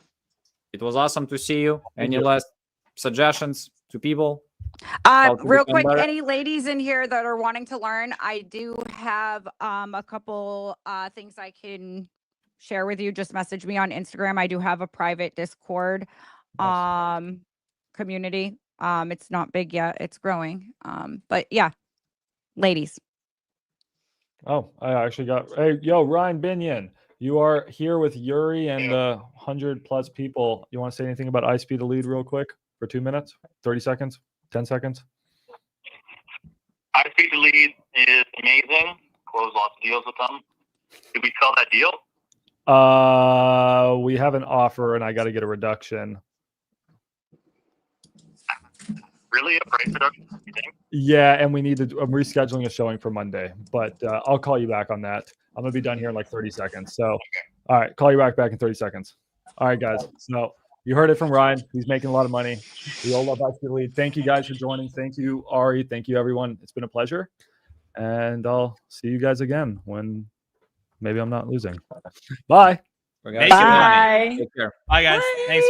it was awesome to see you. Any last suggestions to people? Real quick, any ladies in here that are wanting to learn, I do have a couple things I can share with you, just message me on Instagram. I do have a private Discord community. It's not big yet. It's growing. But yeah, ladies. Oh, I actually got, hey, yo, Ryan Binion, you are here with Yuri and 100+ people. You want to say anything about ISpeedToLead real quick for 2 minutes, 30 seconds, 10 seconds? ISpeedToLead is amazing. Close lots of deals with them. Did we sell that deal? We have an offer and I got to get a reduction. Really? A price reduction? You think? Yeah, and we need to. I'm rescheduling a showing for Monday, but I'll call you back on that. I'm gonna be done here in like 30 seconds. So, all right, call you back in 30 seconds. All right, guys. So you heard it from Ryan. He's making a lot of money. We all love ISpeedToLead. Thank you guys for joining. Thank you, Ari. Thank you, everyone. It's been a pleasure, and I'll see you guys again when maybe I'm not losing. Bye. Guys, Make it money. take care. Bye, guys. Bye. Thanks.